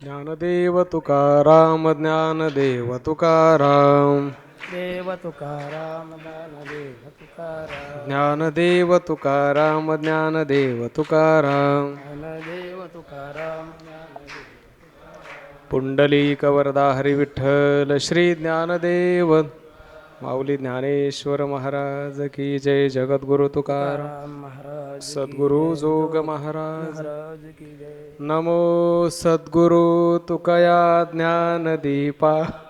ज्ञानदेव तुकाराम ज्ञानदेव तुकाराम देव तुकाराम ज्ञानदेव तुकाराम ज्ञानदेव तुकाराम ज्ञानदेव तुकाराम ज्ञानदेव तुकाराम ज्ञानदेव पुंडलीक वरदा हरी विठ्ठल श्री ज्ञानदेव माऊली ज्ञानेश्वर महाराज की जय. जगद्गुरु तुकाराम तुकाराम महाराज की सद्गुरु जय. जोग जोग महाराज. महाराज की जय. नमो सद्गुरु तुकया ज्ञानदीपा.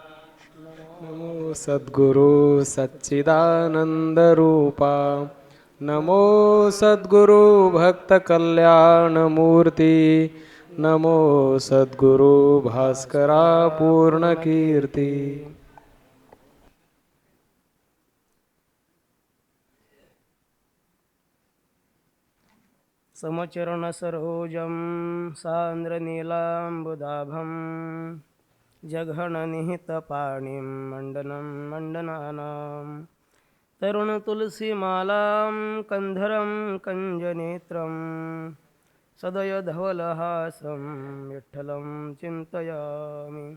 नमो सद्गुरु सच्चिदानंद रूपा. नमो सद्गुरु भक्त कल्याण मूर्ती. नमो सद्गुरु भास्करा पूर्ण कीर्ती. समचरण सरोजं सान्द्रनीलाम्बुदाभं जघननिहितपाणिं मण्डनं मण्डनानां तरुणतुलसीमालां कन्धरं कञ्जनेत्रं सदयधवलहासं विठ्ठलं चिन्तयामि.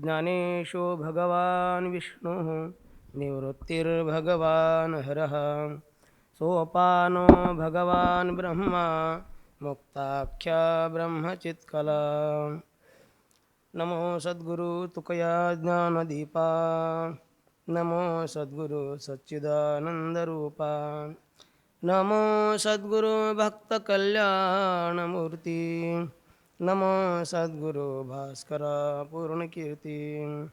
ज्ञानेशो भगवान् विष्णुः निवृत्तिर्भगवान् हरः सोपानो भगवान् ब्रह्मा मुक्ताख्या ब्रह्मचित्कला. नमो सद्गुरु तुकया ज्ञानदीपा. नमो सद्गुरु सच्चिदानन्दरूपा. नमो सद्गुरु भक्तकल्याणमूर्ती. नमो सद्गुरु भास्करा पूर्णकीर्ती.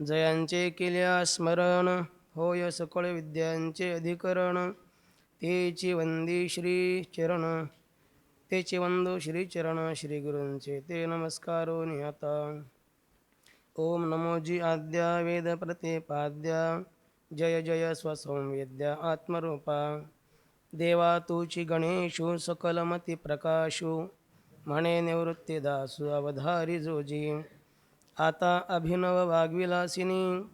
जयांचे केल्या स्मरण होय सकळ विद्यांचे अधिकरण. तेची वंदी श्री चरण तेची वंदो श्री चरण. श्री गुरूंचे ते नमस्कारो निहता. ओम नमो जी आद्या वेद प्रतिपाद्या. जय जय स्वसंवेद्या आत्मरूपा. देवा तुची गणेशु सकलमती प्रकाशु. म्हणे निवृत्तीदासु अवधारी जोजी. आता अभिनव वाग्विलासिनी.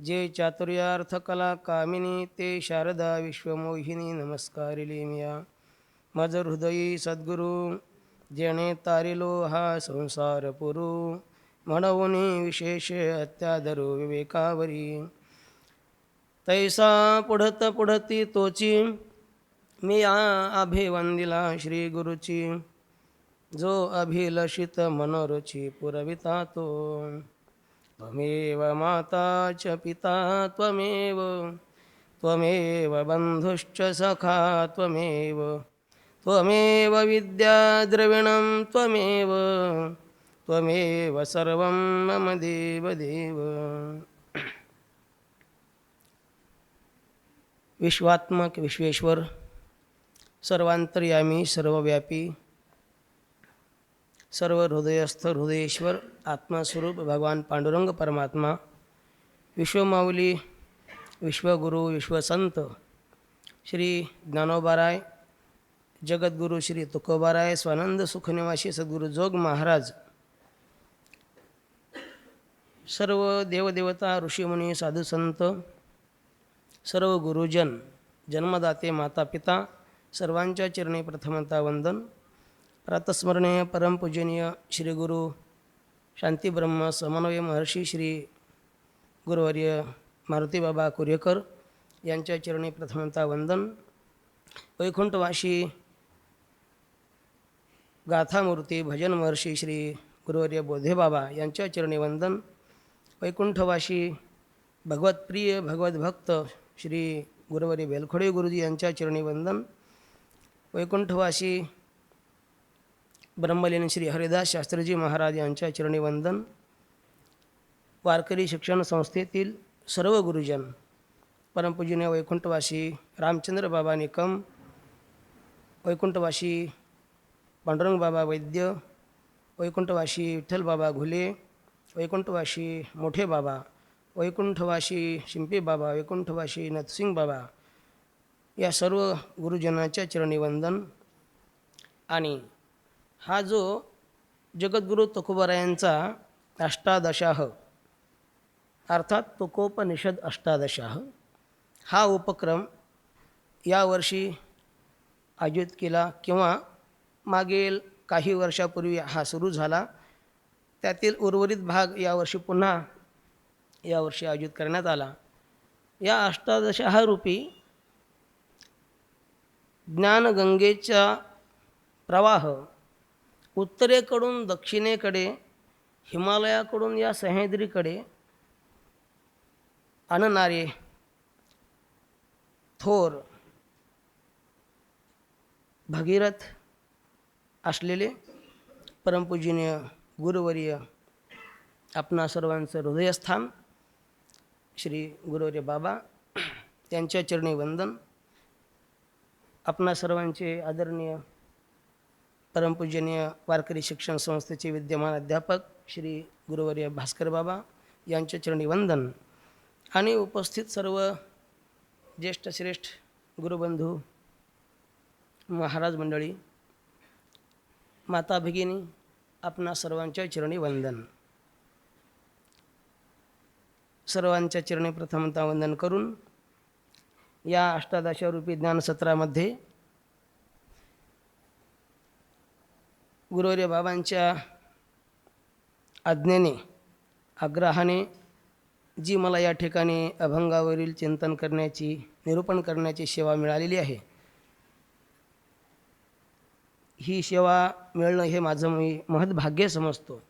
जे चातुर्यार्थ कला कामिनी. ते शारदा विश्वमोहिनी नमस्कारिली मिया. मज हृदयी सद्गुरु जेणे तारिलो हा संसार पुरू. म्हणून विशेष अत्यादरू विवेकावरी. तैसा पुढत पुढती तोची मी अभिवंदिला श्री गुरुची. जो अभिलषित मनोरुची पुरविता तो. त्वमेव माता च पिता त्वमेव. त्वमेव बन्धुश्च सखा त्वमेव. त्वमेव विद्या द्रविणं त्वमेव. त्वमेव सर्वं मम देव देव. विश्वात्मक विश्वेश्वर सर्वांतर्यामी सर्वव्यापी सर्व हृदयस्थ हृदयेश्वर आत्मस्वरूप भगवान पांडुरंग परमात्मा. विश्वमाऊली विश्वगुरु विश्वसंत श्री ज्ञानोबाराय जगद्गुरु श्री तुकोबाराय स्वानंद सुखनिवासी सद्गुरु जोग महाराज. सर्व देवदेवता ऋषीमुनी साधुसंत सर्व गुरुजन जन्मदाते माता पिता सर्वांच्या चरणी प्रथमता वंदन. प्रातस्मरणीय परमपूजनीय श्री गुरु शांतीब्रह्म समन्वय महर्षी श्री गुरुवर्य मारुतीबाबा कुर्यकर यांच्या चरणी प्रथमता वंदन. वैकुंठवासी गाथामूर्ती भजन महर्षी श्री गुरुवर्य बोधेबाबा यांच्या चरणी वंदन. वैकुंठवासी भगवतप्रिय भगवतभक्त श्री गुरुवर्य बेलखोडे गुरुजी यांच्या चरणी वंदन. वैकुंठवासी ब्रह्मलीन श्री हरिदास शास्त्रीजी महाराज यांच्या चरणी वंदन. वारकरी शिक्षण संस्थेतील सर्व गुरुजन परमपूजनीय वैकुंठवासी रामचंद्र बाबा निकम, वैकुंठवासी पांडुरंग बाबा वैद्य, वैकुंठवासी विठ्ठल बाबा घुले, वैकुंठवासी मोठे बाबा, वैकुंठवासी शिंपी बाबा, वैकुंठवासी नथसिंग बाबा या सर्व गुरुजनांच्या चरणी वंदन. आणि हा जो जगद्गुरु तुकोबारायांचा अष्टादशाह अर्थात तुकोपनिषद अष्टादशाह हा उपक्रम यावर्षी आयोजित केला किंवा मागील काही वर्षापूर्वी हा सुरू झाला. त्यातील उर्वरित भाग यावर्षी पुन्हा यावर्षी आयोजित करण्यात आला. या अष्टादशरूपी ज्ञानगंगेचा प्रवाह उत्तरेकडून दक्षिणेकडे, हिमालयाकडून या सह्याद्रीकडे आणणारे थोर भगीरथ असलेले परमपूजनीय गुरुवर्य आपणा सर्वांचं हृदयस्थान श्री गुरुवर्य बाबा त्यांच्या चरणी वंदन. आपणा सर्वांचे आदरणीय परमपूजनीय वारकरी शिक्षण संस्थेचे विद्यमान अध्यापक श्री गुरुवर्य भास्कर बाबा यांच्या चरणी वंदन. आणि उपस्थित सर्व ज्येष्ठ श्रेष्ठ गुरुबंधू, महाराज मंडळी, माता भगिनी, आपणा सर्वांच्या चरणी वंदन. सर्वांच्या चरणी प्रथमतः वंदन करून या अष्टादशरूपी ज्ञानसत्रामध्ये गुरुवर्य बाबांच्या आज्ञेने, आग्रहाने जी मला या ठिकाणी अभंगावरील चिंतन करण्याची, निरूपण करण्याची सेवा मिळालेली आहे, ही सेवा मिळणं हे माझं मी महत्भाग्य समजतो.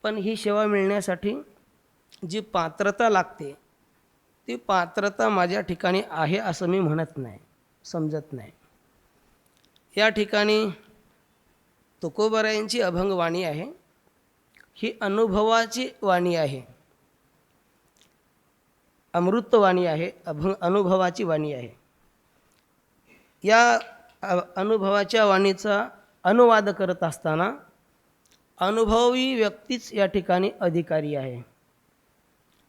पण ही सेवा मिळण्यासाठी जी पात्रता लागते, ती पात्रता माझ्या ठिकाणी आहे असं मी म्हणत नाही, समजत नाही. या ठिकाणी तुकोबारायांची अभंगवाणी आहे, ही अनुभवाची वाणी आहे, अमृतवाणी आहे, अनुभवाची वाणी आहे. या अनुभवाच्या वाणीचा अनुवाद करत असताना अनुभवी व्यक्तीच या ठिकाणी अधिकारी आहे.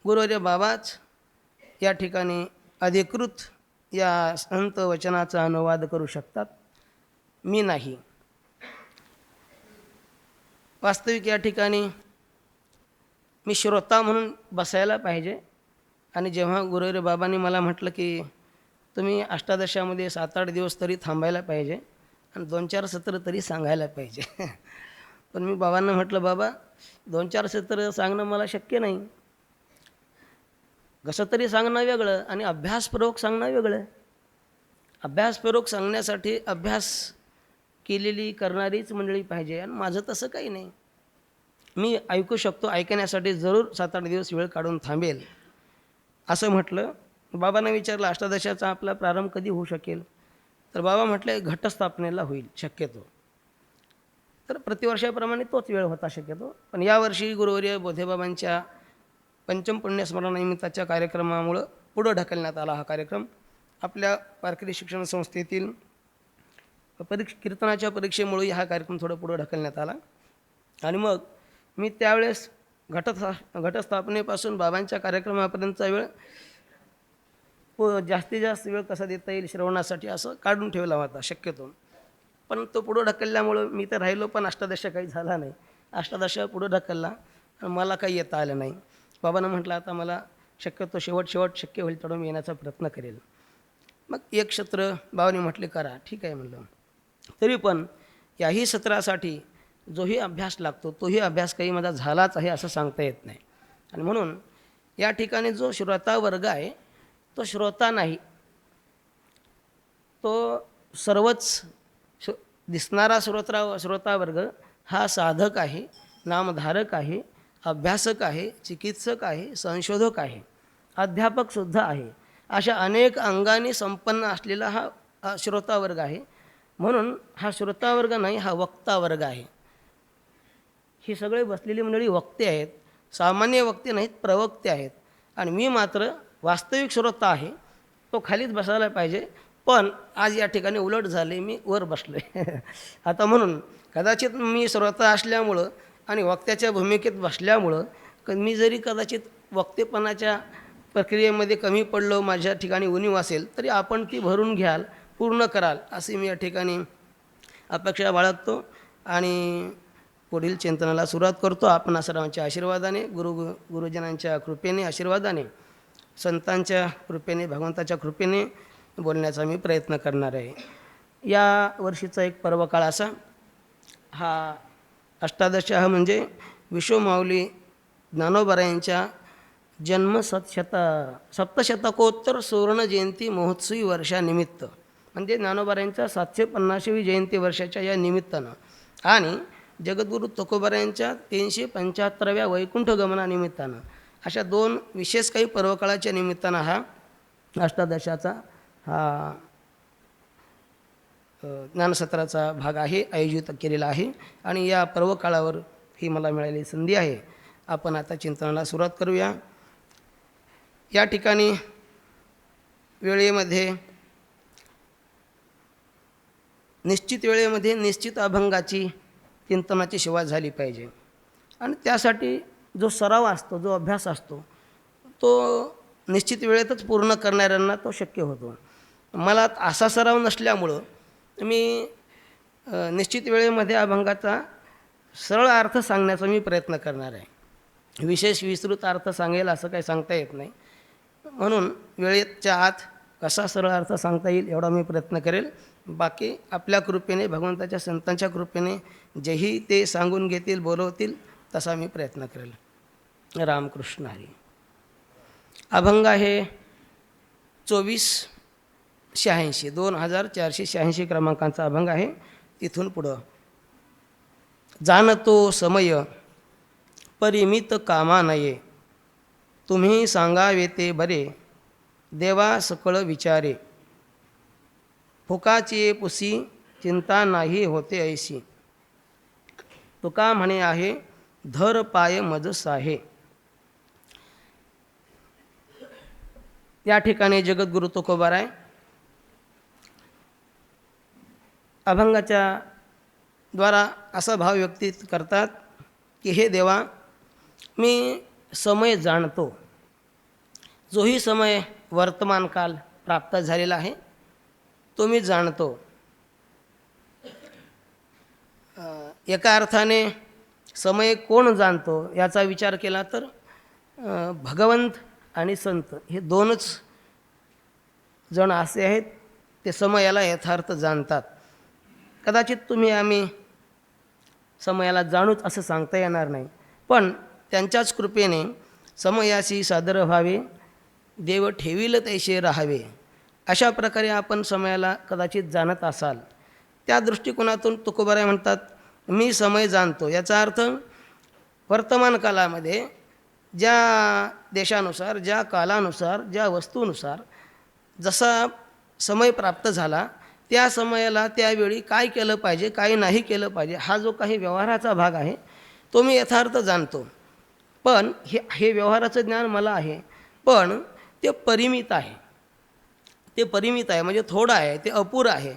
गुरुवर्य बाबाच या ठिकाणी अधिकृत या संत वचनाचा अनुवाद करू शकतात, मी नाही. वास्तविक या ठिकाणी मी श्रोता म्हणून बसायला पाहिजे. आणि जेव्हा गुरुवर्य बाबांनी मला म्हटलं की तुम्ही अष्टादशामध्ये 7-8 दिवस तरी थांबायला पाहिजे आणि 2-4 सत्र तरी सांगायला पाहिजे. पण मी बाबांना म्हटलं, बाबा 2-4 सत्र सांगणं मला शक्य नाही. कसं तरी सांगणं वेगळं आणि अभ्यासपूर्वक सांगणं वेगळं. अभ्यासपूर्वक सांगण्यासाठी अभ्यास केलेली करणारीच मंडळी पाहिजे आणि माझं तसं काही नाही. मी ऐकू शकतो, ऐकण्यासाठी जरूर 7-8 दिवस वेळ काढून थांबेल असं म्हटलं. बाबांना विचारलं अष्टादशाचा आपला प्रारंभ कधी होऊ शकेल, तर बाबा म्हटले घटस्थापनेला होईल शक्यतो. तर प्रतिवर्षाप्रमाणे तोच वेळ होता शक्यतो. पण यावर्षी गुरुवर्य बोधेबाबांच्या पंचम पुण्यस्मरणानिमित्ताच्या कार्यक्रमामुळं पुढं ढकलण्यात आला. हा कार्यक्रम आपल्या वारकरी शिक्षण संस्थेतील कीर्तनाच्या परीक्षेमुळे हा कार्यक्रम थोडं पुढं ढकलण्यात आला. आणि मग मी त्यावेळेस घटस्थापनेपासून बाबांच्या कार्यक्रमापर्यंतचा वेळ जास्तीत जास्त वेळ कसा देता येईल श्रवणासाठी असं काढून ठेवला होता शक्यतो. पण तो पुढं ढकलल्यामुळं मी तर राहिलो, पण अष्टादशा काही झाला नाही. अष्टादशा पुढं ढकलला आणि मला काही येता आलं नाही. बाबांना म्हटलं आता मला शक्यतो शेवट शक्य होईल तेवढं मी येण्याचा प्रयत्न करेल. मग एक सत्र बाबांनी म्हटले करा, ठीक आहे म्हणलं. तरी पण याही सत्रासाठी जोही अभ्यास लागतो तोही अभ्यास काही माझा झालाच आहे असं सांगता येत नाही. आणि म्हणून या ठिकाणी जो श्रोता वर्ग आहे तो श्रोता नाही, तो सर्वच दिसणारा श्रोता वर्ग हा साधक आहे, नामधारक आहे, अभ्यासक आहे, चिकित्सक आहे, संशोधक आहे, अध्यापकसुद्धा आहे. अशा अनेक अंगाने संपन्न असलेला हा श्रोता वर्ग आहे. म्हणून हा श्रोता वर्ग नाही, हा वक्ता वर्ग आहे. ही सगळे बसलेली मंडळी वक्ते आहेत, सामान्य वक्ते नाहीत, प्रवक्ते आहेत. आणि मी मात्र वास्तविक श्रोता आहे, तो खालीच बसायला पाहिजे. पण आज या ठिकाणी उलट झाले, मी वर बसलो आहे. आता म्हणून कदाचित मी श्रोता असल्यामुळं आणि वक्त्याच्या भूमिकेत बसल्यामुळं मी जरी कदाचित वक्तेपणाच्या प्रक्रियेमध्ये कमी पडलो, माझ्या ठिकाणी उणीव असेल, तरी आपण ती भरून घ्याल, पूर्ण कराल अशी मी या ठिकाणी अपेक्षा बाळगतो. आणि पुढील चिंतनाला सुरुवात करतो. आपण सर्वांच्या आशीर्वादाने, गुरुजनांच्या कृपेने, आशीर्वादाने, संतांच्या कृपेने, भगवंताच्या कृपेने बोलण्याचा मी प्रयत्न करणार आहे. या वर्षीचा एक पर्वकाळ असा हा अष्टादश हा म्हणजे विश्वमाऊली ज्ञानोबरायांच्या सप्तशतकोत्तर सुवर्ण जयंती महोत्सवी वर्षानिमित्त म्हणजे ज्ञानोबरायांच्या 750वी जयंती वर्षाच्या या निमित्तानं आणि जगद्गुरू तुकोबारायांच्या 375व्या वैकुंठ गमनानिमित्तानं अशा दोन विशेष काही पर्वकाळाच्या निमित्तानं हा अष्टादशाचा हा ज्ञानसत्राचा भाग आहे आयोजित केलेला आहे. आणि या पर्वकाळावर ही मला मिळालेली संधी आहे. आपण आता चिंतनाला सुरुवात करूया. या ठिकाणी वेळेमध्ये निश्चित वेळेमध्ये निश्चित अभंगाची चिंतनाची सेवा झाली पाहिजे आणि त्यासाठी जो सराव असतो, जो अभ्यास असतो तो निश्चित वेळेतच पूर्ण करणाऱ्यांना तो शक्य होतो. मला असा सराव नसल्यामुळं मी निश्चित वेळेमध्ये अभंगाचा सरळ अर्थ सांगण्याचा मी प्रयत्न करणार आहे. विशेष विस्तृत अर्थ सांगेल असं काही सांगता येत नाही. म्हणून वेळेच्या आत कसा सरळ अर्थ सांगता येईल एवढा मी प्रयत्न करेल. बाकी आपल्या कृपेने, भगवंताच्या संतांच्या कृपेने जेही ते सांगून घेतील, बोलवतील तसा मी प्रयत्न करेल. रामकृष्ण हरी. अभंग आहे 2486 2486 क्रमांकाचा अभंग आहे. तिथून पुढं. जाणतो समय परिमित कामा नये, तुम्ही सांगावे ते बरे, देवा सकळ विचारे, फुकाची पुसी चिंता नाही होते ऐशी, तुका म्हणे आहे धर पाय मज साहे. या ठिकाणी जगद्गुरू तुकोबाराय अभंगाच्या द्वारा असा भाव व्यक्त करतात की हे देवा, मी समय जाणतो. जोही समय वर्तमान काल प्राप्त झालेला आहे तो मी जाणतो. एका अर्थाने समय कोण जाणतो याचा विचार केला तर भगवंत आणि संत हे दोनच जण असे आहेत ते समयाला यथार्थ जाणतात. कदाचित तुम्ही आम्ही समयाला जाणूच असं सांगता येणार नाही, पण त्यांच्याच कृपेने समयाशी सादर व्हावे, देव ठेवील तैसे राहावे, अशा प्रकारे आपण समयाला कदाचित जाणत असाल. त्या दृष्टिकोनातून तुकोबाराय म्हणतात मी समय जाणतो. याचा अर्थ वर्तमान कालामध्ये ज्या देशानुसार, ज्या कालानुसार, ज्या वस्तूनुसार जसा समय प्राप्त झाला त्या समयाला त्यावेळी काय केलं पाहिजे, काय नाही केलं पाहिजे, हा जो काही व्यवहाराचा भाग आहे तो मी यथार्थ जाणतो. पण हे व्यवहाराचं ज्ञान मला आहे, पण ते परिमित आहे. ते परिमित आहे म्हणजे थोडं आहे, ते अपुरं आहे,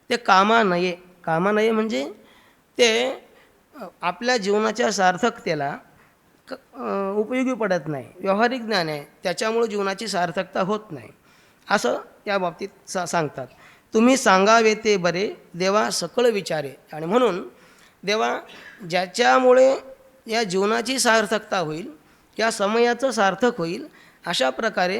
ते कामा नये. कामा नये म्हणजे ते आपल्या जीवनाच्या सार्थकतेला उपयोगी पडत नाही. व्यावहारिक ज्ञान आहे, त्याच्यामुळे जीवनाची सार्थकता होत नाही असं या बाबतीत सांगतात. तुम्ही सांगावे ते बरे, देवा सकळ विचारे. आणि म्हणून देवा ज्याच्यामुळे या जीवनाची सार्थकता होईल, या समयाचं सार्थक होईल, अशा प्रकारे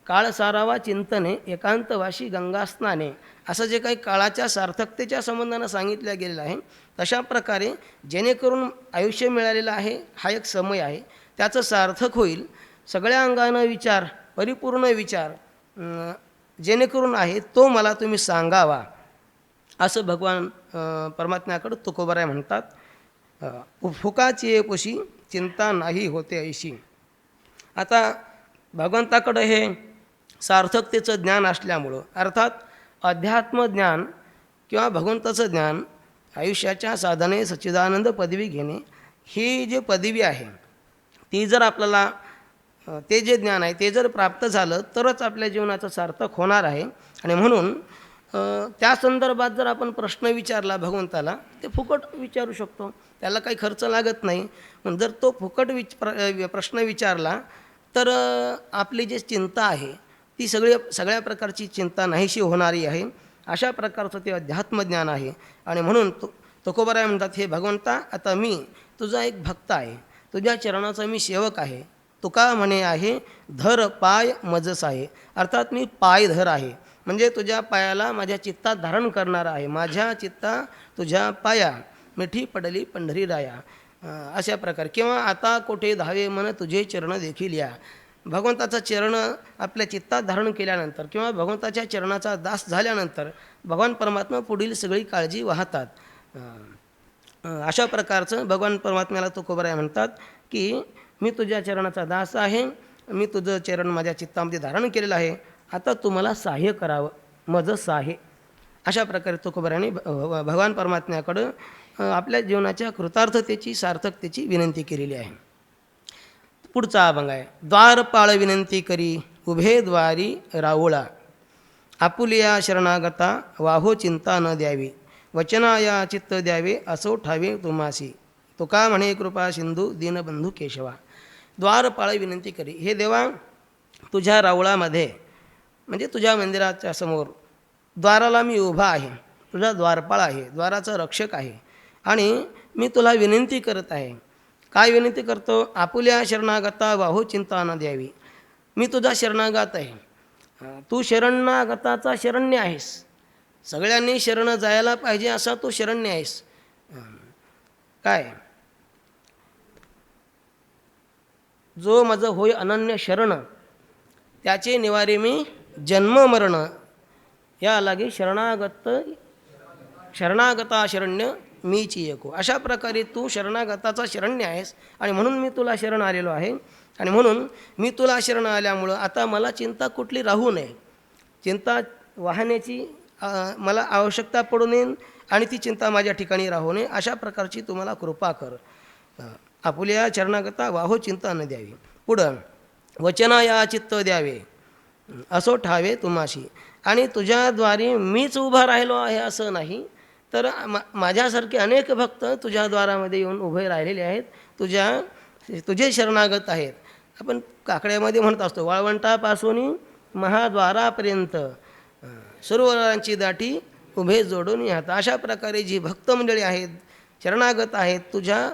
काळ सारावा चिंतने एकांतवाशी गंगा स्नाने, असं जे काही काळाच्या सार्थकतेच्या संबंधानं सांगितलं गेलेलं आहे तशा प्रकारे जेणेकरून आयुष्य मिळालेलं आहे हा एक समय आहे, त्याचं सार्थक होईल. सगळ्या अंगानं विचार, परिपूर्ण विचार जेणेकरून आहे तो मला तुम्ही सांगावा, असं भगवान परमात्म्याकडं तुकोबाराय म्हणतात. फुकाची पुशी चिंता नाही होते ऐशी. आता भगवंताकडं हे सार्थकतेचं ज्ञान असल्यामुळं, अर्थात अध्यात्मज्ञान किंवा भगवंताचं ज्ञान, आयुष्याच्या साधने सच्चिदानंद पदवी घेणे, ही जी पदवी आहे ती जर आपल्याला ते जे ज्ञान आहे ते जर प्राप्त झालं तरच आपल्या जीवनाचं सार्थक होणार आहे. आणि म्हणून त्या संदर्भात जर आपण प्रश्न विचारला भगवंताला, ते फुकट विचारू शकतो, त्याला काही खर्च लागत नाही. पण जर तो फुकट प्रश्न विचारला तर आपली जी चिंता आहे ती सगळ्या प्रकारची चिंता नाहीशी होणारी आहे. अशा प्रकारचं ते अध्यात्मज्ञान आहे. आणि म्हणून तुकोबाराय म्हणतात हे भगवंता, आता मी तुझा एक भक्त आहे, तुझ्या चरणाचा मी सेवक आहे. तुका म्हणे आहे धर पाय मजस आहे, अर्थात मी पायधर आहे. म्हणजे तुझ्या पायाला माझ्या चित्तात धारण करणारा आहे. माझ्या चित्ता तुझ्या पाया मिठी पडली पंढरी राया. अशा प्रकारे. किंवा आता कोठे धावे मन तुझे चरण देखील या. भगवंताचं चरण आपल्या चित्तात धारण केल्यानंतर किंवा भगवंताच्या चरणाचा दास झाल्यानंतर भगवान परमात्मा पुढील सगळी काळजी वाहतात. अशा प्रकारचं भगवान परमात्म्याला तुकोबराय म्हणतात की मी तुझ्या चरणाचा दास आहे, मी तुझं चरण माझ्या चित्तामध्ये धारण केलेलं आहे, आता तुम्हाला सहाय्य करावं, माझं सहाय्य. अशा प्रकारे तुकोबरायाने भगवान परमात्म्याकडं आपल्या जीवनाच्या कृतार्थतेची सार्थकतेची विनंती केलेली आहे. पुढचा अभंग आहे. द्वारपाळ विनंती करी उभे द्वारी राऊळा, आपुलिया शरणागता वाहो चिंता न द्यावी, वचनाया चित्त द्यावे असो ठावे तुम्हासी, तुका म्हणे कृपा सिंधू दीनबंधू केशवा. द्वारपाळ विनंती करी. हे देवा, तुझ्या राऊळामध्ये म्हणजे तुझ्या मंदिराच्या समोर द्वाराला मी उभा आहे, तुझा द्वारपाळ आहे, द्वाराचा रक्षक आहे आणि मी तुला विनंती करत आहे. काय विनंती करतो? आपुल्या शरणागता वाहो चिंता न द्यावी. मी तुझा शरणागत आहे, तू शरणागताचा शरण्य आहेस. सगळ्यांनी शरण जायला पाहिजे असा तू शरण्य आहेस. काय? जो माझं होय अनन्य शरण, त्याचे निवारे मी जन्म मरण, या लागे शरणागता शरण्य मीची एको. अशा प्रकारे तू शरणागताचा शरण्य आहेस आणि म्हणून मी तुला शरण आलेलो आहे. आणि म्हणून मी तुला शरण आल्यामुळं आता मला चिंता कुठली राहू नये, चिंता वाहण्याची मला आवश्यकता पडू नये आणि ती चिंता माझ्या ठिकाणी राहू नये. अशा प्रकारची तुम्हाला कृपा कर. आपुल्या चरणागता वाहो चिंता न द्यावी. पुढं वचना या चित्त द्यावे असो ठावे तुम्हाशी. आणि तुझ्याद्वारे मीच उभा राहिलो आहे असं नाही, तर माझ्यासारखे अनेक भक्त तुझ्या द्वारामध्ये येऊन उभे राहिलेले आहेत, तुझे शरणागत आहेत. आपण काकड्यामध्ये म्हणत असतो, वाळवंटापासून महाद्वारापर्यंत सरोवरांची दाटी उभे जोडून हात. अशा प्रकारे जी भक्त मंडळी आहेत, शरणागत आहेत, तुझ्या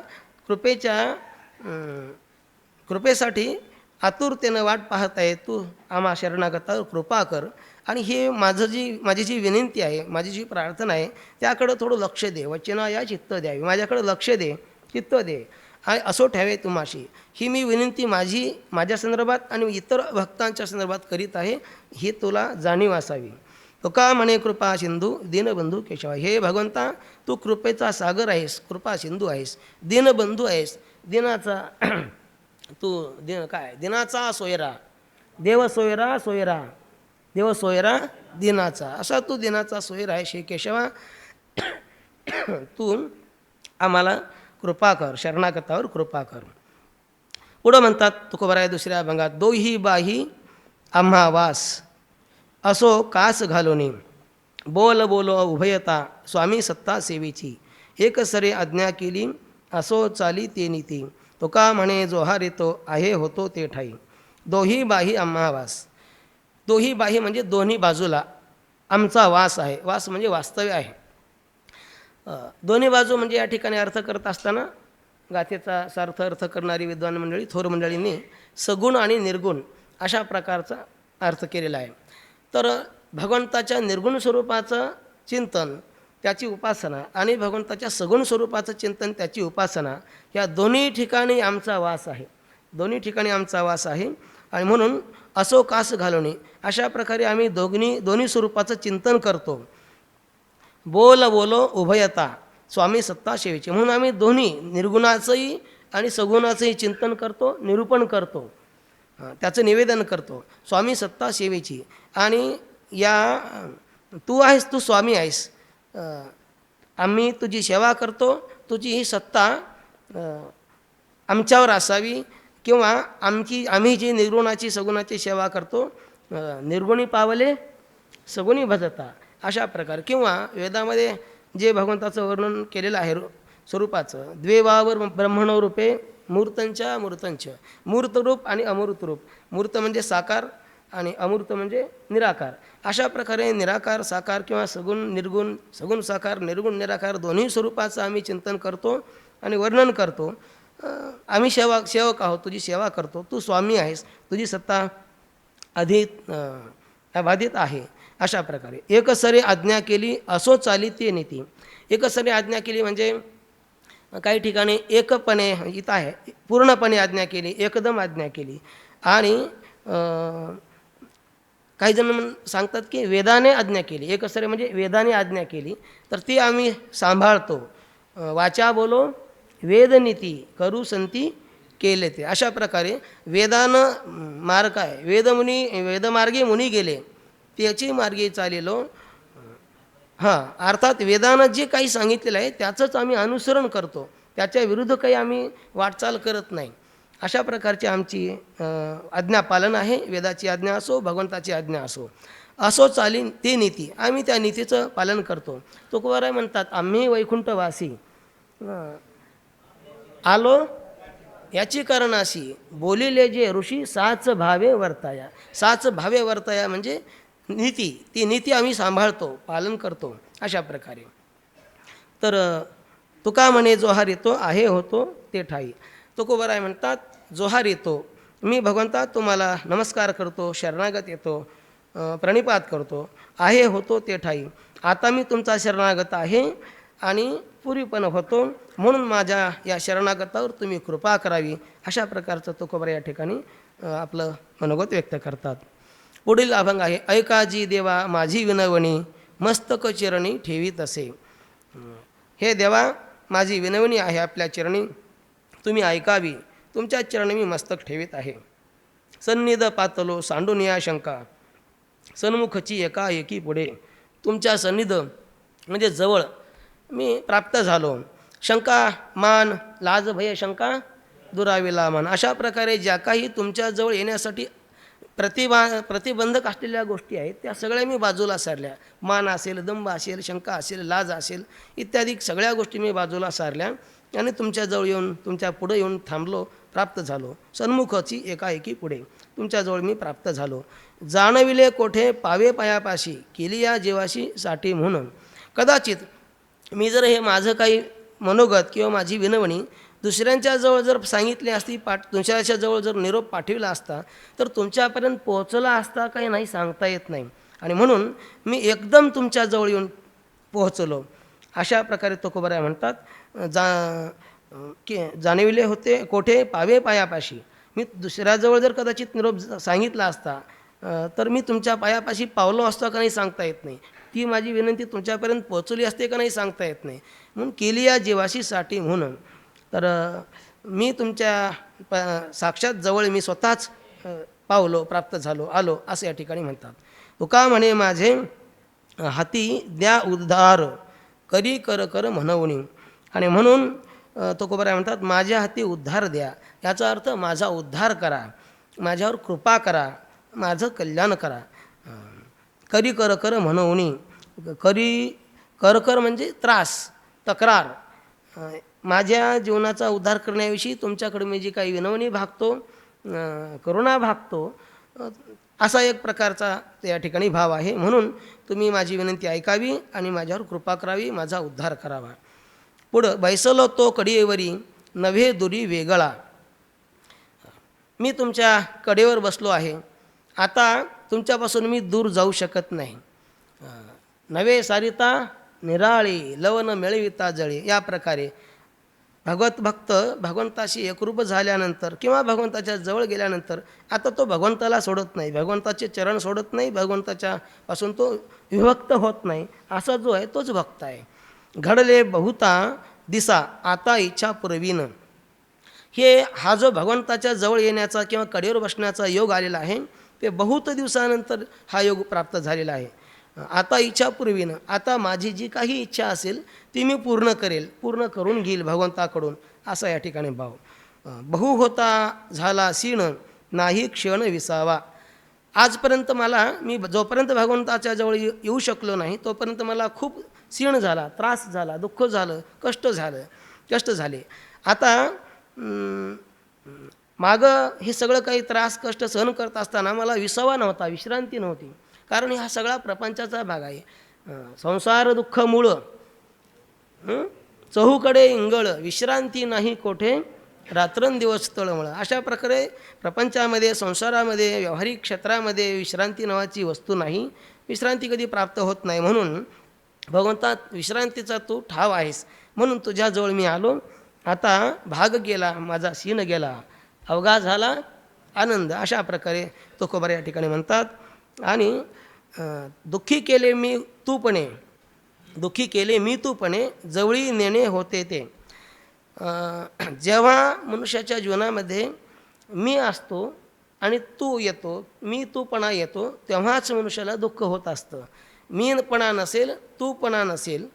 कृपेसाठी आतुरतेनं वाट पाहत आहे. तू आम्हा शरणागतावर कृपा कर. आणि हे माझी जी विनंती आहे, माझी जी प्रार्थना आहे, त्याकडं थोडं लक्ष दे. वचना या चित्त द्यावी, माझ्याकडं लक्ष दे, चित्त दे आणि असो ठेवे तुम्हाशी. ही मी विनंती माझ्या संदर्भात आणि इतर भक्तांच्या संदर्भात करीत आहे, ही तुला जाणीव असावी. तुका म्हणे कृपा सिंधू दीनबंधू केशवा. हे भगवंता, तू कृपेचा सागर आहेस, कृपा सिंधू आहेस, दीनबंधू आहेस. दिनाचा तू दिनाचा सोयरा, देव सोयरा सोयरा, देव सोयरा दिनाचा, असा तू दिनाचा सोयरा आहे. श्री केशवा, तू आम्हाला कृपा कर, शरणागतावर कृपा कर. पुढं म्हणतात तुकोबराय दुसऱ्या अभंगात, दोही बाही आम्हा वास असो कास घालोनी, बोल बोलो उभयता स्वामी सत्ता सेवेची, एक सरे आज्ञा केली असो चाली ते नीती, तुका म्हणे जोहार येतो आहे होतो ते ठाई. दोही बाही आम्हा वास. दोही बाही म्हणजे दोन्ही बाजूला आमचा वास आहे. वास म्हणजे वास्तव्य आहे. दोन्ही बाजू म्हणजे या ठिकाणी अर्थ करत असताना गाथेचा सार्थ अर्थ करणारी विद्वान मंडळी, थोर मंडळींनी सगुण आणि निर्गुण अशा प्रकारचा अर्थ केलेला आहे. तर भगवंताच्या निर्गुण स्वरूपाचं चिंतन, त्याची उपासना आणि भगवंताच्या सगुण स्वरूपाचं चिंतन, त्याची उपासना, या दोन्ही ठिकाणी आमचा वास आहे. दोन्ही ठिकाणी आमचा वास आहे. आणि म्हणून असो कास घालवणे, अशा प्रकारे आम्ही दोन्ही स्वरूपाचं चिंतन करतो. बोल बोलो उभयता स्वामी सत्ता सेवेची, म्हणून आम्ही दोन्ही निर्गुणाचंही आणि सगुणाचंही चिंतन करतो, निरूपण करतो, त्याचं निवेदन करतो. स्वामी सत्ता सेवेची. आणि या तू आहेस, तू स्वामी आहेस, आम्ही तुझी सेवा करतो, तुझी ही सत्ता आमच्यावर असावी. किंवा आम्ही जी निर्गुणाची सगुणाची सेवा करतो, निर्गुणी पावले सगुणी भजता, अशा प्रकारे. किंवा वेदामध्ये जे भगवंताचं वर्णन केलेलं आहे स्वरूपाचं, द्वेवावर ब्रह्मणो रूपे मूर्तंच्या मूर्तंच, मूर्तरूप आणि अमूर्त रूप. मूर्त म्हणजे साकार आणि अमूर्त म्हणजे निराकार. अशा प्रकारे निराकार साकार किंवा सगुण निर्गुण, सगुण साकार निर्गुण निराकार दोन्ही स्वरूपाचं आम्ही चिंतन करतो आणि वर्णन करतो. आम्ही सेवक आहोत, तुझी सेवा करतो. तू स्वामी आहेस, तुझी सत्ता अबाधित आहे अशा प्रकारे एकसरी आज्ञा केली असो चाली ते नीती. एकसरी आज्ञा केली म्हणजे काही ठिकाणी एकपणे इथं आहे पूर्णपणे आज्ञा केली, एकदम आज्ञा केली. आणि काही जण सांगतात की वेदाने आज्ञा केली. एकसरी म्हणजे वेदाने आज्ञा केली तर ती आम्ही सांभाळतो. वाचा बोलो वेदनीती करू संती केले ते. अशा प्रकारे वेदानं मार्ग आहे. वेदमार्गी मुनी गेले त्याची मार्गी चालेलो. हां, अर्थात वेदानं जे काही सांगितलेलं आहे त्याचंच आम्ही अनुसरण करतो, त्याच्या विरुद्ध काही आम्ही वाटचाल करत नाही. अशा प्रकारची आमची आज्ञापालन आहे. वेदाची आज्ञा असो, भगवंताची आज्ञा असो, असो चालीन ते नीती, आम्ही त्या नीतीचं पालन करतो. तुकोबाराय म्हणतात, आम्ही वैकुंठवासी आलो याची कारणाशी बोलिले जे ऋषी साच भावे वर्ताया. साच भावे वर्ताया म्हणजे नीती, ती नीती आम्ही सांभाळतो, पालन करतो अशा प्रकारे. तर तुका म्हणे जोहार येतो आहे होतो ते ठाई. तुकोबाराय म्हणतात, जोहार येतो, मी भगवंता तुम्हाला नमस्कार करतो, शरणागत येतो, प्रणिपात करतो, आहे होतो ते ठाई. आता मी तुमचा शरणागत आहे आणि पूर्वीपण होतो, म्हणून माझ्या या शरणागतावर तुम्ही कृपा करावी. अशा प्रकारचं तुकोबाराय या ठिकाणी आपलं मनोगत व्यक्त करतात. पुढील अभंग आहे, ऐकाजी देवा माझी विनवणी मस्तक चिरणी ठेवीत असे. हे देवा, माझी विनवणी आहे आपल्या चरणी, तुम्ही ऐकावी, तुमच्या चरणी मी मस्तक ठेवीत आहे. सन्निध पातलो सांडून या शंका, सन्मुखची एकाएकी पुढे. तुमच्या सन्निध म्हणजे जवळ मी प्राप्त झालो. शंका मान लाज भय शंका दुराविला मान. अशा प्रकारे ज्या काही तुमच्याजवळ येण्यासाठी प्रतिबंधक असलेल्या गोष्टी आहेत त्या सगळ्या मी बाजूला सारल्या. मान असेल, दंभ असेल, शंका असेल, लाज असेल, इत्यादी सगळ्या गोष्टी मी बाजूला सारल्या आणि तुमच्याजवळ येऊन तुमच्या पुढे येऊन थांबलो, प्राप्त झालो. सन्मुखाची एकाएकी पुढे तुमच्याजवळ मी प्राप्त झालो. जाणविले कोठे पावे पायापाशी केली या जीवाशी साठी म्हणून. कदाचित मी जर हे माझं काही मनोगत किंवा माझी विनवणी दुसऱ्यांच्या जवळ जर सांगितली असती, दुसऱ्याच्या जवळ जर निरोप पाठविला असता तर तुमच्यापर्यंत पोहोचला असता काही नाही सांगता येत नाही. आणि म्हणून मी एकदम तुमच्याजवळ येऊन पोहोचलो. अशा प्रकारे तुकोबाराय म्हणतात, जाणविले होते कोठे पावे पायापाशी. मी दुसऱ्याजवळ जर कदाचित निरोप सांगितला असता तर मी तुमच्या पायापाशी पावलो असतो का नाही सांगता येत नाही. ती माझी विनंती तुमच्यापर्यंत पोहोचली असते का नाही सांगता येत नाही. म्हणून केली या जीवाशी साठी म्हणून. तर मी तुमच्या साक्षात जवळ मी स्वतःच पावलो, प्राप्त झालो, आलो असं या ठिकाणी म्हणतात. तुका म्हणे माझे हाती द्या उद्धार करी कर कर म्हणवणी. आणि म्हणून तुकोबाराय म्हणतात, माझ्या हाती उद्धार द्या. याचा अर्थ माझा उद्धार करा, माझ्यावर कृपा करा, माझं कल्याण करा. करी कर कर म्हणवणी. कर कर म्हणजे त्रास, तक्रार. माझ्या जीवनाचा उद्धार करण्याविषयी तुमच्याकडे मी जी काही विनवणी भागतो, करुणा भागतो, असा एक प्रकारचा त्या ठिकाणी भाव आहे. म्हणून तुम्ही माझी विनंती ऐकावी आणि माझ्यावर कृपा करावी, माझा उद्धार करावा. पुढं, बैसलो तो कडेवरी नव्हे दुरी वेगळा. मी तुमच्या कडेवर बसलो आहे, आता तुमच्यापासून मी दूर जाऊ शकत नाही. नवे सारिता निराळी लवन मिळविता जळी. या प्रकारे भगवत भक्त भगवंताशी एकरूप झाल्यानंतर किंवा भगवंताच्या जवळ गेल्यानंतर आता तो भगवंताला सोडत नाही, भगवंताचे चरण सोडत नाही, भगवंताच्यापासून तो विभक्त होत नाही. असा जो आहे तोच भक्त आहे. घडले बहुता दिसा आता इच्छा पुरवीन. हा जो भगवंताच्या जवळ येण्याचा किंवा कडेवर बसण्याचा योग आलेला आहे ते बहुत दिवसानंतर हा योग प्राप्त झालेला आहे. आता इच्छा पुरवीन, आता माझी जी काही इच्छा असेल ती मी पूर्ण करेल, पूर्ण करून घेईल भगवंताकडून, असा या ठिकाणी भाव. बहु होता झाला सीण नाही क्षण विसावा. आजपर्यंत मी जोपर्यंत भगवंताच्या जवळ येऊ शकलो नाही तोपर्यंत मला खूप सीण झाला, त्रास झाला, दुःख झालं, कष्ट झाले. आता मागं हे सगळं काही त्रास कष्ट सहन करत असताना मला विसावा नव्हता, विश्रांती नव्हती. कारण हा सगळा प्रपंचाचा भाग आहे. संसार दुःख मूळ, चहूकडे इंगळ, विश्रांती नाही कोठे रात्रंदिवस तळमळ. अशा प्रकारे प्रपंचामध्ये, संसारामध्ये, व्यावहारिक क्षेत्रामध्ये विश्रांती नावाची वस्तू नाही. विश्रांती कधी प्राप्त होत नाही. म्हणून भगवंता विश्रांतीचा तू ठाव आहेस, म्हणून तुझ्याजवळ मी आलो. आता भाग गेला माझा, सीन गेला, अवघा झाला आनंद. अशा प्रकारे तुकोबार या ठिकाणी म्हणतात. आणि दुःखी केले मी तूपणे, दुःखी केले मी तूपणे, जवळी नेणे होते ते. जेव्हा मनुष्याच्या जीवनामध्ये मी असतो आणि तू येतो, मी तूपणा येतो, तेव्हाच मनुष्याला दुःख होत असतं. मीपणा नसेल, तूपणा नसेल,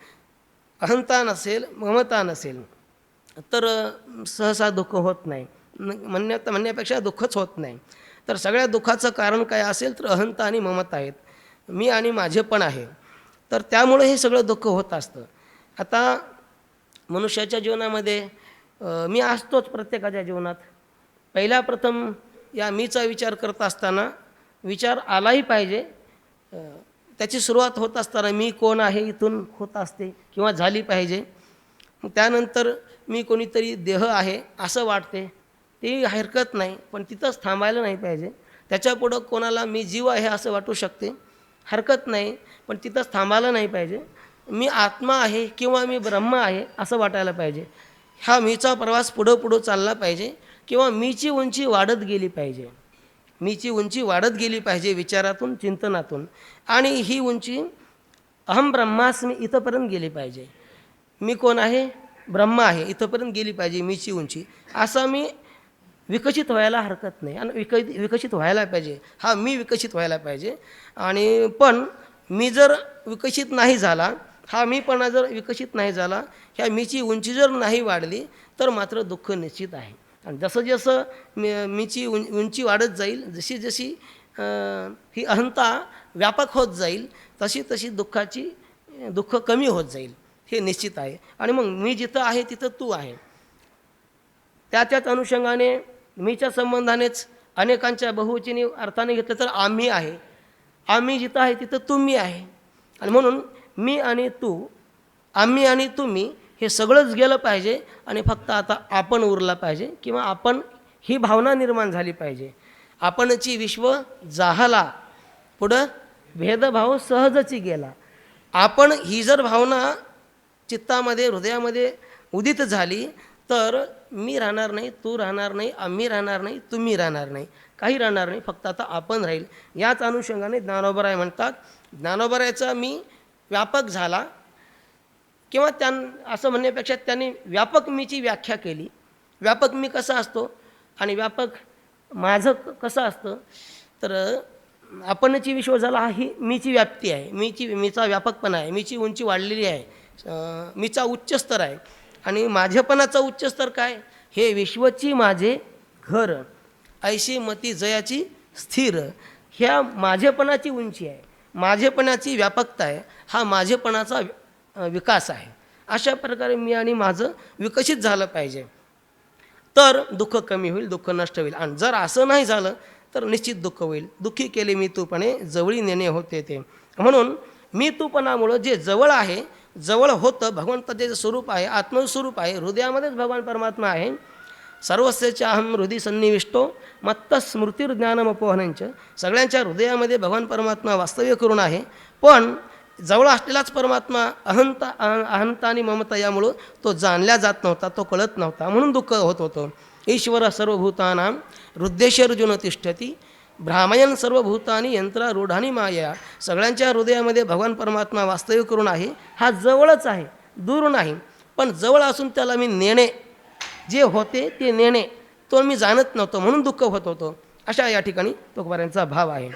अहंता नसेल, ममता नसेल तर सहसा दुःख होत नाही. म्हणण्यापेक्षा दुःखच होत नाही. तर सगळ्या दुःखाचं कारण काय असेल तर अहंता आणि ममता आहेत, मी आणि माझे पण आहे. तर त्यामुळे हे सगळं दुःख होत असतं. आता मनुष्याच्या जीवनामध्ये मी असतोच प्रत्येकाच्या जीवनात. पहिल्या प्रथम या मीचा विचार करत असताना विचार आलाही पाहिजे. त्याची सुरुवात होत असताना मी कोण आहे इथून होत असते किंवा झाली पाहिजे. त्यानंतर मी कोणीतरी देह आहे असं वाटते, ते हरकत नाही, पण तिथंच थांबायला नाही पाहिजे. त्याच्यापुढं कोणाला मी जीव आहे असं वाटू शकते, हरकत नाही, पण तिथंच थांबायला नाही पाहिजे. मी आत्मा आहे किंवा मी ब्रह्म आहे असं वाटायला पाहिजे. हा मीचा प्रवास पुढं पुढं चालला पाहिजे किंवा मीची उंची वाढत गेली पाहिजे. मीची उंची वाढत गेली पाहिजे विचारातून, चिंतनातून. आणि ही उंची अहम ब्रह्मास्मी इथंपर्यंत गेली पाहिजे. मी कोण आहे, ब्रह्म आहे इथंपर्यंत गेली पाहिजे मीची उंची. असा मी विकसित व्हायला हरकत नाही आणि विकसित व्हायला पाहिजे. हा मी विकसित व्हायला पाहिजे. आणि पण मी जर विकसित नाही झाला, हा मीपणा जर विकसित नाही झाला, ह्या मीची उंची जर नाही वाढली तर मात्र दुःख निश्चित आहे. आणि जसं जसं मीची उंची वाढत जाईल, जशी जशी ही अहंता व्यापक होत जाईल, तशी तशी दुःख कमी होत जाईल, हे निश्चित आहे. आणि मग मी जिथं आहे तिथं तू आहे. त्याच अनुषंगाने मीच्या संबंधानेच अनेकांच्या बहुवचनी अर्थाने घेतलं तर आम्ही आहे. आम्ही जिथं आहे तिथं तुम्ही आहे. आणि म्हणून मी आणि तू, आम्ही आणि तुम्ही हे सगळंच गेलं पाहिजे आणि फक्त आता आपण उरला पाहिजे किंवा आपण ही भावना निर्माण झाली पाहिजे. आपणची विश्व जाहला, पुढं भेदभाव सहजची गेला. आपण ही जर भावना चित्तामध्ये, हृदयामध्ये उदित झाली तर मी राहणार नाही, तू राहणार नाही, आम्ही राहणार नाही, तुम्ही राहणार नाही, काही राहणार नाही, फक्त आता आपण राहील. याच अनुषंगाने ज्ञानोबराय म्हणतात, ज्ञानोबरायचा मी व्यापक झाला किंवा असं म्हणण्यापेक्षा त्यांनी व्यापक मीची व्याख्या केली. व्यापक मी कसा असतो आणि व्यापक माझं कसं असतं, तर आपणची विश्व झाला हा ही मीची व्याप्ती आहे, मीचा व्यापकपणा आहे, मीची उंची वाढलेली आहे, मीचा उच्च स्तर आहे. आणि माझेपणाचा उच्च स्तर काय, हे विश्वची माझे घर, ऐशी मती जयाची स्थिर, ह्या माझेपणाची उंची आहे, माझेपणाची व्यापकता आहे, हा माझेपणाचा विकास आहे. अशा प्रकारे मी आणि माझं विकसित झालं पाहिजे तर दुःख कमी होईल, दुःख नष्ट होईल. आणि जर असं नाही झालं तर निश्चित दुःख होईल. दुःखी केले मी तूपणे, जवळी नेणे होते ते. म्हणून मी तूपणामुळं जे जवळ आहे, जवळ होतं भगवंताचे जे स्वरूप आहे, आत्मस्वरूप आहे, हृदयामध्येच भगवान परमात्मा आहे. सर्वस्यच्या अहम हृदय सन्निविष्टो मत्त स्मृतिर्ज्ञानमपोहनंच, सगळ्यांच्या हृदयामध्ये भगवान परमात्मा वास्तव्य करून आहे. पण जवळ असलेलाच परमात्मा अहंता आणि ममता यामुळं तो जाणल्या जात नव्हता, तो कळत नव्हता, म्हणून दुःख होत होतं. ईश्वर सर्वभूतानां हृदयेषर्जुन तिष्ठती भ्रामयन सर्वभूतानी यंत्रारूढानी माया, सगळ्यांच्या हृदयामध्ये भगवान परमात्मा वास्तव्य करून आहे. हा जवळच आहे, दूर नाही. पण जवळ असून त्याला मी नेणे, जे होते ते नेणे, तो मी जाणत नव्हतो, म्हणून दुःख होत होतं. अशा या ठिकाणी तुकोबारायांचा भाव आहे.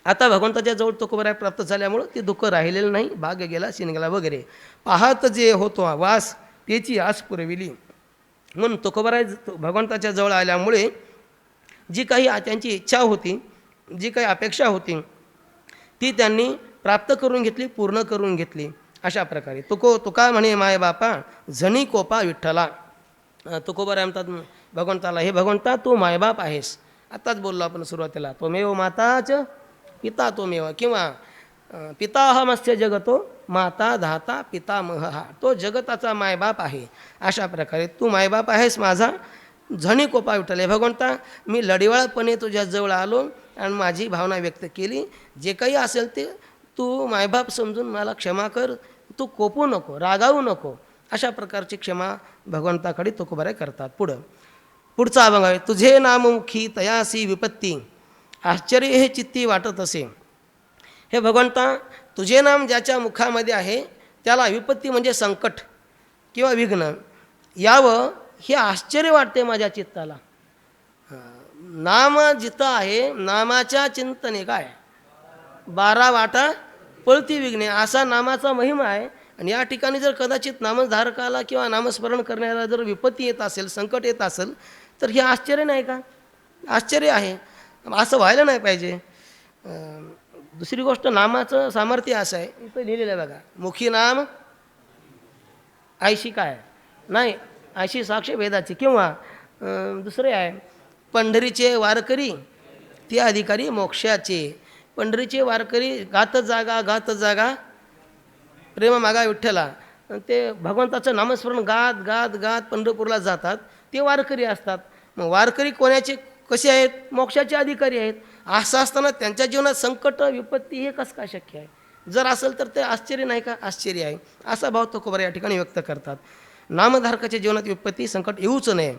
आता भगवंताच्या जवळ तुकोबाराय प्राप्त झाल्यामुळं ते दुःख राहिलेलं नाही, भाग गेला, सीन गेला वगैरे. पाहत जे होतो वास त्याची आस पुरविली. म्हणून तुकोबाराय भगवंताच्या जवळ आल्यामुळे जी काही त्यांची इच्छा होती, जी काही अपेक्षा होती, ती त्यांनी प्राप्त करून घेतली, पूर्ण करून घेतली. अशा प्रकारे तुका म्हणे माय बापा झणी कोपा विठ्ठला. तुकोबाराय म्हणतात भगवंताला, हे भगवंता तू मायबाप आहेस. आताच बोललो आपण सुरुवातीला, त्वमेव माताच पिता त्वमेव, किंवा पिताहमस्य जगतो माता धाता पितामह हा तो जगताचा मायबाप आहे. अशा प्रकारे तू मायबाप आहेस माझा झणी कोपा विठ्ठल. हे भगवंता मी लढिवाळपणे तुझ्या जवळ आलो आणि माझी भावना व्यक्त केली. जे काही असेल ते तू मायबाप समजून मला क्षमा कर. तू कोपू नको, रागावू नको. अशा प्रकारची क्षमा भगवंताकडे तुकोबारे करतात. पुढचा अभंग आहे. तुझे नाममुखी तयासी विपत्ती आश्चर्य हे चित्ती वाटत असे. हे भगवंता तुझे नाम ज्याच्या मुखामध्ये आहे त्याला विपत्ती म्हणजे संकट किंवा विघ्न यावं हे आश्चर्य वाटते माझ्या चित्ताला. नाम जिथं आहे नामाच्या चिंतने काय 12 वाटा पळती विघ्ने असा नामाचा महिमा आहे. आणि या ठिकाणी जर कदाचित नामधारकाला किंवा नामस्मरण करण्याला जर विपत्ती येत असेल, संकट येत असेल तर हे आश्चर्य नाही का? आश्चर्य आहे. असं व्हायला नाही पाहिजे. दुसरी गोष्ट नामाचं सामर्थ्य असं आहे, इथं लिहिलेलं आहे बघा. मुखी नाम आयशी काय नाही, आयशी साक्ष वेदाची. किंवा दुसरे आहे पंढरीचे वारकरी ते अधिकारी मोक्षाचे. पंढरीचे वारकरी गात जागा प्रेम मागा विठ्ठला. ते भगवंताचं नामस्मरण गात गात गात पंढरपूरला जातात ते वारकरी असतात. मग वारकरी कोणाचे कसे आहेत? मोक्षाचे अधिकारी आहेत. असं असताना त्यांच्या जीवनात संकट विपत्ती हे कसं काय शक्य आहे? जर असेल तर ते आश्चर्य नाही का? आश्चर्य आहे. असा भाव तुकोबा या ठिकाणी व्यक्त करतात. नामधारकाच्या जीवनात विपत्ती संकट येऊच नये.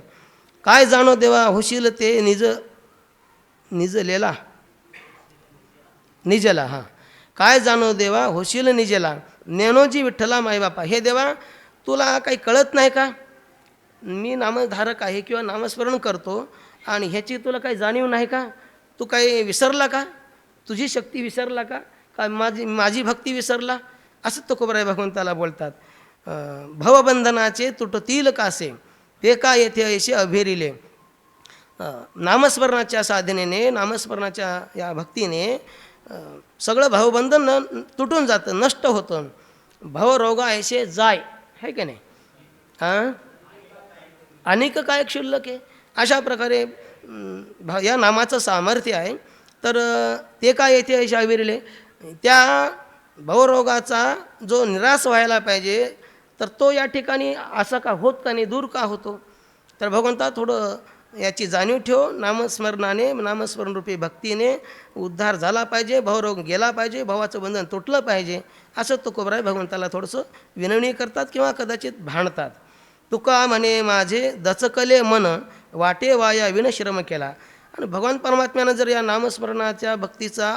काय जाणो देवा होशील ते निजला हां काय जाणो देवा होशील निजला नेनोजी विठ्ठला माईबापा. हे देवा तुला काही कळत नाही का? मी नामधारक आहे किंवा नामस्मरण करतो आणि ह्याची तुला काही जाणीव नाही का? तू काही विसरला का? तुझी शक्ती विसरला का? का माझी भक्ती विसरला? असं तुकोबराय भगवंताला बोलतात. भवबंधनाचे तुटतील कासे ते का येथे ऐसे अभेरिले. नामस्मरणाच्या साधनेने नामस्मरणाच्या या भक्तीने सगळं भावबंधन तुटून जातं, नष्ट होतं. भवरोगा ऐसे जाय है की नाही? हां अनेक काय क्षुल्लक आहे. अशा प्रकारे या नामाचं सामर्थ्य आहे. तर ते काय येथे ऐसे अभेरिले. त्या भवरोगाचा जो निराश व्हायला पाहिजे तर तो या ठिकाणी असा का होत का नाही, दूर का होतो? तर भगवंता थोडं याची जाणीव ठेव. नामस्मरणाने नामस्मरणरूपी भक्तीने उद्धार झाला पाहिजे, भवरोग गेला पाहिजे, भवाचं बंधन तुटलं पाहिजे. असं तुकोबराय भगवंताला थोडंसं विनवणी करतात किंवा कदाचित भांडतात. तुका म्हणे माझे दचकले मन वाटे वाया विनश्रम केला. आणि भगवान परमात्म्यानं जर या नामस्मरणाच्या भक्तीचा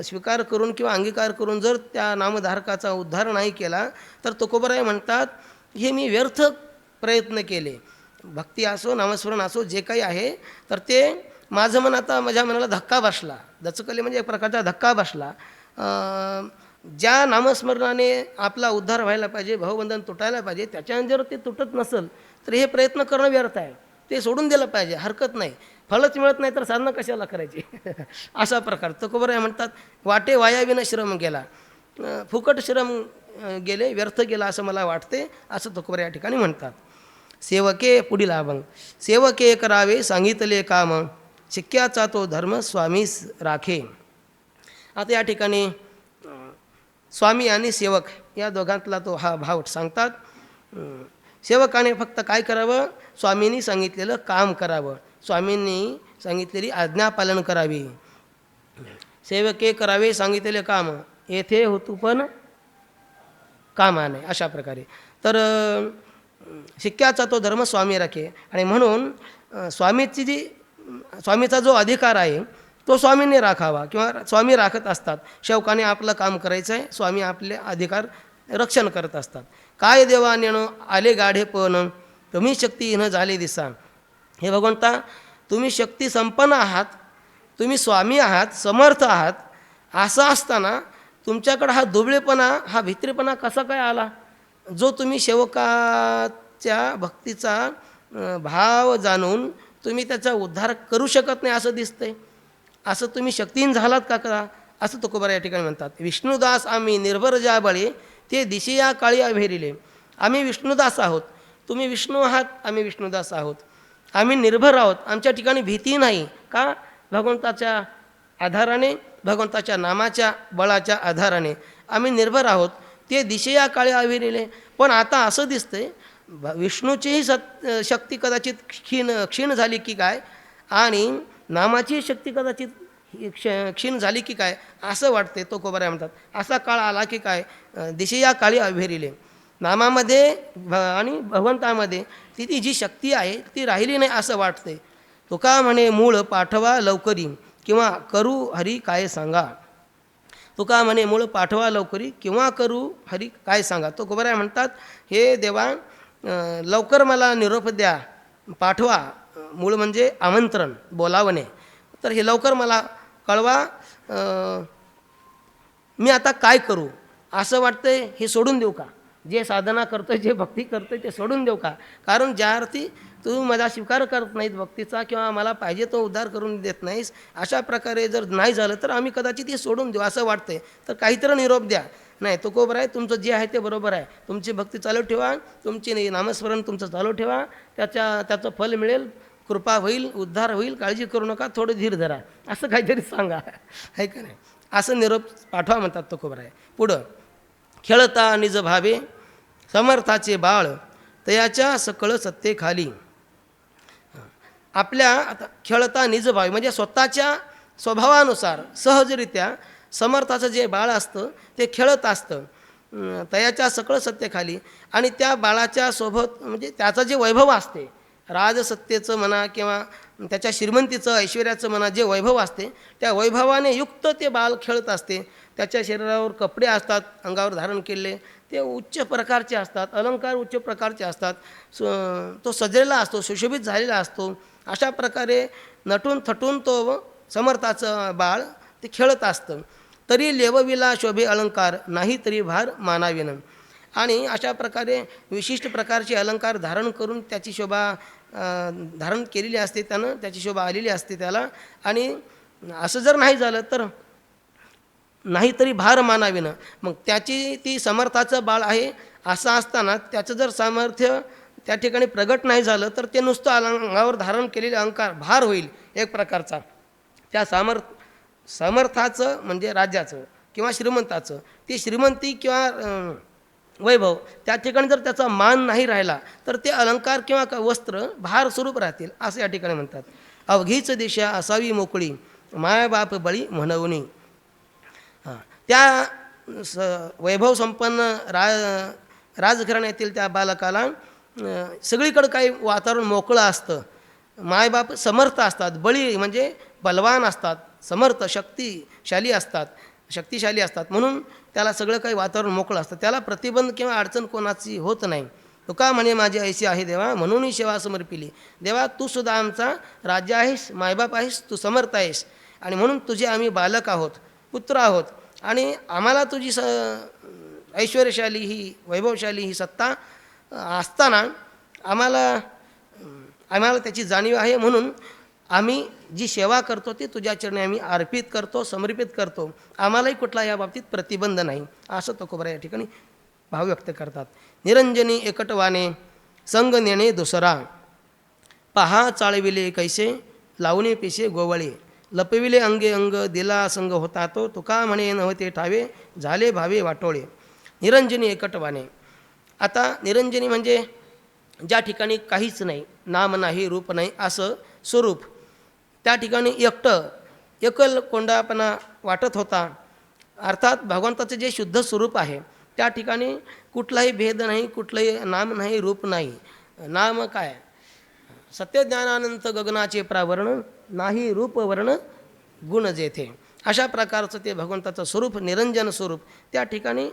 स्वीकार करून किंवा अंगीकार करून जर त्या नामधारकाचा उद्धार नाही केला तर तुकोबराय म्हणतात हे मी व्यर्थ प्रयत्न केले. भक्ती असो नामस्मरण असो जे काही आहे तर ते माझं मन आता माझ्या मनाला धक्का बसला. दचकले म्हणजे एक प्रकारचा धक्का बसला. ज्या नामस्मरणाने आपला उद्धार व्हायला पाहिजे, भावबंधन तुटायला पाहिजे, त्याच्यानं जर ते तुटत नसेल तर हे प्रयत्न करणं व्यर्थ आहे. ते सोडून दिलं पाहिजे, हरकत नाही. फळच मिळत नाही तर साधना कशाला करायची? असा प्रकार. तुकोबराय म्हणतात वाटे वायाविन श्रम गेला, फुकट श्रम गेले, व्यर्थ गेला असं मला वाटते, असं तुकोबराय या ठिकाणी म्हणतात. सेवके पुढील अभंग. सेवके करावे सांगितले काम शिक्क्याचा तो धर्म स्वामीस राखे. आता या ठिकाणी स्वामी आणि सेवक या दोघांतला तो हा भाव सांगतात. सेवकाने फक्त काय करावं? स्वामींनी सांगितलेलं काम करावं, स्वामींनी सांगितलेली आज्ञा पालन करावी. सेवके करावे सांगितलेले काम येथे होतू पण कामा नाही. अशा प्रकारे तर शिक्क्याचा तो धर्म स्वामी राखे. आणि म्हणून स्वामीचा जो अधिकार आहे तो स्वामींनी राखावा किंवा स्वामी राखत असतात. सेवकाने आपलं काम करायचं आहे, स्वामी आपले अधिकार रक्षण करत असतात. काय देवा नेणो आले गाढे पण तुम्ही शक्तीहीन झाले दिसा. हे भगवंता तुम्ही शक्ती संपन्न आहात, तुम्ही स्वामी आहात, समर्थ आहात. असं असताना तुमच्याकडं हा दुबळेपणा, हा भित्रीपणा कसा काय आला? जो तुम्ही सेवकाच्या भक्तीचा भाव जाणून तुम्ही त्याचा उद्धार करू शकत नाही असं दिसतंय. असं तुम्ही शक्तीहीन झालात का? असं तुकोबराय या ठिकाणी म्हणतात. विष्णुदास आम्ही निर्भर ज्या बळे ते दिशी या काळी अभेरिले. आम्ही विष्णुदास आहोत, तुम्ही विष्णू आहात, आम्ही विष्णुदास आहोत. आम्ही निर्भर आहोत, आमच्या ठिकाणी भीती नाही. का? भगवंताच्या आधाराने भगवंताच्या नामाच्या बळाच्या आधाराने आम्ही निर्भर आहोत, ते दिशेया काळी आविरिले. पण आता असं दिसतंय विष्णूचीही शक्ती कदाचित क्षीण झाली की काय, आणि नामाची शक्ती कदाचित क्षीण झाली की काय असं वाटते. तो कोबराय म्हणतात असा काळ आला की काय, दिशेया काळी आविरिले. नामामध्ये आणि भगवंतामध्ये ती जी शक्ती आहे ती राहिली नाही असं वाटते. तुका म्हणे मूळ पाठवा लवकरी, किंवा करू हरी काय सांगा. तुका म्हणे मूळ पाठवा लवकरी, किंवा करू हरी काय सांगा. तो कोबराय म्हणतात हे देवा लवकर मला निरोप द्या, पाठवा. मूळ म्हणजे आमंत्रण, बोलावणे. तर हे लवकर मला कळवा, मी आता काय करू. असं वाटतंय हे सोडून देऊ का, जे साधना करतोय, जे भक्ती करतोय ते सोडून देऊ का. कारण ज्या अर्थी तू माझा स्वीकार करत नाहीत भक्तीचा, किंवा मला पाहिजे तो उद्धार करून देत नाहीस, अशा प्रकारे जर नाही झालं तर आम्ही कदाचित हे सोडून देऊ असं वाटतंय. तर काहीतरी निरोप द्या. नाही तो कोबर आहे, तुमचं जे आहे ते बरोबर आहे, तुमची भक्ती चालू ठेवा, तुमची नामस्मरण तुमचं चालू ठेवा, त्याचं फल मिळेल, कृपा होईल, उद्धार होईल, काळजी करू नका, थोडं धीर धरा, असं काहीतरी सांगा, आहे का नाही. असं निरोप पाठवा म्हणतात तो कोबर आहे. पुढं खेळता निज भावे समर्थाचे बाळ, तयाच्या सकळ सत्ते खाली. आपल्या आता खेळता निज भावे म्हणजे स्वतःच्या स्वभावानुसार सहजरित्या समर्थाचं जे बाळ असतं ते खेळत असतं तयाच्या सकळ सत्तेखाली. आणि त्या बाळाच्या सोबत म्हणजे त्याचं जे वैभव असते, राजसत्तेचं म्हणा किंवा त्याच्या श्रीमंतीचं ऐश्वर्याचं म्हणा, जे वैभव असते त्या वैभवाने युक्त ते बाळ खेळत असते. त्याच्या शरीरावर कपडे असतात, अंगावर धारण केलेले ते उच्च प्रकारचे असतात, अलंकार उच्च प्रकारचे असतात, तो सजलेला असतो, सुशोभित झालेला असतो. अशा प्रकारे नटून थटून तो समर्थाचं बाळ ते खेळत असतं. तरी लेवविला शोभे अलंकार, नाही तरी भार मानाविन. आणि अशा प्रकारे विशिष्ट प्रकारचे अलंकार धारण करून त्याची शोभा धारण केलेली असते, त्यानं त्याची शोभा आलेली असते त्याला. आणि असं जर नाही झालं तर नाही तरी भार मानाविन. मग त्याची ती समर्थाचं बाळ आहे असं असताना त्याचं जर सामर्थ्य त्या ठिकाणी प्रगट नाही झालं तर ते नुसतं अंगावर धारण केलेले अलंकार भार होईल एक प्रकारचा. त्या समर्थाचं म्हणजे राज्याचं किंवा श्रीमंताचं ती श्रीमंती किंवा वैभव त्या ठिकाणी जर त्याचा मान नाही राहिला तर ते अलंकार किंवा वस्त्र भार स्वरूप राहतील असं या ठिकाणी म्हणतात. अवघीच दिशा असावी मोकळी, मायबाप बळी म्हणवणी. त्या वैभव संपन्न राजघराण्यातील त्या बालकाला सगळीकडं काही वातावरण मोकळं असतं, मायबाप समर्थ असतात, बळी म्हणजे बलवान असतात, समर्थ शक्तिशाली असतात, म्हणून त्याला सगळं काही वातावरण मोकळं असतं, त्याला प्रतिबंध किंवा अडचण कोणाची होत नाही. तुका म्हणे माझी ऐशी आहे देवा, म्हणून सेवा समर्पिली. देवा तू सुद्धा आमचा राज्य आहेस, मायबाप आहेस, तू समर्थ आहेस, आणि म्हणून तुझे आम्ही बालक आहोत, पुत्र आहोत, आणि आम्हाला तुझी ऐश्वर्यशाली ही वैभवशाली ही सत्ता असताना आम्हाला त्याची जाणीव आहे. म्हणून आम्ही जी सेवा करतो ती तुझ्या चरणी आम्ही अर्पित करतो, समर्पित करतो, आम्हालाही कुठला या बाबतीत प्रतिबंध नाही, असं तुकोबरा या ठिकाणी भाव व्यक्त करतात. निरंजनी एकटवाने संग नेणे दुसरा, पहा चाळविले कैसे लावणे पिसे गोवळे, लपविले अंगे अंग दिला संग होता तो, तुका म्हणे नव्हते ठावे झाले भावे वाटोळे. निरंजनी एकटवाने. आता निरंजनी म्हणजे ज्या ठिकाणी काहीच नाही, नाम नाही, रूप नाही, असं स्वरूप, त्या ठिकाणी एकल कोंडापणा वाटत होता. अर्थात भगवंताचं जे शुद्ध स्वरूप आहे त्या ठिकाणी कुठलाही भेद नाही, कुठलंही नाम नाही, रूप नाही. नाम काय, सत्यज्ञानानंत गगनाचे प्रावरण, नाही रूप वर्ण गुण जेथे. अशा प्रकारचं ते भगवंताचं स्वरूप, निरंजन स्वरूप, त्या ठिकाणी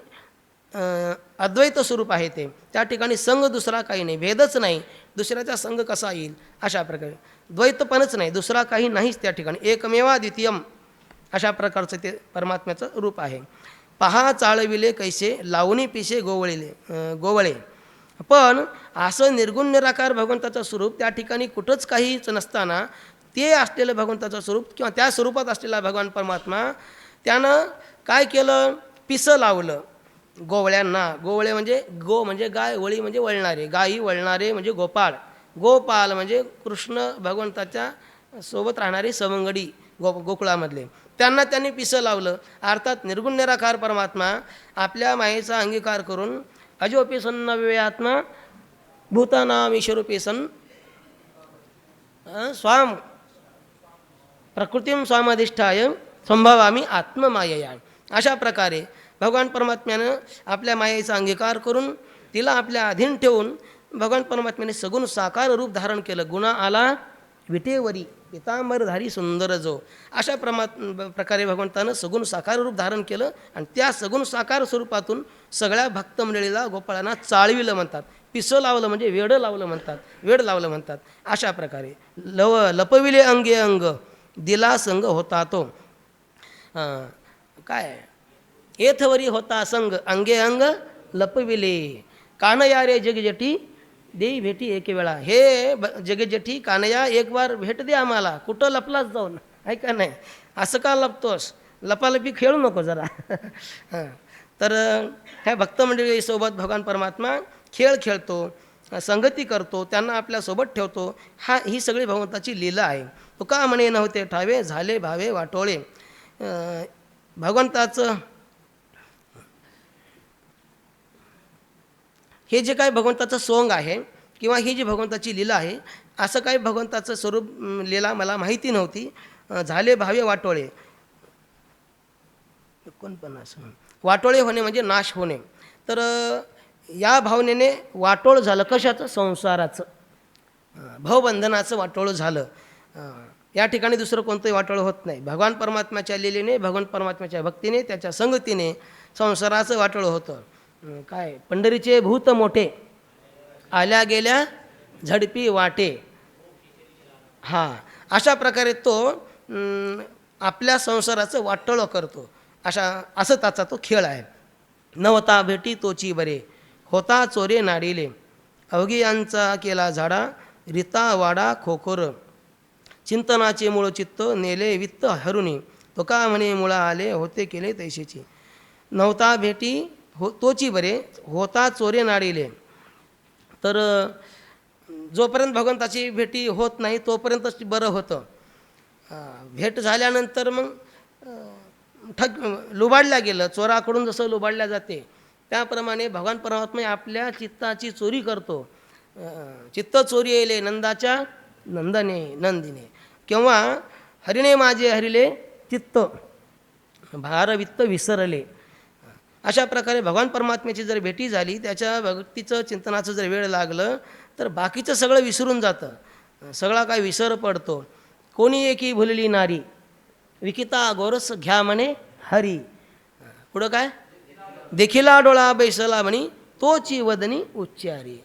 अद्वैत स्वरूप आहे ते. त्या ठिकाणी संघ दुसरा काही नाही, भेदच नाही, दुसऱ्याचा संघ कसा येईल अशा प्रकारे द्वैतपणच नाही, दुसरा काही नाहीच त्या ठिकाणी, एकमेवा द्वितीयम अशा प्रकारचं ते परमात्म्याचं रूप आहे. पहा चाळविले कैसे लावणी पिसे गोवळे. पण असं निर्गुण निराकार भगवंताचं स्वरूप त्या ठिकाणी कुठंच काहीच नसताना ते असलेलं भगवंताचं स्वरूप किंवा त्या स्वरूपात असलेला भगवान परमात्मा त्यानं काय केलं, पिसं लावलं गोवळ्यांना. गोवळे म्हणजे गो म्हणजे गाय, वळी म्हणजे वळणारे, गायी वळणारे म्हणजे गोपाळ, गोपाल म्हणजे कृष्ण भगवंताच्या सोबत राहणारे सवंगडी गोकुळामधले. त्यांना त्यांनी पिसं लावलं. अर्थात निर्गुण निराकार परमात्मा आपल्या मायेचा अंगीकार करून अजोपी सन्न विवेयात्मा भूतानाम ईश्वरूपी सन स्वाम प्रकृतीम स्वामधिष्ठाय संभवामी आत्ममायया. अशा प्रकारे भगवान परमात्म्यानं आपल्या मायेचा अंगीकार करून तिला आपल्या अधीन ठेवून भगवान परमात्म्याने सगुण साकार रूप धारण केलं. गुणा आला विटेवरी पितांबरधारी सुंदर जो. अशा प्रकारे भगवंतानं सगुण साकार रूप धारण केलं आणि त्या सगुण साकार स्वरूपातून सगळ्या भक्त मंडळीला गोपाळांना चाळविलं म्हणतात. पिसं लावलं म्हणजे वेड लावलं म्हणतात, वेड लावलं म्हणतात. अशा प्रकारे लपविले अंगे अंग दिला संग होता तो. काय एथवरी होता संग अंगे अंग लपविले कानया रे जगजटी देई भेटी एक वेळा. हे जगजटी कानया एक बार भेट दे आम्हाला. कुठं लपलाच जाऊन, आहे का नाही? असं का लपतोस? लपालपी खेळू नको जरा. तर ह्या भक्तमंडळीसोबत भगवान परमात्मा खेळ खेळतो, संगती करतो, त्यांना आपल्यासोबत ठेवतो. ही सगळी भगवंताची लीला आहे. तुका म्हणे नव्हते ठावे झाले भावे वाटोळे. भगवंताचं हे जे काही भगवंताचं सोंग आहे किंवा ही जी भगवंताची लीला आहे, असं काही भगवंताचं स्वरूप लीला मला माहिती नव्हती. झाले भावे वाटोळे. 49 वाटोळे होणे म्हणजे नाश होणे. तर या भावनेने वाटोळ झालं. कशाचं? संसाराचं, भवबंधनाचं वाटोळ झालं. या ठिकाणी दुसरं कोणतंही वाटोळ होत नाही. भगवान परमात्म्याच्या लीलेने, भगवान परमात्म्याच्या भक्तीने, त्याच्या संगतीने संसाराचं वाटोळ होतं. काय पंढरीचे भूत मोठे आल्या गेल्या झडपी वाटे. अशा प्रकारे तो आपल्या संसाराचं वाटोळं करतो. असं त्याचा तो खेळ आहे. नवता भेटी तोची बरे होता चोरे नाडिले अवघियांचा केला झाडा रिता वाडा खोखोर चिंतनाचे मूळ चित्त नेले वित्त हरुणी तो का म्हणे मुळा आले होते केले तैशीची. नवता भेटी तोची बरे होता चोरे नाडिले. तर जोपर्यंत भगवंताची भेटी होत नाही तोपर्यंतच बरं होतं. भेट झाल्यानंतर मग लुबाडल्या गेलं. चोराकडून जसं लुबाडल्या जाते त्याप्रमाणे भगवान परमात्मा आपल्या चित्ताची चोरी करतो. चित्त चोरी येले नंदाच्या नंदने नंदिने किंवा हरिणे माझे हरिले चित्त भारवित्त विसरले. अशा प्रकारे भगवान परमात्म्याची जर भेटी झाली, त्याच्या भक्तीचं चिंतनाचं जर वेळ लागलं तर बाकीचं सगळं विसरून जातं. सगळा काय विसर पडतो. कोणी एकी भुलली नारी विकिता गोरस घ्या म्हणे हरी. पुढं काय? देखिला डोळा बैसला म्हणी तोची वदनी उच्चारी.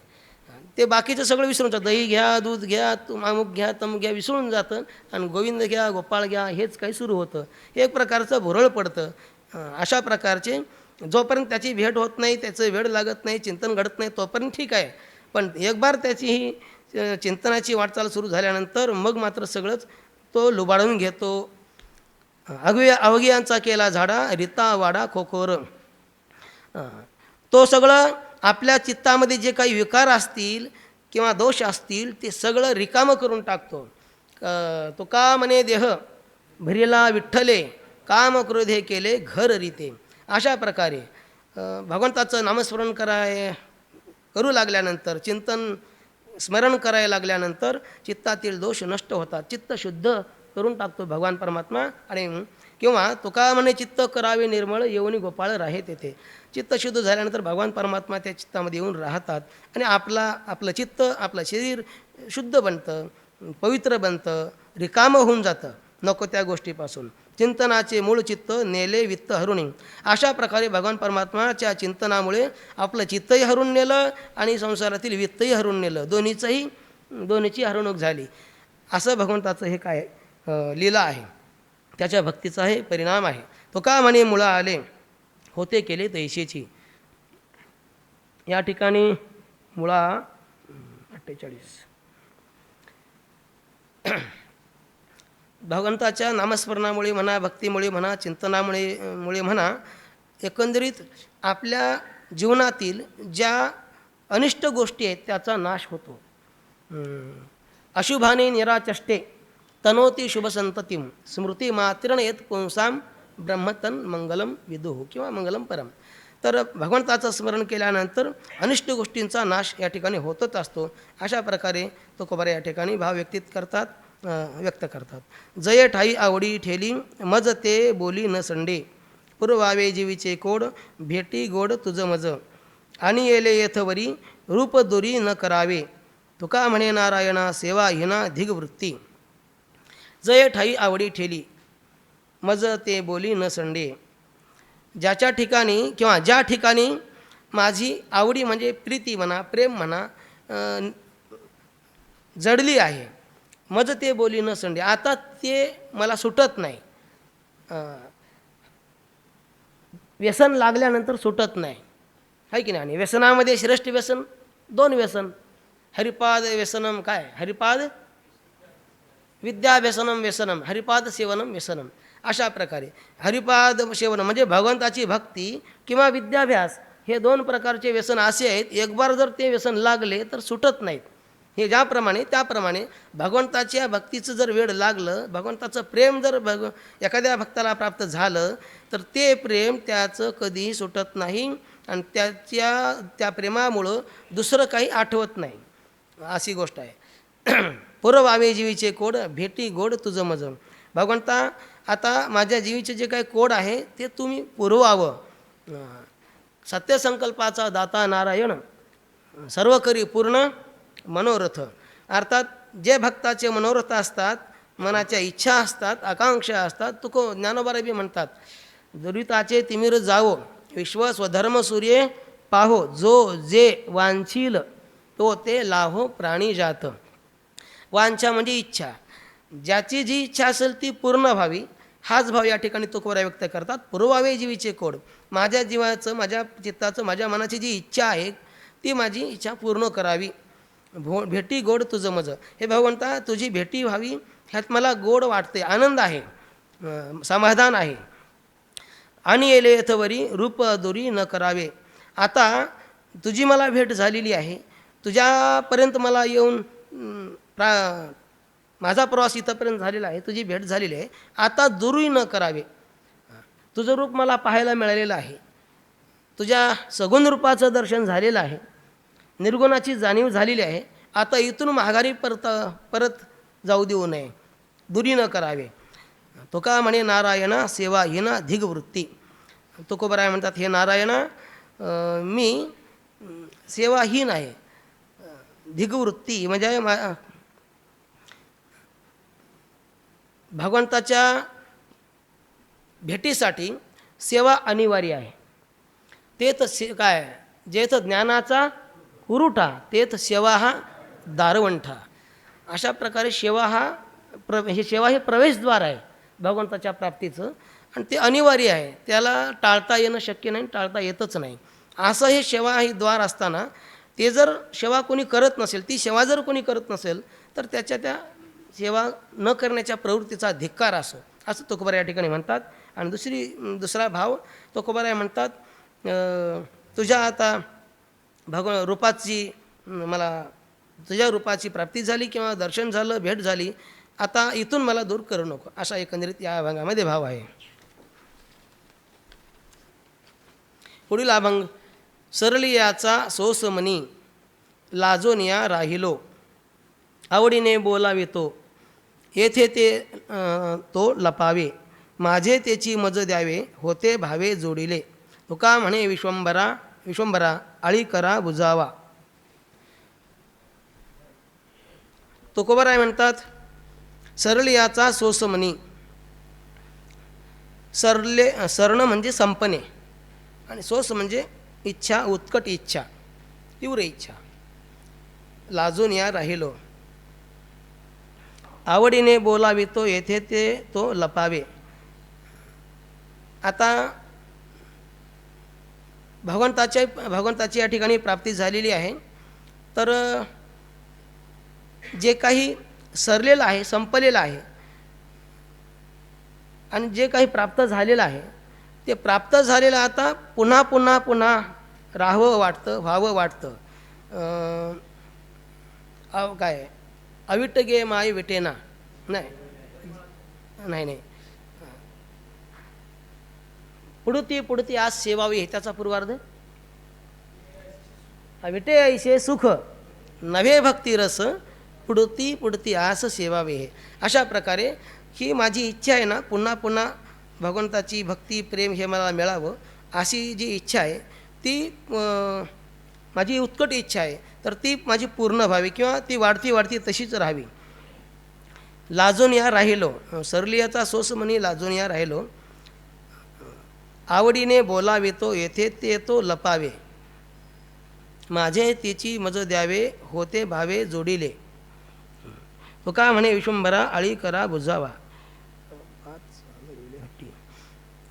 ते बाकीचं सगळं विसरून जातं. दही घ्या, दूध घ्या, अमुक घ्या, तमुक घ्या विसरून जातं आणि गोविंद घ्या, गोपाळ घ्या हेच काही सुरू होतं. एक प्रकारचं भुरळ पडतं. अशा प्रकारचे जोपर्यंत त्याची भेट होत नाही, त्याचं वेळ लागत नाही, चिंतन घडत नाही तोपर्यंत ठीक आहे. पण एक बार त्याची ही चिंतनाची वाटचाल सुरू झाल्यानंतर मग मात्र सगळंच तो लुबाडून घेतो. अवघियांचा केला झाडा रिता वाडा खोखोर. तो सगळं आपल्या चित्तामध्ये जे काही विकार असतील किंवा दोष असतील ते सगळं रिकामं करून टाकतो. तो का म्हणे देह भरिला विठ्ठले काम क्रोधे केले घर रीते. अशा प्रकारे भगवंताचं नामस्मरण करू लागल्यानंतर, चिंतन स्मरण करायला लागल्यानंतर चित्तातील दोष नष्ट होतात. चित्त शुद्ध करून टाकतो भगवान परमात्मा. आणि किंवा तुका म्हणे चित्त करावे निर्मळ येऊनी गोपाळ राहे तेथे. चित्त शुद्ध झाल्यानंतर भगवान परमात्मा त्या चित्तामध्ये येऊन राहतात आणि आपलं चित्त, आपलं शरीर शुद्ध बनतं, पवित्र बनतं, रिकामं होऊन जातं नको त्या गोष्टीपासून. चिंतनाचे मूळ चित्त नेले वित्त हरुणी. अशा प्रकारे भगवान परमात्माच्या चिंतनामुळे आपलं चित्तही हरून नेलं आणि संसारातील वित्तही हरून नेलं. दोन्हीची हरवणूक झाली. असं भगवंताचं हे काय लीला आहे, त्याच्या भक्तीचा हे परिणाम आहे. तो का म्हणे मुळा आले होते केले तैशीची. या ठिकाणी मुळा 48 भगवंताच्या नामस्मरणामुळे म्हणा, भक्तीमुळे म्हणा, चिंतनामुळे म्हणा, एकंदरीत आपल्या जीवनातील ज्या अनिष्ट गोष्टी आहेत त्याचा नाश होतो. अशुभाने निराचष्टे तनोती शुभसंततीम स्मृती मात्रेण येत पुंसाम ब्रह्मतन मंगलम विदुः किंवा मंगलम परम. तर भगवंताचं स्मरण केल्यानंतर अनिष्ट गोष्टींचा नाश या ठिकाणी होतच असतो. अशा प्रकारे तुकोबार या ठिकाणी भाव व्यक्त करतात. जय ठाई आवडी ठेली मज ते बोली न संडे पुरवावे जीवीचे कोड भेटी गोड तुझ मज आणि येले येथवरी रूप दुरी न करावे तुका म्हणे नारायणा सेवा हिना धिगवृत्ती. जय ठाई आवडी ठेली मज ते बोली न संडे. ज्याच्या ठिकाणी किंवा ज्या ठिकाणी माझी आवडी म्हणजे प्रीती म्हणा प्रेम म्हणा जडली आहे मज ते बोली न संडे. आता ते मला सुटत नाही. व्यसन लागल्यानंतर सुटत नाही आहे की नाही. आणि व्यसनामध्ये श्रेष्ठ व्यसन 2 व्यसन. हरिपाद व्यसनम काय हरिपाद विद्याव्यसनम व्यसनम हरिपाद सेवनम व्यसनम. अशा प्रकारे हरिपाद सेवन म्हणजे भगवंताची भक्ती किंवा विद्याभ्यास हे 2 प्रकारचे व्यसन असे आहेत. एक बार जर ते व्यसन लागले तर सुटत नाहीत. हे ज्याप्रमाणे त्याप्रमाणे भगवंताच्या भक्तीचं जर वेळ लागलं भगवंताचं प्रेम जर एखाद्या भक्ताला प्राप्त झालं तर ते प्रेम त्याचं कधीही सुटत नाही आणि त्या प्रेमामुळं दुसरं काही आठवत नाही अशी गोष्ट आहे. पुरवावे जीवीचे कोड भेटी गोड तुझं मज. भगवंता आता माझ्या जीवीचे जे काही कोड आहे ते तुम्ही पुरवावं. सत्यसंकल्पाचा दाता नारायण सर्व करी पूर्ण मनोरथ. अर्थात जे भक्ताचे मनोरथ असतात मनाच्या इच्छा असतात आकांक्षा असतात ज्ञानोबा बी म्हणतात दुरिताचे तिमिर जावो विश्व स्वधर्म सूर्य पाहो जो जे वांछील तो ते लाहो प्राणी जात. वांछा म्हणजे इच्छा. ज्याची जी इच्छा असेल ती पूर्ण व्हावी हाच भाव या ठिकाणी तुकोबार व्यक्त करतात. पुरवावे जीवीचे कोड. माझ्या जीवाचं माझ्या चित्ताचं माझ्या मनाची जी इच्छा आहे ती माझी इच्छा पूर्ण करावी. भेटी गोड तुझं मज. हे भगवंता तुझी भेटी व्हावी ह्यात मला गोड वाटते आनंद आहे समाधान आहे. आणि येले यथवरी रूप दुरी न करावे. आता तुझी मला भेट झालेली आहे तुझ्यापर्यंत मला येऊन माझा प्रवास इथंपर्यंत झालेला आहे तुझी भेट झालेली आहे. आता दुरी न करावे. तुझं रूप मला पाहायला मिळालेलं आहे तुझ्या सगुण रूपाचं दर्शन झालेलं आहे निर्गुणाची जाणीव झालेली आहे. आता इथून माघारी परत जाऊ देऊ नये दुरी न करावे. तुका म्हणे नारायणा सेवा हिना धिगवृत्ती. तुकोबाराय म्हणतात हे नारायणा मी सेवाहीन आहे. धिगवृत्ती म्हणजे भगवंताच्या भेटीसाठी सेवा अनिवार्य आहे. तेच काय जेथ ज्ञानाचा कुरुठा तेथ सेवा हा दारवंठा. अशा प्रकारे सेवा हे प्रवेशद्वार आहे भगवंताच्या प्राप्तीचं आणि ते अनिवार्य आहे. त्याला टाळता येणं शक्य नाही टाळता येतच नाही. असं हे सेवा ही द्वार असताना ते जर सेवा कोणी करत नसेल ती सेवा जर कोणी करत नसेल तर त्याच्या त्या सेवा न करण्याच्या प्रवृत्तीचा धिक्कार असो असं तुकोबार या ठिकाणी म्हणतात. आणि दुसरा भाव तुकोबार म्हणतात तुझ्या आता रूपाची मला तुझ्या रूपाची प्राप्ती झाली किंवा दर्शन झालं भेट झाली आता इथून मला दूर करू नको असा एकंदरीत या अभंगामध्ये भाव आहे. पुढील अभंग. सरलियाचा सोसमनी लाजोनिया राहिलो आवडीने बोलावितो येथे ते तो लपावे माझे त्याची मज द्यावे होते भावे जोडिले तुका म्हणे विश्वंभरा आळी करा बुजावा. तुकोबाराय म्हणतात सरलियाचा सोसमनी. सर्ण म्हणजे संपणे आणि सोस म्हणजे इच्छा उत्कट इच्छा तीव्र इच्छा. लाजून या राहिलो आवडीने बोलावितो येथे ते तो लपावे. आता भगवंताची या ठिकाणी प्राप्ती झालेली आहे तर जे काही सरलेलं आहे संपलेलं आहे आणि जे काही प्राप्त झालेलं आहे ते प्राप्त झालेलं आता पुन्हा पुन्हा पुन्हा राहावं वाटतं व्हावं वाटतं. काय अविट गे माय विटेना नाही नाही नाही, पुढती पुढती आज सेवावी, हे त्याचा पूर्वार्ध. विटे ऐसे सुख नव्हे भक्ती रस, पुढती पुढती आस सेवावे. हे अशा प्रकारे ही माझी इच्छा आहे ना, पुन्हा पुन्हा भगवंताची भक्ती प्रेम हे मला मिळावं, अशी जी इच्छा आहे ती माझी उत्कट इच्छा आहे, तर ती माझी पूर्ण व्हावी किंवा ती वाढती वाढती तशीच राहावी. लाजून या राहिलो, सरलियाचा सोस म्हणी लाजून या राहिलो, आवडीने बोलावितो येथे ते तो लपावे, माझे तिची मज द्यावे होते भावे जोडिले, तुका म्हणे विश्वंभरा आळी करा बुजावा.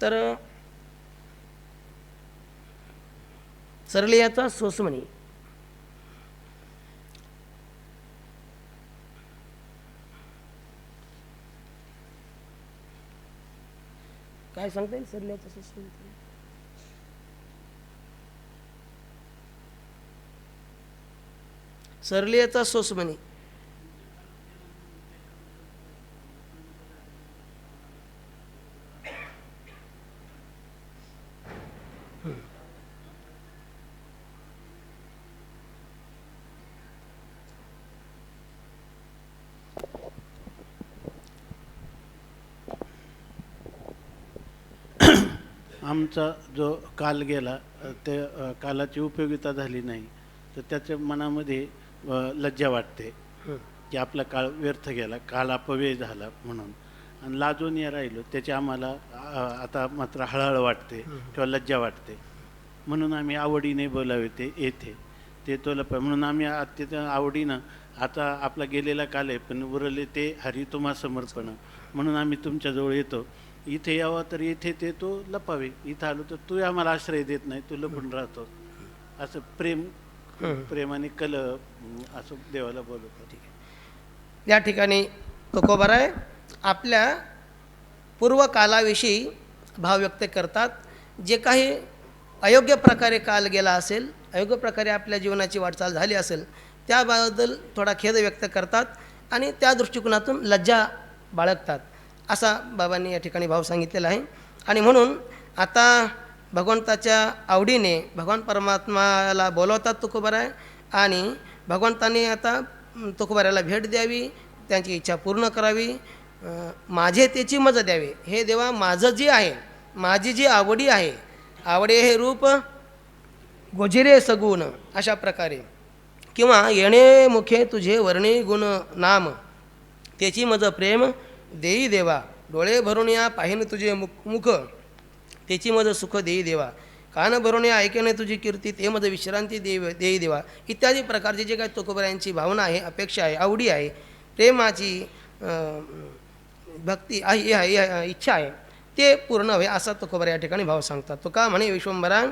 तर सरलियाचा सोसमणी काय सांगता येईल? सरलियाचा सोसमणी सरलियाचा सोसमणी आमचा जो काल गेला ते कालाची उपयोगिता झाली नाही, तर त्याच्या मनामध्ये लज्जा वाटते की आपला काळ व्यर्थ गेला, काल अपव्यय झाला म्हणून. आणि लाजून या राहिलो त्याची आम्हाला आता मात्र हळहळ वाटते किंवा लज्जा वाटते. म्हणून आम्ही आवडीने बोलावे ते येथे ते तो लप, म्हणून आम्ही अत्यंत आवडीनं आता आपला गेलेला काल आहे पण उरले ते हरी तुम्हा समर्पण, म्हणून आम्ही तुमच्याजवळ येतो. इथे यावं तर इथे ते तो लपावे, इथं आलो तर तू आम्हाला आश्रय देत नाही, तू लपून राहतो. असं प्रेमाने कल असं देवाला बोलवतो. ठीक आहे. या ठिकाणी तुकोबाराय आपल्या पूर्वकालाविषयी भाव व्यक्त करतात. जे काही अयोग्य प्रकारे काल गेला असेल, अयोग्य प्रकारे आपल्या जीवनाची वाटचाल झाली असेल, त्याबद्दल थोडा खेद व्यक्त करतात आणि त्या दृष्टिकोनातून लज्जा बाळगतात, असा बाबांनी या ठिकाणी भाव सांगितलेला आहे. आणि म्हणून आता भगवंताच्या आवडीने भगवान परमात्माला बोलवतात तुकोबाराय, आणि भगवंताने आता तुकोबाराला भेट द्यावी, त्यांची इच्छा पूर्ण करावी, माझे त्याची मज द्यावे. हे देवा, माझं जे आहे, माझी जी आवडी आहे, आवडे हे रूप गोजिरे सगुण, अशा प्रकारे, किंवा येणे मुखे तुझे वर्णे गुण नाम, त्याची मज प्रेम देई देवा, डोळे भरून या पाहिन तुझे मुख, त्याची मज सुख देई देवा, कान भरून या ऐकणे तुझी कीर्ती, ते मज विश्रांती देई देवा, इत्यादी प्रकारची जे काही तुकोबारायांची भावना आहे, अपेक्षा आहे, आवडी आहे, प्रेमाची भक्ती आहे, इच्छा आहे, ते पूर्ण व्हावे असा तुकोबारा या ठिकाणी भाव सांगतात. तुका म्हणे विश्वंभरा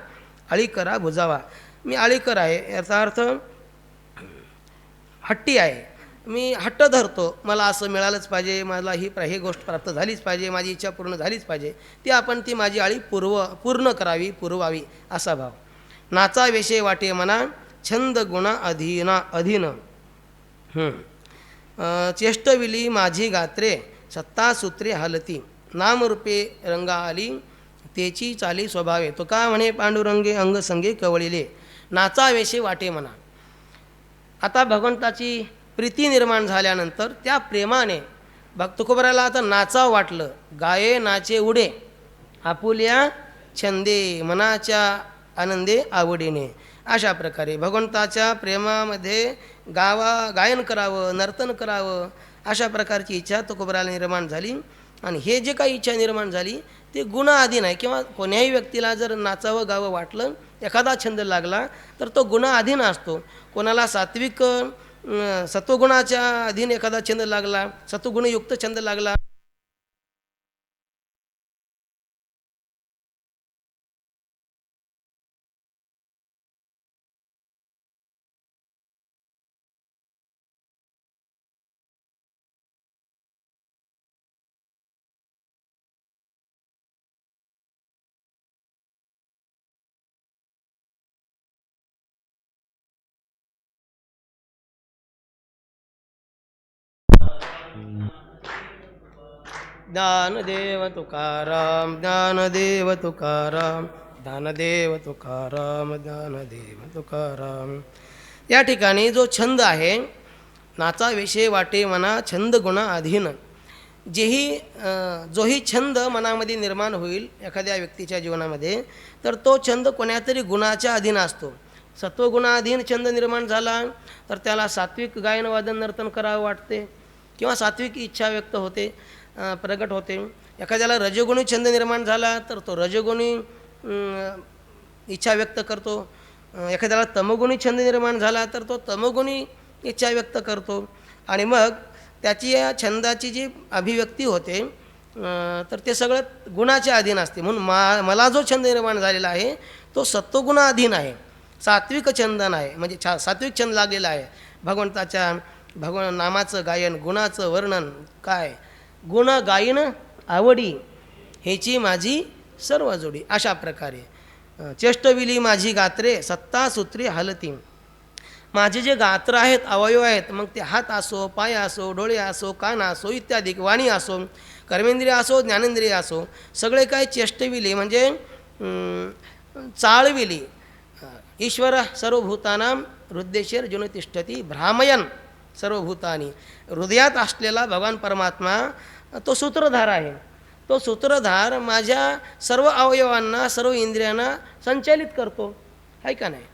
आळी करा बुजावा. मी आळीकर आहे, याचा अर्थ हट्टी आहे, मी हट्ट धरतो, मला असं मिळालंच पाहिजे, मला ही गोष्ट प्राप्त झालीच पाहिजे, माझी इच्छा पूर्ण झालीच पाहिजे, ती माझी आळी पूर्ण करावी, पुरवावी, असा भाव. नाचा वेशे वाटे मना छंद गुणा अधीन, चेष्टविली माझी गात्रे सत्ता सूत्रे हालती, नामरूपे रंगा आली तेची चाली स्वभावे. तो का म्हणे पांडुरंगे अंग संगे कवळिले, नाचा वेशे वाटे म्हणा. आता भगवंताची प्रीती निर्माण झाल्यानंतर त्या प्रेमाने तुकोबाराला आता नाचावं वाटलं. गाये नाचे उडे आपुल्या छंदे, मनाच्या आनंदे आवडीने, अशा प्रकारे भगवंताच्या प्रेमामध्ये गायन करावं, नर्तन करावं, अशा प्रकारची इच्छा तुकोबाराला निर्माण झाली. आणि हे जे काही इच्छा निर्माण झाली ते गुणाधीन आहे, किंवा कोण्याही व्यक्तीला जर नाचावं गावं वाटलं, एखादा छंद लागला तर तो गुणाधीन असतो. कोणाला सात्विक सत्वगुणाच्या अधीन एखादा छंद लागला, सत्वगुणयुक्त छंद लागला, ज्ञानदेव तुकाराम ज्ञानदेव तुकाराम ज्ञानदेव तुकाराम ज्ञानदेव तुकाराम. या ठिकाणी जो छंद आहे, नाचा विषय वाटे मना छंद गुणा अधीन, जोही छंद मनामध्ये निर्माण होईल एखाद्या व्यक्तीच्या जीवनामध्ये, तर तो छंद कोण्यातरी गुणाच्या अधीन असतो. सत्वगुणाधीन छंद निर्माण झाला तर त्याला सात्विक गायन वादन नर्तन करावं वाटते किंवा सात्विक इच्छा व्यक्त होते, प्रगट होते. एखाद्याला रजोगुणी छंद निर्माण झाला तर तो रजोगुणी इच्छा व्यक्त करतो. एखाद्याला तमोगुणी छंद निर्माण झाला तर तो तमोगुणी इच्छा व्यक्त करतो. आणि मग त्याची या छंदाची जी अभिव्यक्ती होते तर ते सगळं गुणाच्या अधीन असते. म्हणून मला जो छंद निर्माण झालेला आहे तो सत्वगुणाधीन आहे, सात्विक छंद नाही, म्हणजे सात्विक छंद लागलेला आहे. भगवंताच्या नामाचं गायन, गुणाचं वर्णन, काय गुण गायन आवडी ह्याची माझी सर्व जोडी. अशा प्रकारे चेष्टविली माझी गात्रे सत्ता सूत्री हलती. माझे जे गात्र आहेत, अवयव आहेत, मग ते हात असो, पाय असो, डोळे असो, कान असो इत्यादी, वाणी असो, कर्मेंद्रिय असो, ज्ञानेंद्रिय असो, सगळे काय चेष्टविली म्हणजे चाळविली. ईश्वर सर्वभूतानां हृदयेश्वर जुन तिष्ठती भ्रामयन सर्वभूतानी. हृदयात असलेला भगवान परमात्मा तो सूत्रधार आहे. तो सूत्रधार माझ्या सर्व अवयवांना, सर्व इंद्रियांना संचालित करतो, आहे का नाही.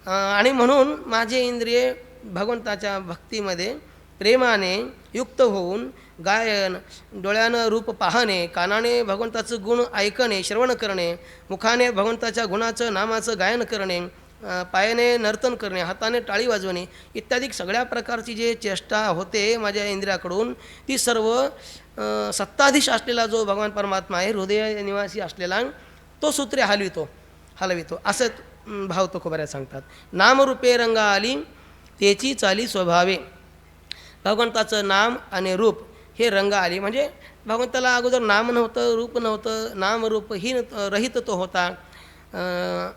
आणि म्हणून माझे इंद्रिय भगवंताच्या भक्तीमध्ये प्रेमाने युक्त होऊन गायन, डोळ्यानं रूप पाहणे, कानाने भगवंताचं गुण ऐकणे, श्रवण करणे, मुखाने भगवंताच्या गुणाचं नामाचं गायन करणे, पायाने नर्तन करणे, हाताने टाळी वाजवणे इत्यादी सगळ्या प्रकारची जे चेष्टा होते माझ्या इंद्रियाकडून, ती सर्व सत्ताधीश असलेला जो भगवान परमात्मा आहे, हृदय निवासी असलेला, तो सूत्रे हलवितो असं भाव तुकोबाऱ्या सांगतात. नामरूपे रंगा आली तेची चाली स्वभावे. भगवंताचं नाम आणि रूप हे रंग आली, म्हणजे भगवंताला अगोदर नाम नव्हतं, रूप नव्हतं, नामरूप ही रहित तो होता.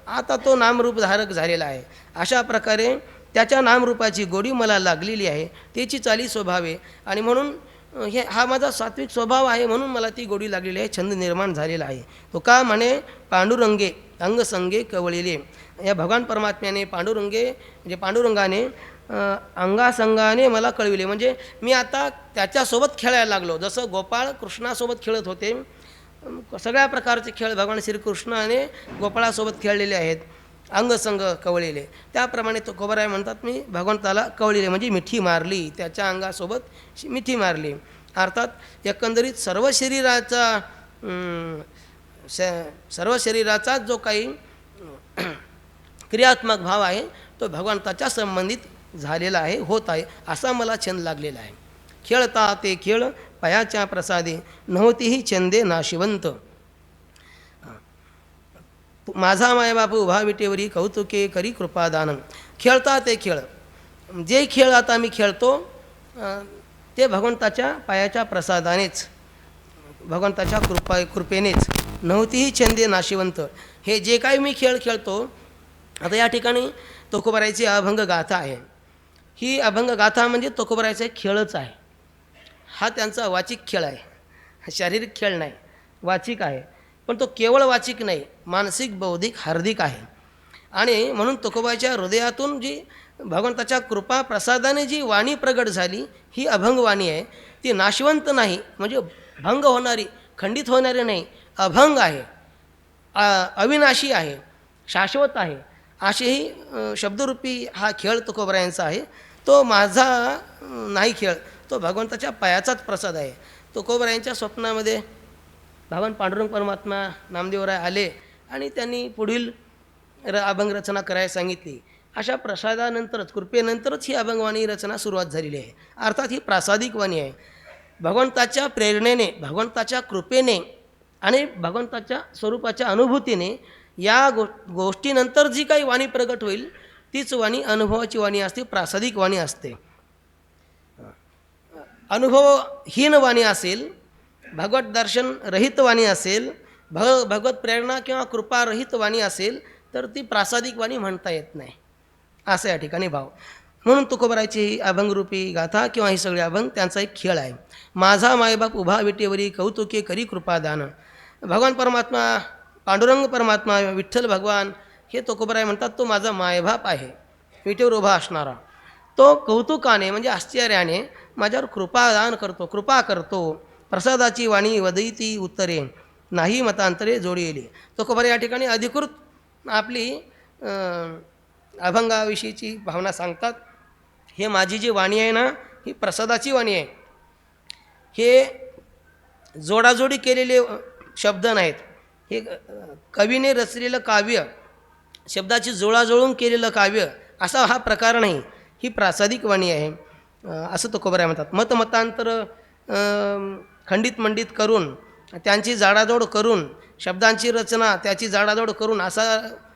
आता तो नामरूप धारक झालेला आहे. अशा प्रकारे त्याच्या नामरूपाची गोडी मला लागलेली आहे, त्याची चाली स्वभावे. आणि म्हणून हा माझा सात्विक स्वभाव आहे, म्हणून मला ती गोडी लागलेली आहे, छंद निर्माण झालेला आहे. तो का म्हणे पांडुरंगे अंगसंगे कवळिले. या भगवान परमात्म्याने पांडुरंगे म्हणजे पांडुरंगाने अंगासंगाने मला कळविले, म्हणजे मी आता त्याच्यासोबत खेळायला लागलो. जसं गोपाळ कृष्णासोबत खेळत होते, सगळ्या प्रकारचे खेळ भगवान श्रीकृष्णाने गोपाळासोबत खेळलेले आहेत, अंगसंग कवळलेले. त्याप्रमाणे तो तुकोबाराय म्हणतात मी भगवंताला कवळलेले म्हणजे मिठी मारली, त्याच्या अंगासोबत मिठी मारली. अर्थात एकंदरीत सर्व शरीराचा जो काही क्रियात्मक भाव आहे तो भगवंताच्या संबंधित झालेला आहे, होत आहे, असा मला छंद लागलेला आहे. खेळता ते खेळ पयाच्या प्रसादे नव्हतीही छंदे नाशिवंत. माझा मायबापू उभा विटेवरी कौतुके करी कृपादान. खेळता ते खेळ, जे खेळ आता मी खेळतो ते भगवंताच्या पायाच्या प्रसादानेच, भगवंताच्या कृपेनेच. नव्हतीही छंदे नाशिवंत. हे जे काही मी खेळ खेळतो, आता या ठिकाणी तुकोबारायची अभंग गाथा आहे. ही अभंग गाथा म्हणजे तुकोबारायचा एक खेळच आहे. हा त्यांचा वाचिक खेळ आहे, शारीरिक खेळ नाही, वाचिक आहे. पण तो केवळ वाचिक नाही, मानसिक, बौद्धिक, हार्दिक आहे. आणि म्हणून तुकोबाच्या हृदयातून जी भगवंताच्या कृपा प्रसादाने जी वाणी प्रगट झाली ही अभंग वाणी आहे. ती नाशवंत नाही, म्हणजे भंग होणारी, खंडित होणारी नाही, अभंग आहे, अविनाशी आहे, शाश्वत आहे. असेही शब्दरूपी हा खेळ तुकोबारायांचा आहे. तो माझा नाही खेळ, तो भगवंताच्या पायाचाच प्रसाद आहे. तुकोबारायांच्या स्वप्नामध्ये भगवान पांडुरंग परमात्मा नामदेवराय आले आणि त्यांनी पुढील अभंग रचना करायला सांगितली. अशा प्रसादानंतरच, कृपेनंतरच ही अभंगवाणी रचना सुरुवात झालेली आहे. अर्थात ही प्रासादिक वाणी आहे. भगवंताच्या प्रेरणेने, भगवंताच्या कृपेने आणि भगवंताच्या स्वरूपाच्या अनुभूतीने या गोष्टीनंतर जी काही वाणी प्रगट होईल तीच वाणी अनुभवाची वाणी असते, प्रासादिक वाणी असते. अनुभवहीन वाणी असेल, भगवत दर्शन रहित वाणी असेल, भगवत प्रेरणा किंवा कृपा रहित वाणी असेल तर ती प्रासादिक वाणी म्हणता येत नाही, असं या ठिकाणी भाव. म्हणून तुकोबरायची ही अभंगरूपी गाथा किंवा ही सगळी अभंग त्यांचा एक खेळ आहे. माझा मायबाप उभा विटेवरी कौतुके करी कृपादान. भगवान परमात्मा, पांडुरंग परमात्मा, विठ्ठल भगवान हे तुकोबराय म्हणतात, तो माझा मायबाप आहे, विटेवर उभा असणारा. तो कौतुकाने म्हणजे आश्चर्याने माझ्यावर कृपादान करतो, कृपा करतो. प्रसादाची वाणी वदयती उत्तरे, नाही मतांतरे जोडी येली. तुकोबराय या ठिकाणी अधिकृत आपली अभंगाविषयीची भावना सांगतात. हे माझी जी वाणी आहे ना, ही प्रसादाची वाणी आहे. हे जोडाजोडी केलेले शब्द नाहीत. हे कवीने रचलेलं काव्य, शब्दाची जुळाजुळून केलेलं काव्य असा हा प्रकार नाही. ही प्रासादिक वाणी आहे असं तुकोबराय म्हणतात. मतमतांतर खंडित मंडित करून, त्यांची जाडाजोड करून, शब्दांची रचना त्याची जाडाजोड करून असा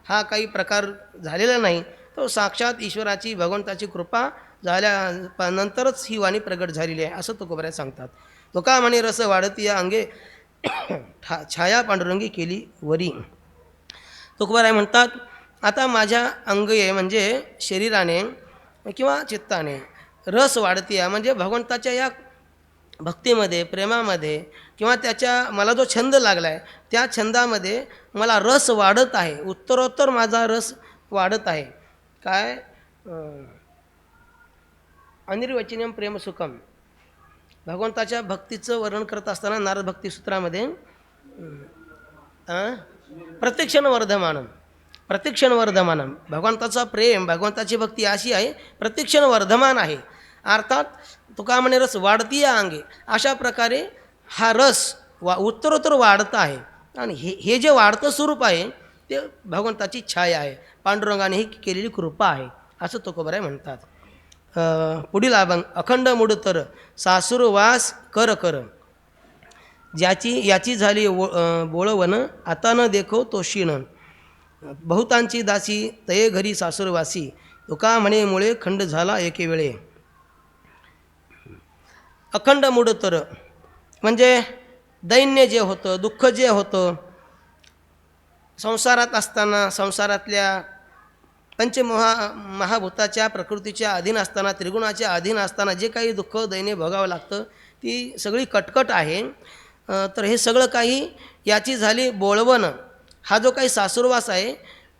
हा काही प्रकार झालेला नाही. तो साक्षात ईश्वराची, भगवंताची कृपा झाल्यानंतरच ही वाणी प्रगट झालेली आहे असं तुकोबराय सांगतात. तुका म्हणे रस वाढती या अंगे छाया पांडुरंगी केली वरी. तुकोबराय म्हणतात, आता माझ्या अंगे म्हणजे शरीराने किंवा चित्ताने रस वाढती आहे, म्हणजे भगवंताच्या या भक्तीमध्ये, प्रेमामध्ये किंवा मला जो छंद लागला आहे त्या छंदामध्ये मला रस वाढत आहे, उत्तरोत्तर माझा रस वाढत आहे. काय अनिर्वचनीयम प्रेमसुखम, भगवंताच्या भक्तीचं वर्णन करत असताना नारद भक्तिसूत्रामध्ये प्रत्यक्षण वर्धमानम, प्रत्यक्षण वर्धमानम, भगवंताचा प्रेम, भगवंताची भक्ती अशी आहे, प्रत्यक्षण वर्धमान आहे. अर्थात तुका म्हणे रस वाढती या अंगे, अशा प्रकारे हा रस उत्तरोत्तर वाढत आहे. आणि हे जे वाढतं स्वरूप आहे ते भगवंताची छाया आहे, पांडुरंगाने ही केलेली कृपा आहे असं तुकोबराय म्हणतात. पुढील अभंग. अखंड मुडतर सासुरवास कर कर, याची झाली बोळवन, आता न देखो तो क्षीण. बहुतांची दासी तये घरी सासुरवासी, तुका म्हणे मुळे खंड झाला एके वेळे. अखंड मुडतर म्हणजे दैन्य जे होतं, दुःख जे होतं, संसारात असताना, संसारातल्या महाभूताच्या प्रकृतीच्या अधीन असताना, त्रिगुणाच्या अधीन असताना जे काही दुःख दैन्य भोगावं लागतं ती सगळी कटकट आहे. तर हे सगळं काही याची झाली बोळवण, हा जो काही सासुरवास आहे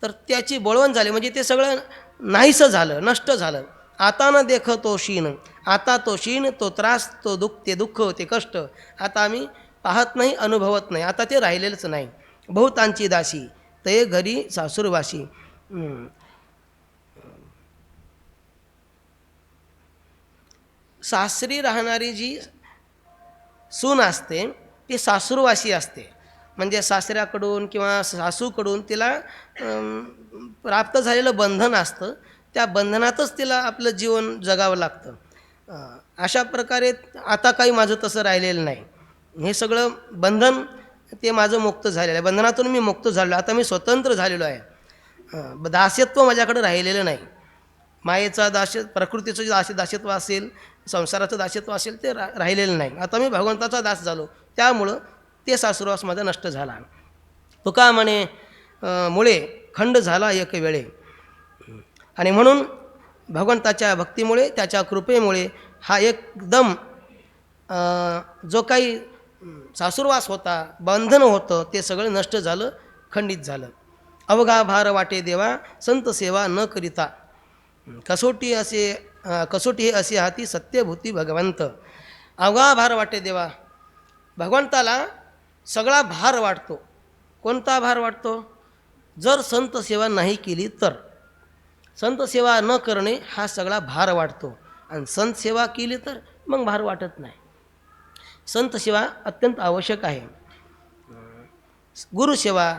तर त्याची बोळवण झाली, म्हणजे ते सगळं नाहीसं झालं, नष्ट झालं. आता न देख तो क्षीण, आता तो क्षीण, तो त्रास, तो ते दुःख, ते कष्ट आता आम्ही पाहत नाही, अनुभवत नाही, आता ते राहिलेलंच नाही. बहुतांची दासी तये घरी सासुरवासी, सासरी राहणारी जी सून असते ती सासुरवासी असते. म्हणजे सासऱ्याकडून किंवा सासूकडून तिला प्राप्त झालेलं बंधन असतं, त्या बंधनातच तिला आपलं जीवन जगावं लागतं. अशा प्रकारे आता काही माझं तसं राहिलेलं नाही. हे सगळं बंधन ते माझं मुक्त झालेलं आहे, बंधनातून मी मुक्त झालो, आता मी स्वतंत्र झालेलो आहे. दास्यत्व माझ्याकडे राहिलेलं नाही. मायेचा प्रकृतीचं जे दास्यत्व असेल, संसाराचं दास्यत्व असेल ते राहिलेलं नाही. आता मी भगवंताचा दास झालो, त्यामुळं ते सासुरवास माझा नष्ट झाला. तुका म्हणे मुळे खंड झाला एक वेळे. आणि म्हणून भगवंताच्या भक्तीमुळे, त्याच्या कृपेमुळे हा एकदम जो काही सासुरवास होता, बंधन होतं, ते सगळं नष्ट झालं, खंडित झालं. अवघा भार वाटे देवा संत सेवा न करिता, कसोटी हे असे हाती सत्यभूती भगवंत. अवघा भार वाटे देवा, भगवंताला सगळा भार वाटतो. कोणता भार वाटतो? जर संत सेवा नाही केली तर. संत सेवा न करणे हा सगळा भार वाटतो, आणि संत सेवा केली तर मग भार वाटत नाही. संत सेवा अत्यंत आवश्यक आहे. गुरुसेवा,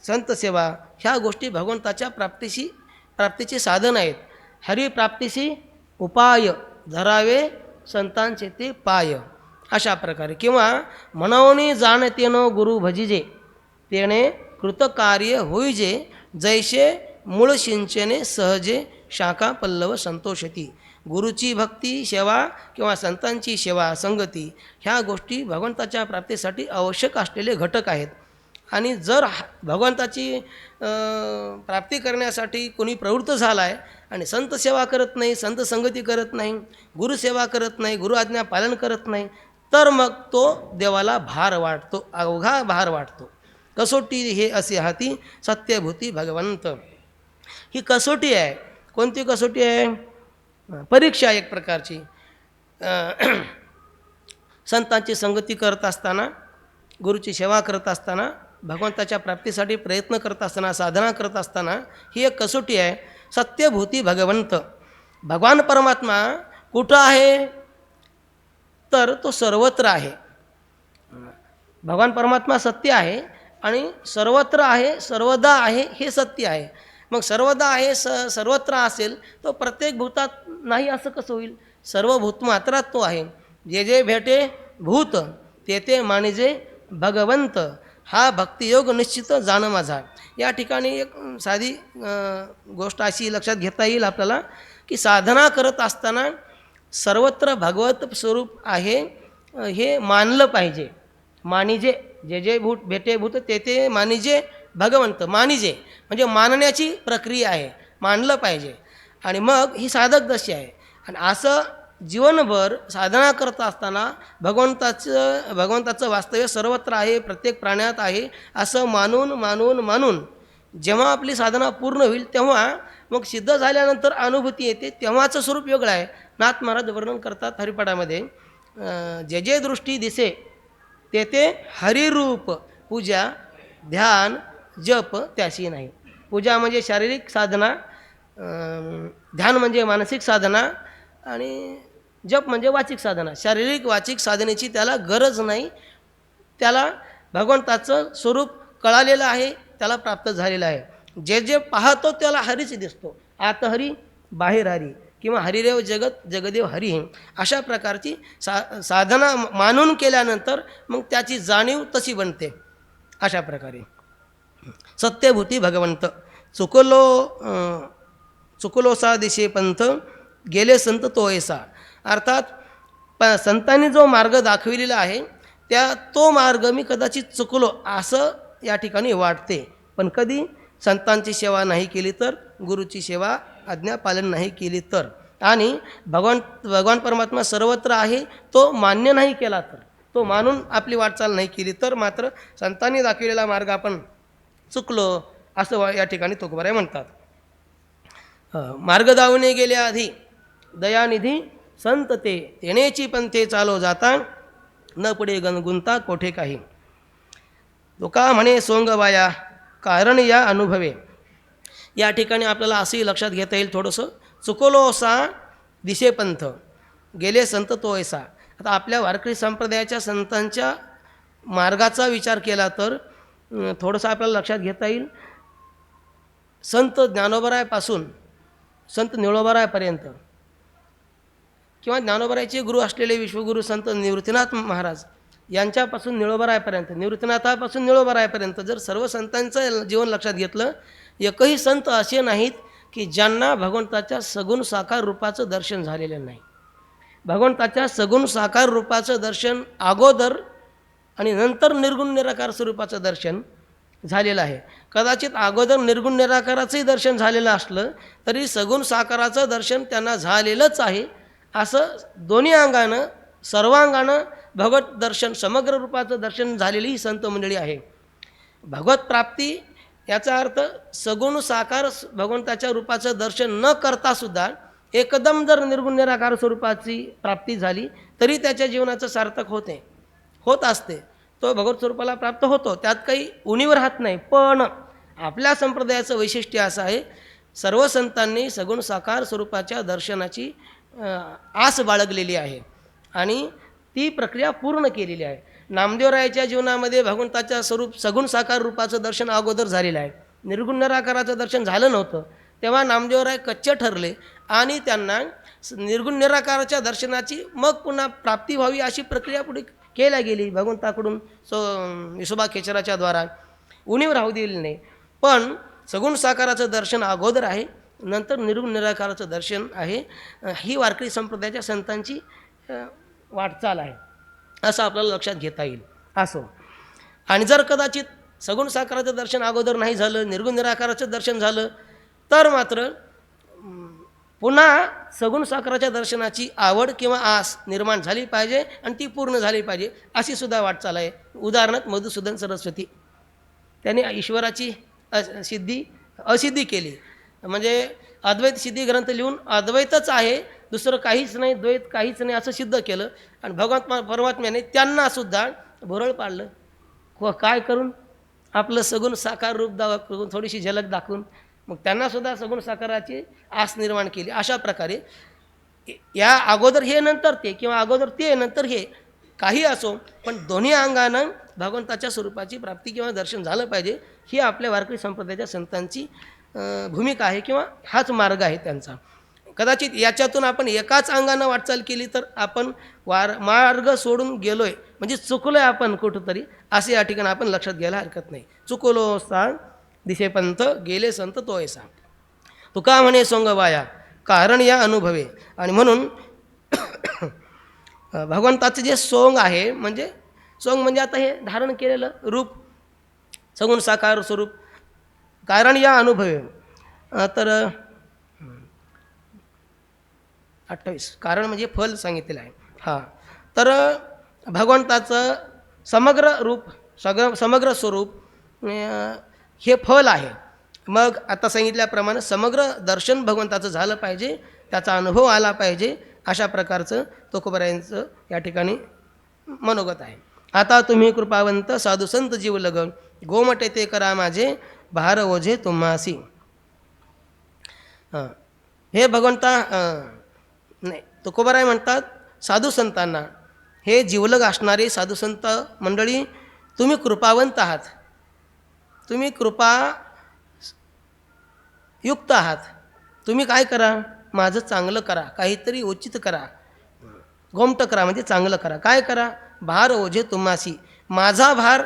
संत सेवा ह्या गोष्टी भगवंताच्या प्राप्तीचे साधन आहेत. हरिप्राप्तीशी उपाय धरावे संतांचे ते पाय, अशा प्रकारे. किंवा म्हणून जाणते न गुरु भजिजे, तेणे कृतकार्य होईजे, जैसे मूळ सिंचने सहजे शाखा पल्लव संतोषती. गुरुची भक्ती सेवा किंवा संतांची सेवा संगती ह्या गोष्टी भगवंताच्या प्राप्तीसाठी आवश्यक असलेले घटक आहेत. आणि जर भगवंताची प्राप्ती करण्यासाठी कोणी प्रवृत्त झाला आहे आणि संत सेवा करत नाही, संत संगती करत नाही, गुरुसेवा करत नाही, गुरु आज्ञा पालन करत नाही, तर मग तो देवाला भार वाटतो, अवघा भार वाटतो. कसोटी हे असे हाती सत्यभूती भगवंत. ही कसोटी आहे. कोणती कसोटी आहे? परीक्षा एक प्रकारची. संतांची संगती करत असताना, गुरुची सेवा करत असताना, भगवंताच्या प्राप्तीसाठी प्रयत्न करत असताना, साधना करत असताना ही एक कसोटी आहे. सत्यभूती भगवंत. भगवान परमात्मा कुठं आहे? तर तो सर्वत्र आहे. भगवान परमात्मा सत्य आहे आणि सर्वत्र आहे, सर्वदा आहे, हे सत्य आहे. मग सर्वदा आहे, सर्वत्र असेल तो प्रत्येक भूतात नाही असं कसं होईल? सर्व भूतमात्रात तो आहे. जे जे भेटे भूत ते ते मानिजे भगवंत. हा भक्तियोग निश्चित जाण माझा. या ठिकाणी एक साधी गोष्ट अशी लक्षात घेता येईल आपल्याला की साधना करत असताना सर्वत्र भगवत स्वरूप आहे हे मानलं पाहिजे. मानिजे, जे जे भूत भेटे भूत ते ते मानिजे भगवंत. मानिजे म्हणजे मानण्याची प्रक्रिया आहे, मानलं पाहिजे. आणि मग ही साधक दशा आहे. आणि असं जीवनभर साधना करत असताना भगवंताचं वास्तव्य सर्वत्र आहे, प्रत्येक प्राण्यात आहे असं मानून मानून मानून जेव्हा आपली साधना पूर्ण होईल तेव्हा मग सिद्ध झाल्यानंतर अनुभूती येते, तेव्हाचं स्वरूप वेगळं आहे. नाथ महाराज वर्णन करतात हरिपाठामध्ये, जे जे दृष्टी दिसे ते ते हरिरूप, पूजा ध्यान जप त्याशी नाही. पूजा म्हणजे शारीरिक साधना, ध्यान म्हणजे मानसिक साधना आणि जप म्हणजे वाचिक साधना. शारीरिक वाचिक साधनेची त्याला गरज नाही. त्याला भगवंताचं स्वरूप कळालेलं आहे, त्याला प्राप्त झालेलं आहे. जे जे पाहतो त्याला हरीच दिसतो. आत हरी बाहेर हरी किंवा हरिदेव जगत जगदेव हरी. अशा प्रकारची साधना मानून केल्यानंतर मग त्याची जाणीव तशी बनते. अशा प्रकारे सत्यभूती भगवंत. चुकलोसा दिशे पंथ गेले संत तो ऐसा. अर्थात संतांनी जो मार्ग दाखविलेला आहे तो मार्ग मी कदाचित चुकलो असं या ठिकाणी वाटते. पण कधी संतांची सेवा नाही केली तर, गुरुची सेवा आज्ञा पालन नाही केली तर, आणि भगवान परमात्मा सर्वत्र आहे तो मान्य नाही केला तर, तो मानून आपली वाटचाल नाही केली तर मात्र संतांनी दाखविलेला मार्ग आपण चुकलो असं या ठिकाणी तुकोबाराय म्हणतात. मार्ग दावणे गेल्या आधी दयानिधी संत ते तेनेची पंथे चालो जाता न पुढे गुंता कोठे काही. तुका म्हणे सोंगवाया कारण या अनुभवे. या ठिकाणी आपल्याला असंही लक्षात घेता येईल थोडंसं, चुकलो असा दिशे पंथ गेले संत तो ऐसा. आता आपल्या वारकरी संप्रदायाच्या संतांच्या मार्गाचा विचार केला तर थोडंसं आपल्याला लक्षात घेता येईल. संत ज्ञानोबरायपासून संत निळोबारायपर्यंत किंवा ज्ञानोबरायचे गुरु असलेले विश्वगुरु संत निवृत्तीनाथ महाराज यांच्यापासून निळोबारायपर्यंत, निवृत्तीनाथापासून निळोबारायपर्यंत जर सर्व संतांचं जीवन लक्षात घेतलं, एकही संत असे नाहीत की ज्यांना भगवंताच्या सगुण साकार रूपाचं दर्शन झालेलं नाही. भगवंताच्या सगुण साकार रूपाचं दर्शन अगोदर आणि नंतर निर्गुण निराकार स्वरूपाचं दर्शन झालेलं आहे. कदाचित अगोदर निर्गुण निराकाराचंही दर्शन झालेलं असलं तरी सगुण साकाराचं दर्शन त्यांना झालेलंच आहे. असं दोन्ही अंगानं सर्वांगानं भगवत दर्शन समग्र रूपाचं दर्शन झालेली ही संत मंडळी आहे. भगवत प्राप्ती याचा अर्थ सगुण साकार भगवंताच्या रूपाचं दर्शन न करतासुद्धा एकदम जर निर्गुण निराकार स्वरूपाची प्राप्ती झाली तरी त्याच्या जीवनाचं सार्थक होत असते. तो भगवत स्वरूपाला प्राप्त होतो, त्यात काही उणीव राहत नाही. पण आपल्या संप्रदायाचं वैशिष्ट्य असं आहे, सर्व संतांनी सगुण साकार स्वरूपाच्या दर्शनाची आस बाळगलेली आहे आणि ती प्रक्रिया पूर्ण केलेली आहे. नामदेवरायाच्या जीवनामध्ये भगवंताच्या स्वरूप सगुण साकार रूपाचं दर्शन अगोदर झालेलं आहे. निर्गुण निराकाराचं दर्शन झालं नव्हतं, तेव्हा नामदेवराय कच्चे ठरले आणि त्यांना निर्गुण निराकाराच्या दर्शनाची मग पुन्हा प्राप्ती व्हावी अशी प्रक्रिया पुढे केल्या गेली भगवंताकडून. विसोबा खेचराच्या द्वारा उणीव राहू दिली नाही. पण सगुण साकाराचं दर्शन अगोदर आहे, नंतर निर्गुण निराकाराचं दर्शन आहे. ही वारकरी संप्रदायाच्या संतांची वाटचाल आहे असं आपल्याला लक्षात घेता येईल. असो, आणि जर कदाचित सगुण साकाराचं दर्शन अगोदर नाही झालं, निर्गुण निराकाराचं दर्शन झालं, तर मात्र पुन्हा सगुण साकाराच्या दर्शनाची आवड किंवा आस निर्माण झाली पाहिजे आणि ती पूर्ण झाली पाहिजे, अशी सुद्धा वाटचाल आहे. उदाहरणार्थ मधुसूदन सरस्वती, त्यांनी ईश्वराची असिद्धी केली, म्हणजे अद्वैत सिद्धी ग्रंथ लिहून अद्वैतच आहे, दुसरं काहीच नाही, द्वैत काहीच नाही असं सिद्ध केलं. आणि परमात्म्याने त्यांनासुद्धा भुरळ पाडलं. काय करून? आपलं सगुण साकार रूप दाखवून, थोडीशी झलक दाखवून मग त्यांनासुद्धा सगुण साकाराची आस निर्माण केली. अशा प्रकारे या अगोदर हे नंतर ते, किंवा अगोदर ते नंतर हे, काही असो, पण दोन्ही अंगानं भगवंताच्या स्वरूपाची प्राप्ती किंवा दर्शन झालं पाहिजे, ही आपल्या वारकरी संप्रदायाच्या संतांची भूमिका आहे किंवा हाच मार्ग आहे त्यांचा. कदाचित याच्यातून आपण एकाच अंगानं वाटचाल केली तर आपण मार्ग सोडून गेलो आहे, म्हणजे चुकलो आहे आपण कुठंतरी, असे या ठिकाणी आपण लक्षात घ्यायला हरकत नाही. चुकलो सांग दिशेपंथ, गेले संत तोय सांग. तुका म्हणे सोंग वाया, कारण या अनुभवे. आणि म्हणून भगवंताचं जे सोंग आहे, म्हणजे सोंग म्हणजे आता हे धारण केलेलं रूप, सगुण साकार स्वरूप, कारण या अनुभवे. तर 28 कारण म्हणजे फल सांगितलेलं आहे. हां, तर भगवंताचं समग्र रूप, समग्र स्वरूप हे फल आहे. मग आता सांगितल्याप्रमाणे समग्र दर्शन भगवंताचं झालं पाहिजे, त्याचा अनुभव आला पाहिजे, अशा प्रकारचं तुकोबारायांचं या ठिकाणी मनोगत आहे. आता तुम्ही कृपावंत साधू संत जीव लगन, गोमटे ते करा माझे भार ओझे तुम्हासी. हे भगवंता नाही, तुकोबाराय म्हणतात साधू संतांना, हे जीवलग असणारे साधू संत मंडळी, तुम्ही कृपावंत आहात, तुम्ही कृपायुक्त आहात. तुम्ही काय करा? माझं चांगलं करा, काहीतरी उचित करा, गोमट करा, म्हणजे चांगलं करा. काय करा? भार ओझे तुम्हासी, माझा भार,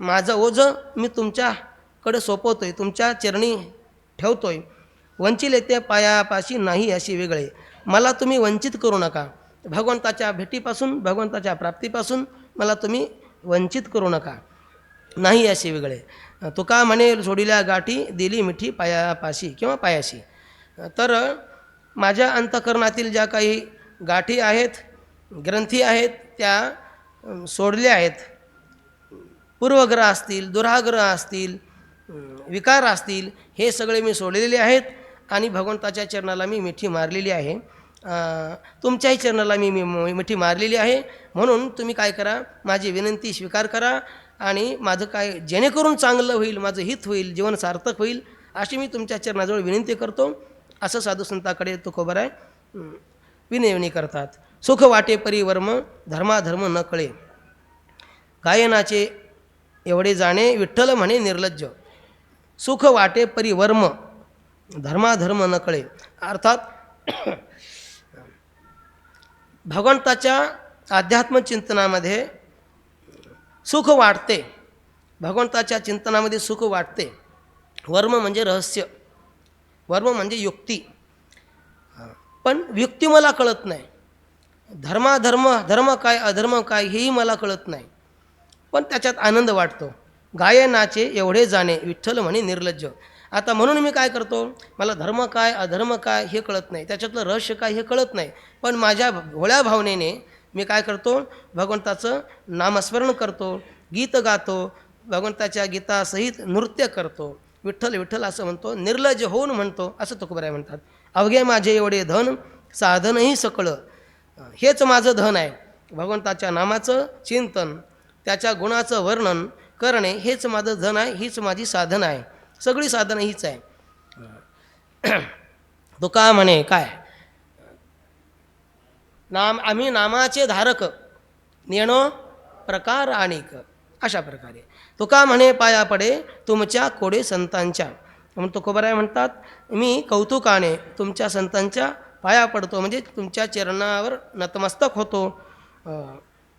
माझं ओझं मी तुमच्याकडे सोपवतोय, तुमच्या चरणी ठेवतोय. वंचिले ते पायापाशी नाही अशी वेगळे, मला तुम्ही वंचित करू नका. भगवंताच्या भेटीपासून, भगवंताच्या प्राप्तीपासून मला तुम्ही वंचित करू नका, नाही असे वेगळे. तुका म्हणे सोडिल्या गाठी, दिली मिठी पायापाशी किंवा पायाशी. तर माझ्या अंतःकरणातील ज्या काही गाठी आहेत, ग्रंथी आहेत, त्या सोडल्या आहेत. पूर्वग्रह असतील, दुराग्रह असतील, विकार असतील, हे सगळे मी सोडलेले आहेत आणि भगवंताच्या चरणाला मी मिठी मारलेली आहे. तुमच्याही चरणाला मी मिठी मारलेली आहे. म्हणून तुम्ही काय करा? माझी विनंती स्वीकार करा आणि माझं काय जेणेकरून चांगलं होईल, माझं हित होईल, जीवन सार्थक होईल, अशी मी तुमच्या चरणाजवळ विनंती करतो. असं साधू संताकडे तुकोबाराय विनयवनी करतात. सुख वाटे परिवर्म, धर्माधर्म न कळे, गायनाचे एवढे जाणे, विठ्ठल म्हणे निर्लज्ज. सुख वाटे परिवर्म, धर्माधर्म न कळे, अर्थात भगवंताच्या अध्यात्मचिंतनामध्ये सुख वाटते, भगवंताच्या चिंतनामध्ये सुख वाटते. वर्म म्हणजे रहस्य, वर्म म्हणजे युक्ती, पण युक्ती मला कळत नाही. धर्म काय अधर्म काय हेही मला कळत नाही, पण त्याच्यात आनंद वाटतो. गायनाचे एवढे जाणे, विठ्ठल म्हणे निर्लज्ज. आता म्हणून मी काय करतो? मला धर्म काय अधर्म काय हे कळत नाही, त्याच्यातलं रहस्य काय हे कळत नाही, पण माझ्या भोळ्या भावनेने मी काय करतो? भगवंताचं नामस्मरण करतो, गीत गातो, भगवंताच्या गीतासहित नृत्य करतो, विठ्ठल विठ्ठल असं म्हणतो, निर्लज्ज होऊन म्हणतो, असं तुकोबाराय म्हणतात. अवघे माझे एवढे धन, साधनही सकळं, हेच माझं धन आहे. भगवंताच्या नामाचं चिंतन, त्याच्या गुणाचं वर्णन करणे, हेच माझं धन आहे, हीच माझी साधन आहे, सगळी साधनं हीच आहे. तुका म्हणे काय? आम्ही नामाचे धारक, नेणो प्रकार आणिक, अशा प्रकारे. तुका म्हणे पाया पडे तुमच्या कोडे संतांच्या. म्हणून तुकोबाराय म्हणतात, मी कौतुकाने तुमच्या संतांच्या पाया पडतो, म्हणजे तुमच्या चरणावर नतमस्तक होतो.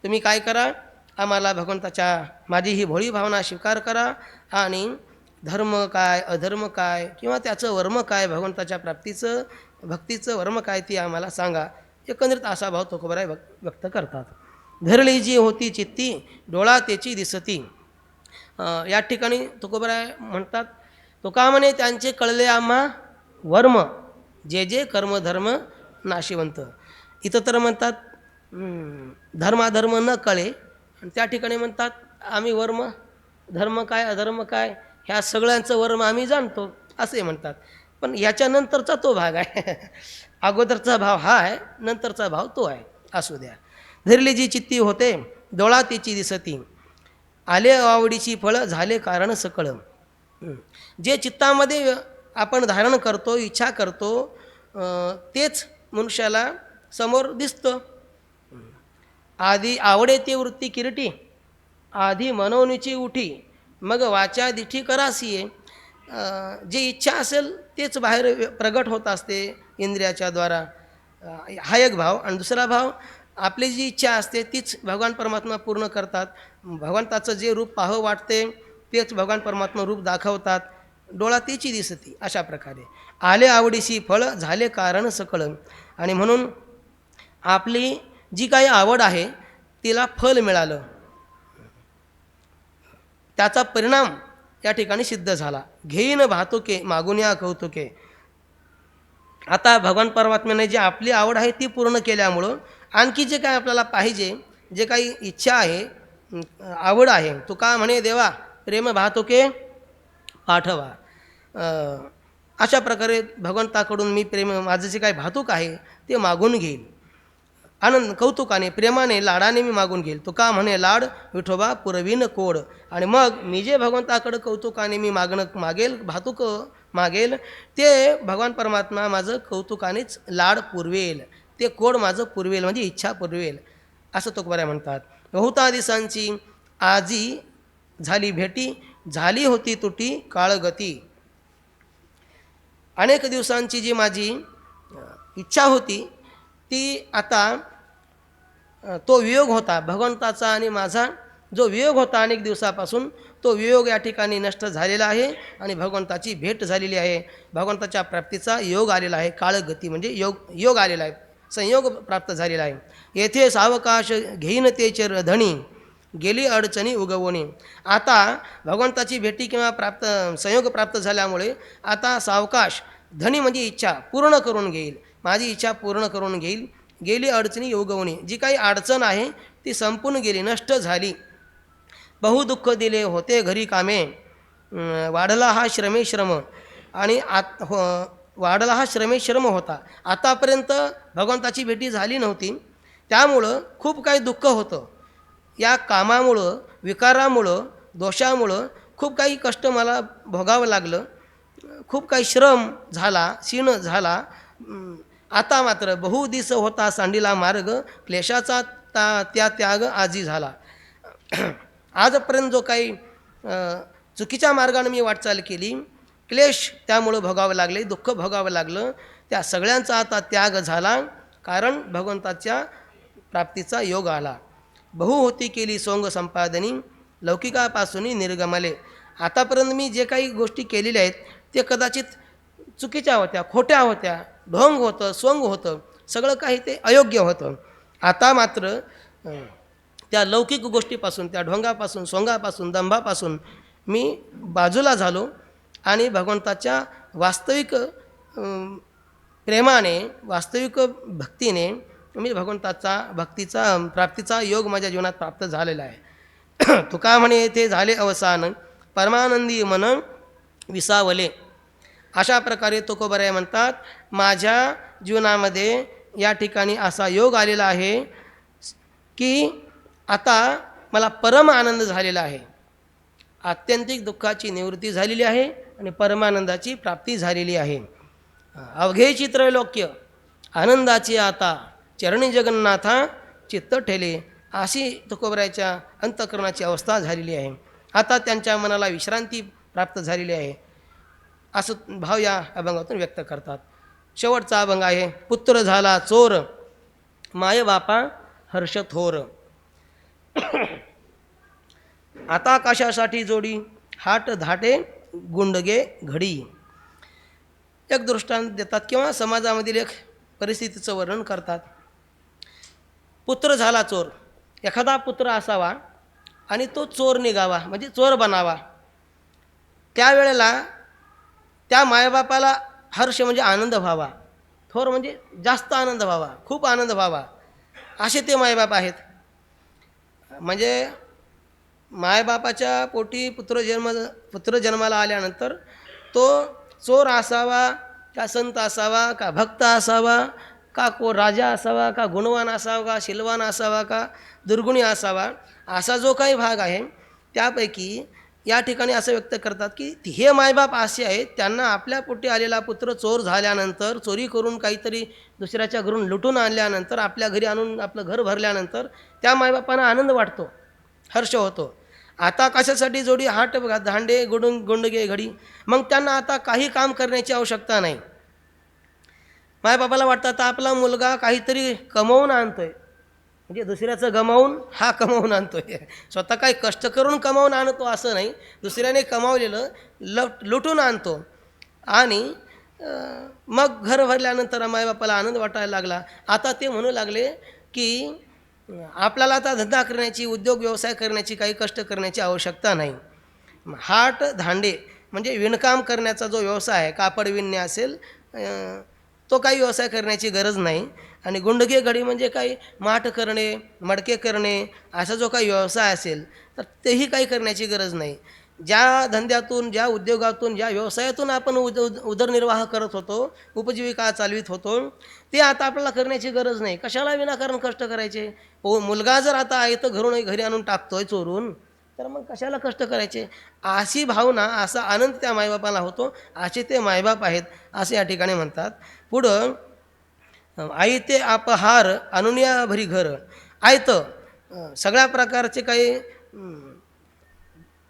तुम्ही काय करा? आम्हाला भगवंताच्या, माझी ही भोळी भावना स्वीकार करा आणि धर्म काय अधर्म काय किंवा त्याचं वर्म काय, भगवंताच्या प्राप्तीचं भक्तीचं वर्म काय, ती आम्हाला सांगा. एकंदरीत असा भाव तुकोबाराय व्यक्त करतात. धरली जी होती चित्ती, डोळा त्याची दिसती, या ठिकाणी तुकोबराय म्हणतात, तो का म्हणे त्यांचे कळले आम्हा वर्म, जे जे कर्मधर्म नाशिवंत. इथं तर म्हणतात धर्माधर्म न कळे, आणि त्या ठिकाणी म्हणतात आम्ही वर्म, धर्म काय अधर्म काय ह्या सगळ्यांचं वर्म आम्ही जाणतो असे म्हणतात. पण याच्यानंतरचा तो भाग आहे. अगोदरचा भाव हा आहे, नंतरचा भाव तो आहे. असू द्या. धरली जी चित्ती होते डोळा तिची दिसती, आले आवडीची फळं झाले कारण सकळ. जे चित्तामध्ये आपण धारण करतो, इच्छा करतो, तेच मनुष्याला समोर दिसतं. आधी आवडे ती वृत्ती किरटी, आधी मनोनीची उठी, मग वाचा दिठी करासीये. जे इच्छा असेल तेच बाहेर प्रगट होत असते इंद्रियाच्या द्वारा. हा एक भाव. आणि दुसरा भाव, आपली जी इच्छा असते तीच भगवान परमात्मा पूर्ण करतात. भगवंताचं जे रूप पाहावं वाटते तेच भगवान परमात्मा रूप दाखवतात. डोळा तिची दिसती. अशा प्रकारे आले आवडीशी फळ झाले कारण सकळ. आणि म्हणून आपली जी काही आवड आहे तिला फल मिळालं, त्याचा परिणाम या ठिकाणी सिद्ध झाला. घेईन भातुके मागून या कौतुके. आता भगवान परमात्म्याने जी आपली आवड आहे ती पूर्ण केल्यामुळं आणखी जे काही आपल्याला पाहिजे, जे काही इच्छा आहे, आवड आहे, तो का म्हणे देवा प्रेम भातुके पाठवा. अशा प्रकारे भगवंताकडून मी प्रेम, माझं जे काही भातूक आहे ते मागून घेईल. आनंद कौतुकाने प्रेमाने लाडाने मी मागून घेईल. तो का म्हणे लाड विठोबा पुरवीन कोड. आणि मग मी जे भगवंताकडं कौतुकाने मी मागेल, भातुक मागेल, ते भगवान परमात्मा माझं कौतुकानेच लाड पुरवेल, ते कोड माझं पुरवेल, म्हणजे इच्छा पुरवेल, असं तुकोबराय म्हणतात. बहुता दिसांची आजी झाली भेटी, झाली होती तुटी काळगती. अनेक दिवसांची जी माझी इच्छा होती ती आता, तो वियोग होता भगवंताचा आणि माझा, जो वियोग होता अनेक दिवसापासून, तो वियोग या ठिकाणी नष्ट झालेला आहे आणि भगवंताची भेट झालेली आहे. भगवंताच्या प्राप्तीचा योग आलेला आहे. काळगती म्हणजे योग आलेला आहे, संयोग प्राप्त झालेला आहे. येथे सावकाश घेईन ते धणी, गेली अडचणी उगवणे. आता भगवंताची भेटी किंवा संयोग प्राप्त झाल्यामुळे आता सावकाश, धनी म्हणजे इच्छा पूर्ण करून घेईल, माझी इच्छा पूर्ण करून घेईल. गेली अडचणी उगवणे, जी काही अडचण आहे ती संपून गेली, नष्ट झाली. बहुदुःख दिले होते घरी कामे, वाढला हा श्रम. आणि वाढला हा श्रम होता. आतापर्यंत भगवंताची भेटी झाली नव्हती, त्यामुळं खूप काही दुःख होतं. या कामामुळं, विकारामुळं, दोषामुळं खूप काही कष्ट मला भोगावं लागलं, खूप काही श्रम झाला, क्षीण झाला. आता मात्र बहुदिस होता सांडीला मार्ग, क्लेशाचा त्या त्याग आजी झाला. आजपर्यंत जो काही चुकीच्या मार्गाने मी वाटचाल केली, क्लेश त्यामुळं भोगावं लागले, दुःख भोगावं लागलं, त्या सगळ्यांचा आता त्याग झाला, कारण भगवंताच्या प्राप्तीचा योग आला. बहु होती केली सोंग संपादनी, लौकिकापासून निर्गमले. आतापर्यंत मी जे काही गोष्टी केलेल्या आहेत ते कदाचित चुकीच्या होत्या, खोट्या होत्या, ढोंग होतं, सोंग होतं, सगळं काही ते अयोग्य होतं. आता मात्र त्या लौकिक गोष्टीपासून, त्या ढोंगापासून, सोंगापासून, दंभापासून मी बाजूला झालो आणि भगवंताच्या वास्तविक प्रेमाने, वास्तविक भक्तीने मी भक्तीचा प्राप्तीचा योग माझ्या जीवनात प्राप्त झालेला आहे. तुका म्हणे येथे झाले अवसान, परमानंदी मन विसावले. अशा प्रकारे तुकोबराय म्हणतात, माझ्या जीवनामध्ये या ठिकाणी असा योग आलेला आहे की आता मला परम आनंद झालेला आहे. आत्यंतिक दुःखाची निवृत्ती झालेली आहे आणि परमानंदाची प्राप्ती झालेली आहे. अवघे चित्रलोक्य आनंदाची आता, चरणी जगन्नाथा चित्त ठेले. अशी तुकोबरायच्या अंतःकरणाची अवस्था झालेली आहे. आता त्यांच्या मनाला विश्रांती प्राप्त झालेली आहे, असं भाव या अभंगातून व्यक्त करतात. शेवटचा अभंग आहे, पुत्र झाला चोर, माय बापा हर्ष थोर. आता कशासाठी जोडी, हाट धाटे गुंडगे घडी. एक दृष्टांत देतात किंवा समाजामधील एक परिस्थितीचं वर्णन करतात. पुत्र झाला चोर. एखादा पुत्र असावा आणि तो चोर निघावा म्हणजे चोर बनावा. त्यावेळेला त्या मायबापाला हर्ष म्हणजे आनंद व्हावा, थोर म्हणजे जास्त आनंद व्हावा, खूप आनंद व्हावा, असे ते मायबाप आहेत. म्हणजे मायबापाच्या पोटी पुत्र जन्माला आल्यानंतर तो चोर असावा का संत असावा का भक्त असावा का राजा असावा का गुणवान असावा का शीलवान असावा का दुर्गुणी असावा, असा जो काही भाग आहे त्यापैकी या ठिकाणी असं व्यक्त करतात की हे मायबाप असे आहेत त्यांना आपल्या पोटी आलेला पुत्र चोर झाल्यानंतर, चोरी करून काहीतरी दुसऱ्याच्या घरून लुटून आणल्यानंतर, आपल्या घरी आणून आपलं घर भरल्यानंतर त्या मायबापांना आनंद वाटतो, हर्ष होतो. आता कशासाठी जोडी हाट धांडे गुंडगे घडी, मग त्यांना आता काही काम करण्याची आवश्यकता नाही. मायबापाला वाटतं आता आपला मुलगा काहीतरी कमवून आणतोय, म्हणजे दुसऱ्याचं गमावून हा कमावून आणतोय, स्वतः काही कष्ट करून कमावून आणतो असं नाही, दुसऱ्याने कमावलेलं लुटून आणतो. आणि मग घर भरल्यानंतर मायबापाला आनंद वाटायला लागला. आता ते म्हणू लागले की आपल्याला आता धंदा करण्याची, उद्योग व्यवसाय करण्याची, काही कष्ट करण्याची आवश्यकता नाही. हाट धांडे म्हणजे विणकाम करण्याचा जो व्यवसाय आहे, कापड विणणे असेल, तो काही व्यवसाय करण्याची गरज नाही. आणि गुंडगे घडी म्हणजे काही माठ करणे, मडके करणे, असा जो काही व्यवसाय असेल तर तेही काही करण्याची गरज नाही. ज्या धंद्यातून, ज्या उद्योगातून, ज्या व्यवसायातून आपण उदरनिर्वाह करत होतो, उपजीविका चालवित होतो, ते आता आपल्याला करण्याची गरज नाही. कशाला विनाकारण कष्ट करायचे? मुलगा जर आता आहे तर घरी आणून टाकतोय चोरून, तर मग कशाला कष्ट करायचे? अशी भावना, असा आनंद त्या मायबापाला होतो. असे ते मायबाप आहेत असे या ठिकाणी म्हणतात. पुढं आई ते अपहार अनुनिया भरी घर, आयतं सगळ्या प्रकारचे काही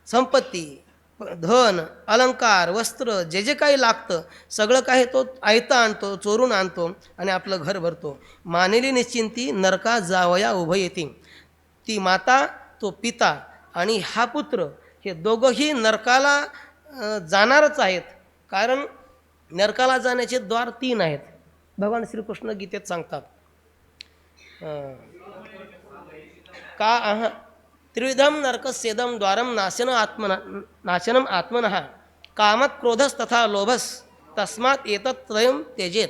संपत्ती, धन, अलंकार, वस्त्र, जे जे काही लागतं सगळं काही तो आयतं आणतो, चोरून आणतो आणि आपलं घर भरतो. मानेली निश्चिंती नरका जावया उभं येते. ती माता, तो पिता आणि हा पुत्र हे दोघंही नरकाला जाणारच आहेत. कारण नरकाला जाण्याचे द्वार 3 आहेत. भगवान श्रीकृष्ण गीतेत सांगतात का त्रिविधम नरकस्येदम द्वारम नाशनम आत्मनः कामत क्रोधस तथा लोभस तस्मात एतत् त्रयम त्यजेत.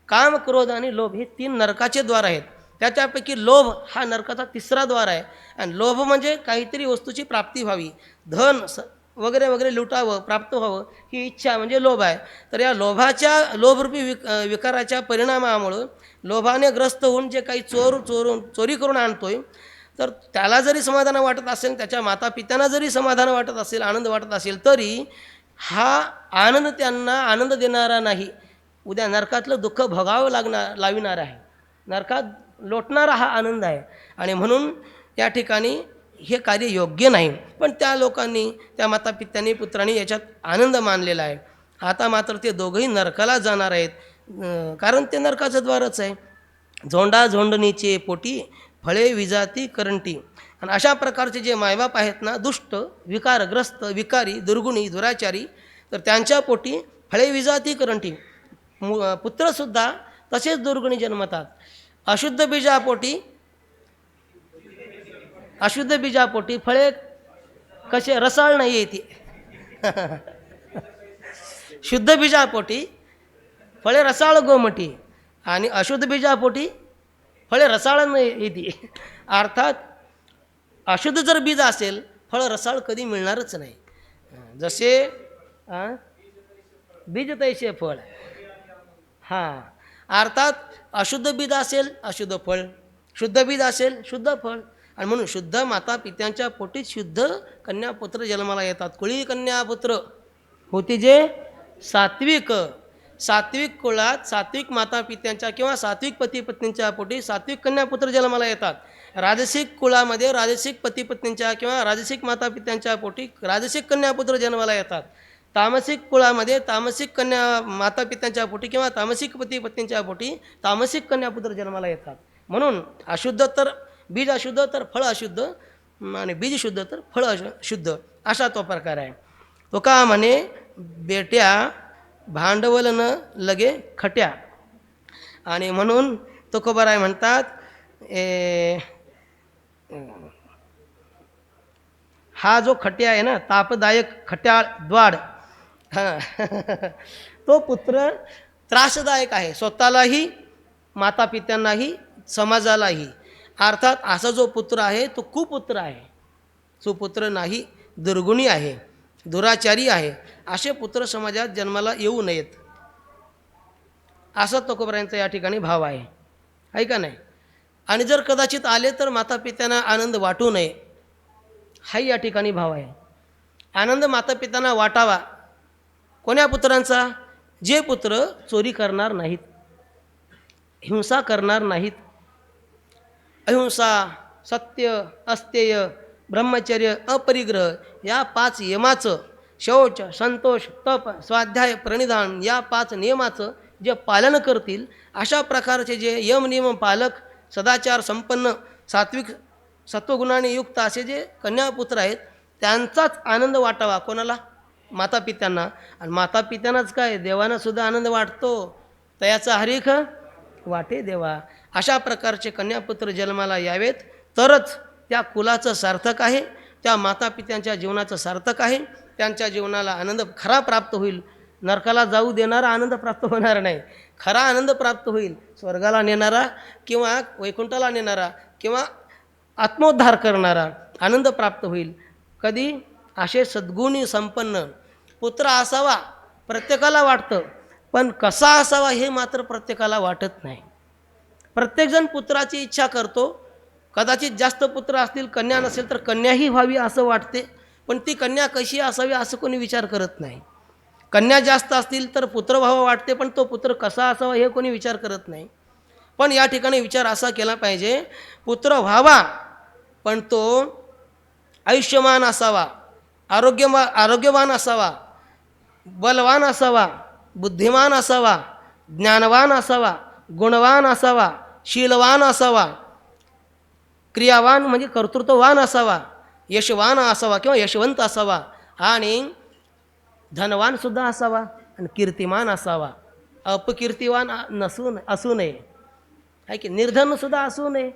काम, क्रोध आणि लोभ हे 3 नरकाचे द्वार आहेत. त्याच्यापैकी लोभ हा नरकाचा 3रा द्वार आहे. आणि लोभ म्हणजे काहीतरी वस्तूची प्राप्ती व्हावी, धन वगैरे वगैरे लुटावं, प्राप्त व्हावं, ही इच्छा म्हणजे लोभ आहे. तर या लोभरूपी विकाराच्या परिणामामुळं लोभाने ग्रस्त होऊन जे काही चोरी करून आणतोय, तर त्याला जरी समाधान वाटत असेल, त्याच्या मातापित्यांना जरी समाधान वाटत असेल, आनंद वाटत असेल, तरी हा आनंद त्यांना आनंद देणारा नाही. उद्या नरकातलं दुःख भोगावं लाविणारा आहे, नरकात लोटणारा हा आनंद आहे. आणि म्हणून या ठिकाणी हे कार्य योग्य नाही. पण त्या लोकांनी, त्या मातापित्यांनी, पुत्रांनी याच्यात आनंद मानलेला आहे. आता मात्र ते दोघंही नरकाला जाणार आहेत, कारण ते नरकाचं द्वारच आहे. झोंडा झोंडणीचे पोटी फळे विजाती करंटी. आणि अशा प्रकारचे जे मायबाप आहेत ना, दुष्ट, विकारग्रस्त, विकारी, दुर्गुणी, दुराचारी, तर त्यांच्या पोटी फळे विजाती करंटी. पुत्रसुद्धा तसेच दुर्गुणी जन्मतात. अशुद्ध बीजापोटी फळे कसे रसाळ नाही येते. शुद्ध बीजापोटी फळे रसाळ गोमटी आणि अशुद्ध बीजापोटी फळे रसाळ नाही येते. अर्थात अशुद्ध जर बीज असेल, फळ रसाळ कधी मिळणारच नाही. जसे बीज तैसे फळ. हां, अर्थात अशुद्ध बीज असेल अशुद्ध फळ, शुद्ध बीज असेल शुद्ध फळ. आणि म्हणून शुद्ध माता पित्यांच्या पोटीत शुद्ध कन्यापुत्र जन्माला येतात. कुळी कन्यापुत्र होते जे सात्विक कुळात, सात्विक माता पित्यांच्या किंवा सात्विक पती पत्नींच्या पोटी सात्विक कन्यापुत्र जन्माला येतात. राजसिक कुळामध्ये राजसिक पती पत्नींच्या किंवा राजसिक माता पित्यांच्या पोटी राजसिक कन्यापुत्र जन्माला येतात. तामसिक कुळामध्ये तामसिक कन्या माता पित्यांच्या पोटी किंवा तामसिक पती पत्नींच्या पोटी तामसिक कन्यापुत्र जन्माला येतात. म्हणून अशुद्ध तर बीज अशुद्ध तर फळ अशुद्ध, आणि बीज शुद्ध तर फळ शुद्ध, असा तो प्रकार आहे. तो का म्हणे बेट्या भांडवल न लगे खट्या. आणि म्हणून तुकोबाराय म्हणतात हा जो खट्या आहे ना, तापदायक खट्याळ द्वाड, हां तो पुत्र त्रासदायक आहे, स्वतःलाही, मातापित्यांनाही, समाजालाही. अर्थात असा जो पुत्र आहे तो कुपुत्र आहे, सुपुत्र नाही, दुर्गुणी आहे, दुराचारी आहे. असे पुत्र समाजात जन्माला येऊ नयेत, असा तुकोबारायांचा या ठिकाणी भाव आहे का नाही. आणि जर कदाचित आले तर मातापित्यांना आनंद वाटू नये, हाही या ठिकाणी भाव आहे. आनंद मातापित्यांना वाटावा. कोण्या पुत्रांचा? जे पुत्र चोरी करणार नाहीत, हिंसा करणार नाहीत, अहिंसा, सत्य, अस्तेय, ब्रह्मचर्य, अपरिग्रह या 5 यमाचं, शौच, संतोष, तप, स्वाध्याय, प्रणिधान या 5 नियमाचं जे पालन करतील, अशा प्रकारचे जे यमनियम पालक, सदाचार संपन्न, सात्विक सत्वगुणाने युक्त असे जे कन्यापुत्र आहेत, त्यांचाच आनंद वाटावा. कोणाला? मातापित्यांना. आणि मातापित्यांनाच काय, देवांना सुद्धा आनंद वाटतो. तयाचा हरिख वाटे देवा. अशा प्रकारचे कन्यापुत्र जन्माला यावेत, तरच त्या कुलाचं सार्थक आहे, त्या मातापित्यांच्या जीवनाचं सार्थक आहे. त्यांच्या जीवनाला आनंद खरा प्राप्त होईल. नरकाला जाऊ देणारा आनंद प्राप्त होणार नाही, खरा आनंद प्राप्त होईल. स्वर्गाला नेणारा किंवा वैकुंठाला नेणारा किंवा आत्मोद्धार करणारा आनंद प्राप्त होईल. कधी? असे सद्गुणी संपन्न पुत्र असावा प्रत्येकाला वाटतं, पण कसा असावा हे मात्र प्रत्येकाला वाटत नाही. प्रत्येकजण पुत्राची इच्छा करतो. कदाचित जास्त पुत्र असतील, कन्या नसेल तर कन्याही व्हावी असं वाटते, पण ती कन्या कशी असावी असं कोणी विचार करत नाही. कन्या जास्त असतील तर पुत्र व्हावा वाटते, पण तो पुत्र कसा असावा हे कोणी विचार करत नाही. पण या ठिकाणी विचार असा केला पाहिजे, पुत्र व्हावा पण तो आयुष्यमान असावा, आरोग्यवान असावा, बलवान असावा, बुद्धिमान असावा, ज्ञानवान असावा, गुणवान असावा, शीलवान असावा, क्रियावान म्हणजे कर्तृत्ववान असावा, यशवान असावा किंवा यशवंत असावा, आणि धनवानसुद्धा असावा, आणि कीर्तिमान असावा. अपकीर्तिवान असू नये, आहे की निर्धनसुद्धा असू नये.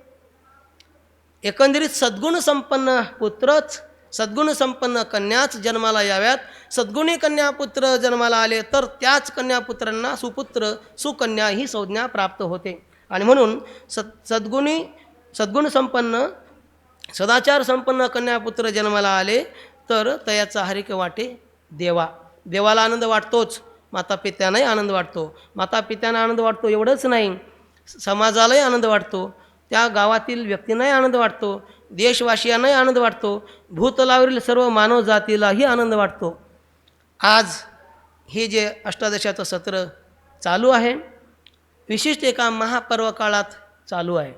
एकंदरीत सद्गुण संपन्न पुत्रच, सद्गुण संपन्न कन्याच जन्माला याव्यात. सद्गुणी कन्यापुत्र जन्माला आले तर त्याच कन्यापुत्रांना सुपुत्र सुकन्या ही संज्ञा प्राप्त होते. आणि म्हणून सद्गुण संपन्न सदाचार संपन्न कन्यापुत्र जन्माला आले तर तयाचा हरिक वाटे देवा. देवाला आनंद वाटतोच, मातापित्यांनाही आनंद वाटतो. मातापित्यांना आनंद वाटतो एवढंच नाही, समाजालाही आनंद वाटतो, त्या गावातील व्यक्तींनाही आनंद वाटतो, देशवासियांनाही आनंद वाटतो, भूतलावरील सर्व मानव जातीलाही आनंद वाटतो. आज हे जे अष्टादशाचं सत्र चालू आहे, विशिष्ट एका महापर्व काळात चालू आहे.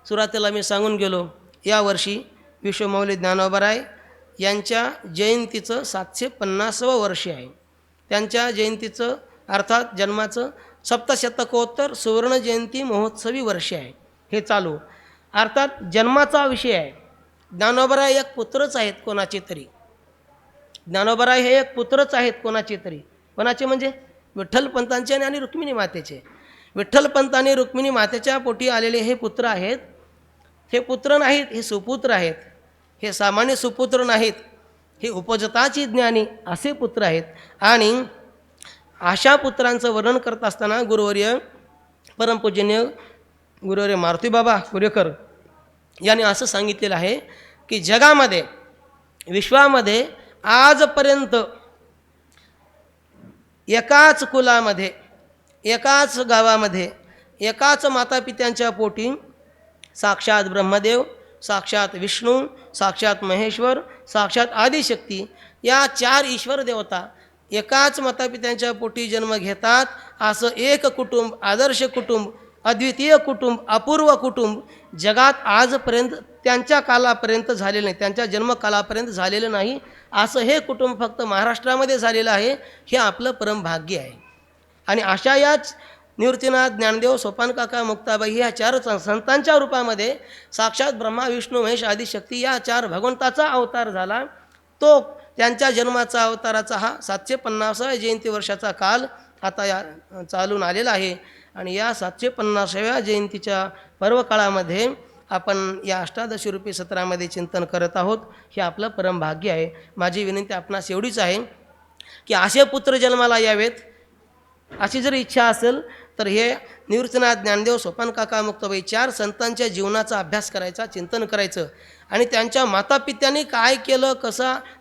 सुरुवातीला मी सांगून गेलो, यावर्षी विश्वमौली ज्ञानोबाराय यांच्या जयंतीचं 750वं वर्ष आहे. त्यांच्या जयंतीचं अर्थात जन्माचं सप्तशतकोत्तर सुवर्ण जयंती महोत्सवी वर्ष आहे हे चालू. अर्थात जन्माचा विषय आहे. ज्ञानोबाराय एक पुत्रच आहेत कोणाचे तरी. ज्ञानोबाराय हे एक पुत्रच आहेत कोणाचे तरी. कोणाचे म्हणजे विठ्ठलपंतांचे आणि रुक्मिणी मातेचे. विठ्ठलपंत आणि रुक्मिणी मातेच्या पोटी आलेले हे पुत्र आहेत. हे पुत्र नाहीत, हे सुपुत्र आहेत. हे सामान्य सुपुत्र नाहीत, हे उपजताची ज्ञानी असे पुत्र आहेत. आणि अशा पुत्रांचं वर्णन करत असताना गुरुवर्य परमपूजनीय गुरुवर्य मारुतीबाबा कुरेकर यांनी असं सांगितलेलं आहे की जगामध्ये, विश्वामध्ये आजपर्यंत एकाच कुलामध्ये, एकाच गावामध्ये, एकाच मातापित्यांच्या पोटी साक्षात ब्रह्मदेव, साक्षात विष्णू, साक्षात महेश्वर, साक्षात आदिशक्ती या 4 ईश्वर देवता एकाच मातापित्यांच्या पोटी जन्म घेतात. असं एक कुटुंब, आदर्श कुटुंब, अद्वितीय कुटुंब, अपूर्व कुटुंब जगात आजपर्यंत त्यांच्या कालापर्यंत झालेलं नाही, त्यांच्या जन्मकालापर्यंत झालेलं नाही. असं हे कुटुंब फक्त महाराष्ट्रामध्ये झालेलं आहे. हे आपलं परमभाग्य आहे. आणि अशा याच निवृत्तीनाथ, ज्ञानदेव, सोपानकाका, मुक्ताबाई या 4 संतांच्या रूपामध्ये साक्षात ब्रह्मा, विष्णू, महेश, आदिशक्ती या 4 भगवंताचा अवतार झाला. तो त्यांच्या जन्माचा अवताराचा हा 750व्या जयंती वर्षाचा काल आता चालून आलेला आहे. आणि या 750व्या जयंतीच्या पर्वकाळामध्ये आपण या अष्टादशी रूपी सत्रामध्ये चिंतन करत आहोत. हे आपलं परम भाग्य आहे. माझी विनंती आपणास एवढीच आहे की असे पुत्र जन्माला यावेत, अशी जर इच्छा असेल तर हे निवृत्तीनाथ, ज्ञानदेव, सोपान काका, मुक्ताबाई 4 संतांच्या जीवनाचा अभ्यास करायचा, चिंतन करायचं आणि त्यांच्या मातापित्यांनी काय केलं,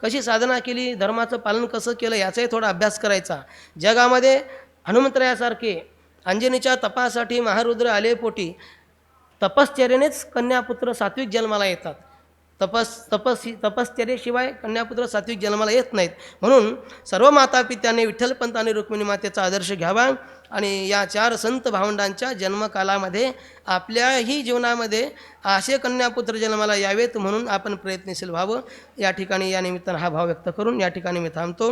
कशी साधना केली, धर्माचं पालन कसं केलं याचाही थोडा अभ्यास करायचा. जगामध्ये हनुमंतरायासारखे अंजनीच्या तपासाठी महारुद्र आले पोटी, तपश्चर्यानेच कन्यापुत्र सात्विक जन्माला येतात. तपश्चर्येशिवाय कन्यापुत्र सात्विक जन्माला येत नाहीत. म्हणून सर्व मातापित्यांनी विठ्ठलपंत आणि रुक्मिणी मातेचा आदर्श घ्यावा आणि या 4 संत भावंडांच्या जन्मकालामध्ये आपल्याही जीवनामध्ये असे कन्यापुत्र जन्माला यावेत म्हणून आपण प्रयत्नशील व्हावं. या ठिकाणी या निमित्तानं हा भाव व्यक्त करून या ठिकाणी मी थांबतो.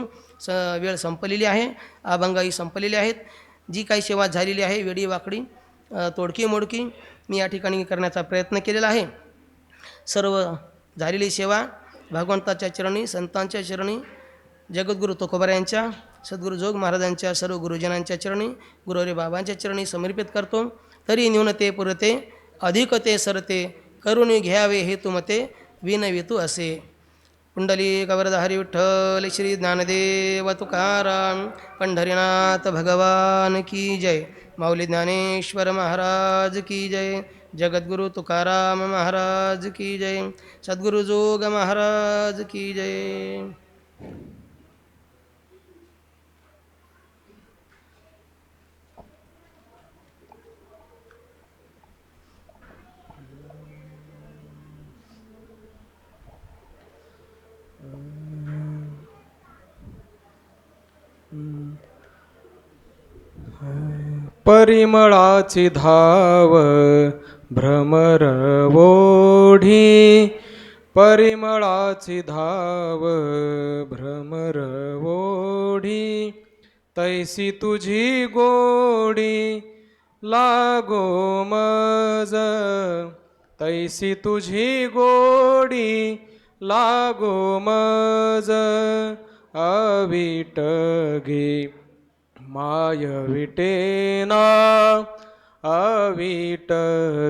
वेळ संपलेली आहे, अभंगाही संपलेली आहेत. जी काही सेवा झालेली आहे वेडी वाकडी तोडकी मोडकी मी या ठिकाणी करण्याचा प्रयत्न केलेला आहे. सर्व झालेली सेवा भगवंताच्या चरणी, संतांच्या चरणी, जगद्गुरू तुकोबार यांच्या, सद्गुरू जोग महाराजांच्या, सर्व गुरुजनांच्या चरणी, गुरुहरी बाबांच्या चरणी समर्पित करतो. तरी न्यूनते पुरते अधिकते सरते, करुणी घ्यावे हेतुमते विनवितू असे. कुंडली कवरधारी विठ्ठल श्री ज्ञानदेव तुकाराम पंढरीनाथ भगवान की जय. माऊली ज्ञानेश्वर महाराज की जय. जगद्गुरु तुकाराम महाराज की जय. सद्गुरु जोग महाराज की जय. परिमळाची धाव भ्रमर ओढी, परिमळाची धाव भ्रमर ओढी, तैसी तुझी गोडी लागो मज, तैसी तुझी गोडी लागो मज, अविट गे माय विटेना, अविट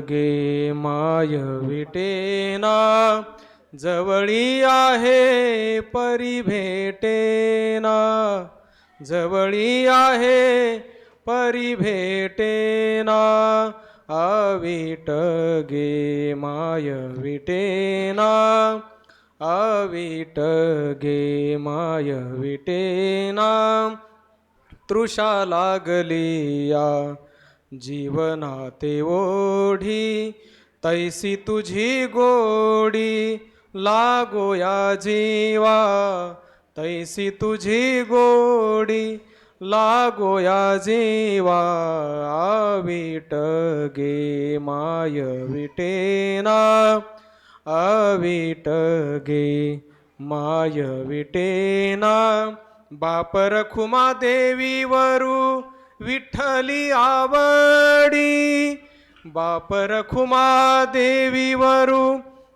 गे माय विटेना, जवळी आहे परी भेटेना, जवळी आहे परी भेटेना, अविट गे माय विटेना, अविट गे माय विटेना, तृषा लागली या जीवनाते ओढी, तैसी तुझी गोडी लागो या जीवा, तैसी तुझी गोडी लागो या जीवा, अविट गे माय विटेना, अविट गे माय विटेना, बाप रखुमा देवी वरू विठ्ठली आवडी, बाप रखुमा देवी वरू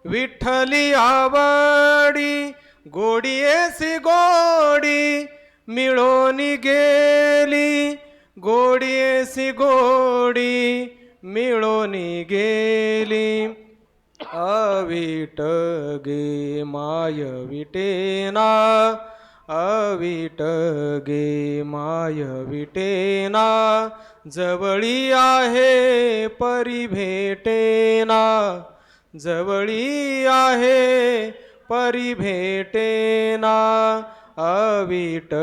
विठ्ठली आवडी, गोडीएसी गोडी मिळोनी गेली, गोडीएसी गोडी मिळोनी गेली, अविट गे माय विटेना, अविट गे माय विटेना, जवळी आहे परी भेटेना, जवळी आहे परी भेटेना, अविट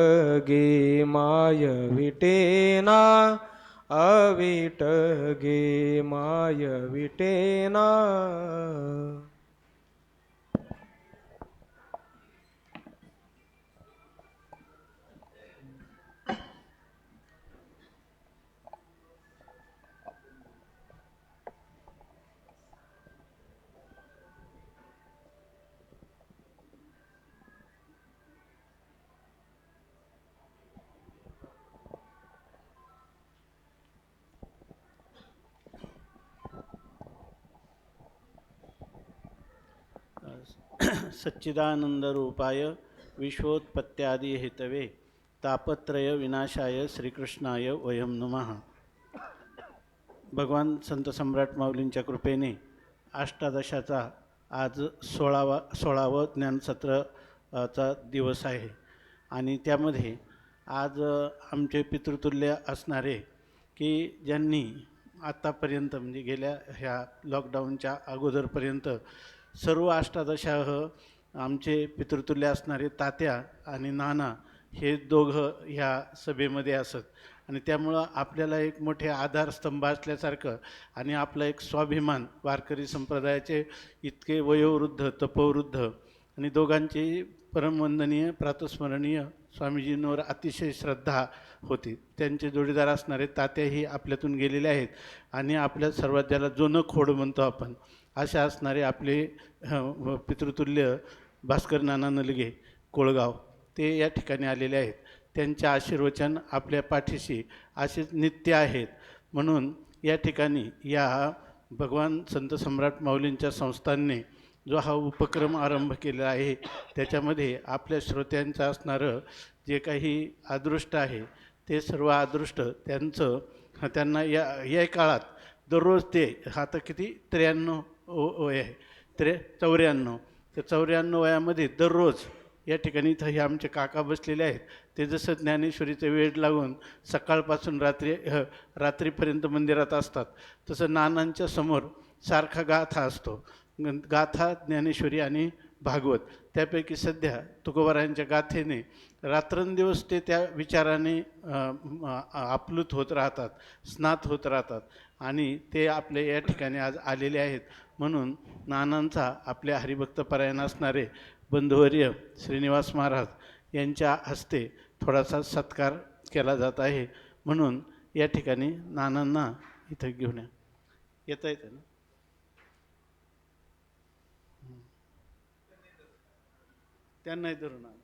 गे माय विटेना, अविट गे माय विटेना. सच्चिदानंद रूपाय विश्वोत्पत्त्यादि हेतवे तापत्रय विनाशाय श्रीकृष्णाय वयं नमः. भगवान संत सम्राट माऊलींच्या कृपेने अष्टादशाचा आज 16वां ज्ञानसत्राचा दिवस आहे आणि त्यामध्ये आज आमचे पितृतुल्य असणारे की ज्यांनी आत्तापर्यंत म्हणजे गेल्या ह्या लॉकडाऊनच्या अगोदरपर्यंत सर्व अष्टादशाह आमचे पितृतुल्य असणारे तात्या आणि नाना हे दोघं ह्या सभेमध्ये असत आणि त्यामुळं आपल्याला एक मोठे आधारस्तंभ असल्यासारखं आणि आपला एक स्वाभिमान वारकरी संप्रदायाचे इतके वयोवृद्ध तपवृद्ध आणि दोघांची परमवंदनीय प्रातस्मरणीय स्वामीजींवर अतिशय श्रद्धा होती. त्यांचे जोडीदार असणारे तात्याही आपल्यातून गेलेले आहेत आणि आपल्या सर्वात ज्याला जोनं खोड म्हणतो आपण असे असणारे आपले पितृतुल्य भास्कर नाना नलगे कोळगाव ते या ठिकाणी आलेले आहेत. त्यांचे आशीर्वचन आपल्या पाठीशी असेच नित्य आहेत. म्हणून या ठिकाणी या भगवान संत सम्राट माऊलींच्या संस्थांनी जो हा उपक्रम आरंभ केलेला आहे त्याच्यामध्ये आपल्या श्रोत्यांचं असणारं जे काही अदृष्ट आहे ते सर्व अदृष्ट त्यांना या काळात दररोज ते आता किती 93 वय आहे 94 त्या 94 वयामध्ये दररोज या ठिकाणी इथं हे आमचे काका बसलेले आहेत. ते जसं ज्ञानेश्वरीचं वेळ लागून सकाळपासून रात्रीपर्यंत मंदिरात असतात तसं नानांच्या समोर सारखा गाथा असतो. गाथा ज्ञानेश्वरी आणि भागवत त्यापैकी सध्या तुकोबारायांच्या गाथेने रात्रंदिवस ते त्या विचाराने आप्लुत होत राहतात, स्नात होत राहतात आणि ते आपल्या या ठिकाणी आज आलेले आहेत. म्हणून नानांचा आपल्या हरिभक्तपरायण असणारे बंधुवर्य श्रीनिवास महाराज यांच्या हस्ते थोडासा सत्कार केला जात आहे. म्हणून या ठिकाणी नानांना इथं घेऊन येता येतं ना. त्यांनाही धरून आलं.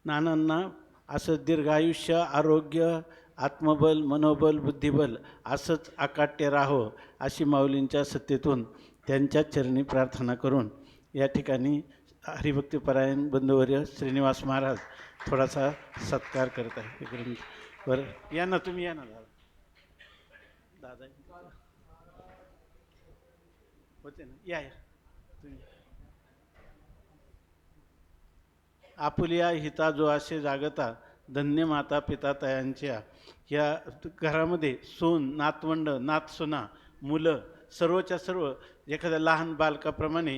नानांना असं दीर्घायुष्य आरोग्य आत्मबल मनोबल बुद्धिबल असंच अकाट्य राहो अशी माऊलींच्या सत्तेतून त्यांच्या चरणी प्रार्थना करून या ठिकाणी हरिभक्तीपरायण बंधुवर्य श्रीनिवास महाराज थोडासा सत्कार करत आहे. बरं या ना तुम्ही या ना दादा होते ना या तुम्ही. आपुलिया हिता जो असे जागता धन्य माता पिता तयांच्या या घरामध्ये सून नातवंड नातसुना मुलं सर्वच्या सर्व एखाद्या लहान बालकाप्रमाणे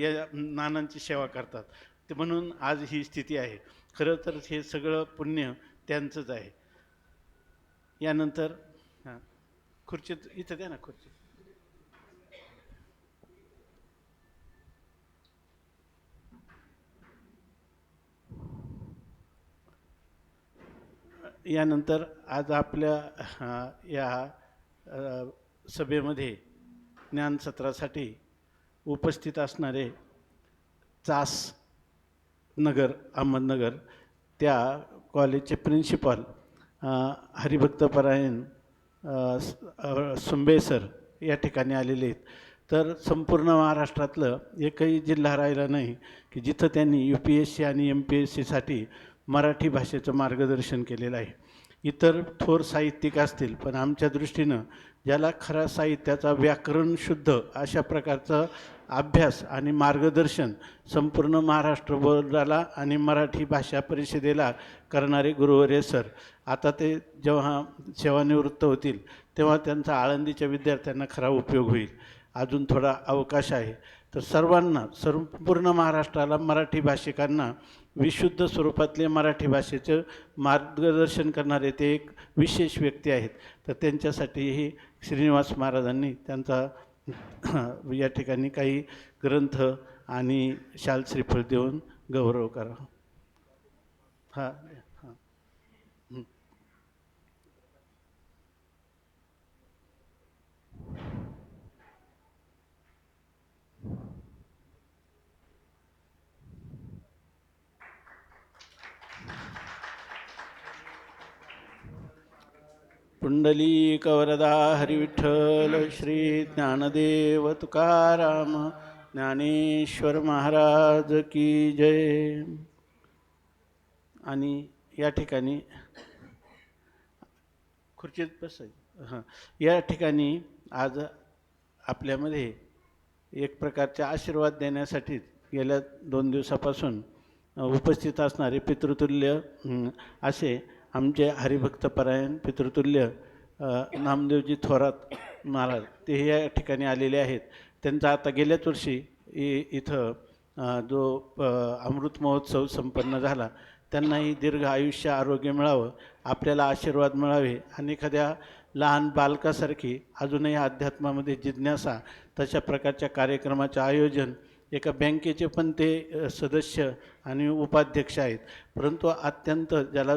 या नानांची सेवा करतात. ते म्हणून आज ही स्थिती आहे. खरं तर हे सगळं पुण्य त्यांचंच आहे. यानंतर हां खुर्चीत इथं द्या ना खुर्ची. यानंतर आज आपल्या या सभेमध्ये ज्ञानसत्रासाठी उपस्थित असणारे चास नगर अहमदनगर त्या कॉलेजचे प्रिन्सिपल हरिभक्तपरायण सुंबे सर या ठिकाणी आलेले आहेत. तर संपूर्ण महाराष्ट्रातलं एकही जिल्हा राहिला नाही की जिथं त्यांनी UPSC आणि MPSCसाठी मराठी भाषेचं मार्गदर्शन केलेलं आहे. इतर थोर साहित्यिक असतील पण आमच्या दृष्टीनं ज्याला खरा साहित्याचा व्याकरण शुद्ध अशा प्रकारचा अभ्यास आणि मार्गदर्शन संपूर्ण महाराष्ट्र बोर्डाला आणि मराठी भाषा परिषदेला करणारे गुरुवर्य सर आता ते जेव्हा सेवानिवृत्त होतील तेव्हा त्यांचा आळंदीच्या विद्यार्थ्यांना खरा उपयोग होईल. अजून थोडा अवकाश आहे. तर सर्वांना संपूर्ण महाराष्ट्राला मराठी भाषिकांना विशुद्ध स्वरूपातले मराठी भाषेचं मार्गदर्शन करणारे ते एक विशेष व्यक्ती आहेत. तर त्यांच्यासाठीही श्रीनिवास महाराजांनी त्यांचा या ठिकाणी काही ग्रंथ आणि शाल श्रीफळ देऊन गौरव करा. हां हां पुंडलीक वरदा हरिविठ्ठल श्री ज्ञानदेव तुकाराम ज्ञानेश्वर महाराज की जय. आणि या ठिकाणी खुर्चीत बसायचं. हां, या ठिकाणी आज आपल्यामध्ये एक प्रकारचे आशीर्वाद देण्यासाठी गेल्या 2 दिवसापासून उपस्थित असणारे पितृतुल्य असे आमचे हरिभक्तपरायण पितृतुल्य नामदेवजी थोरात महाराज ते या ठिकाणी आलेले आहेत. त्यांचा आता गेल्याच वर्षी इथं जो अमृत महोत्सव संपन्न झाला, त्यांनाही दीर्घ आयुष्य आरोग्य मिळावं, आपल्याला आशीर्वाद मिळावे आणि एखाद्या लहान बालकासारखी अजूनही अध्यात्मामध्ये जिज्ञासा तशा प्रकारच्या कार्यक्रमाचे आयोजन. एका बँकेचे पण ते सदस्य आणि उपाध्यक्ष आहेत. परंतु अत्यंत ज्याला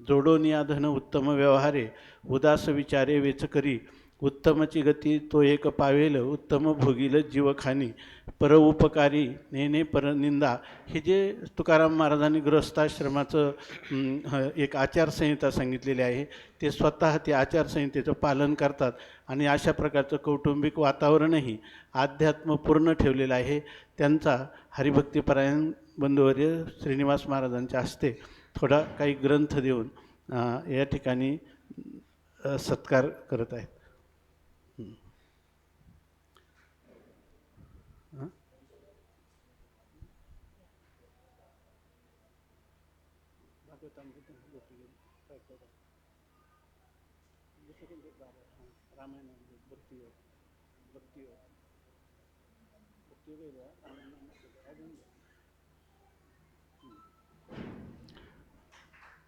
जोडोन या धन उत्तम व्यवहारे उदास विचारे वेचकरी उत्तमची गती तो एक पावेल उत्तम भोगील जीवखानी परउपकारी नेने परनिंदा. हे जे तुकाराम महाराजांनी गृहस्थाश्रमाचं एक आचारसंहिता सांगितलेली आहे, ते स्वतः ते आचारसंहितेचं पालन करतात आणि अशा प्रकारचं कौटुंबिक वातावरणही अध्यात्म पूर्ण ठेवलेलं आहे. त्यांचा हरिभक्तीपरायण बंधुवर्य श्रीनिवास महाराजांच्या हस्ते थोडा काही ग्रंथ देऊन या ठिकाणी सत्कार करत आहेत.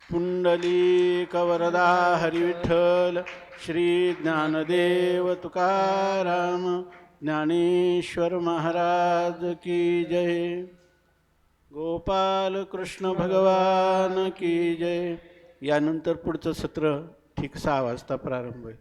पुंडलीक वरदा हरिविठ्ठल श्री ज्ञानदेव तुकाराम ज्ञानेश्वर महाराज की जय. गोपाल कृष्ण भगवान की जय. यानंतर पुढचं सत्र ठीक 6 वाजता प्रारंभ होईल.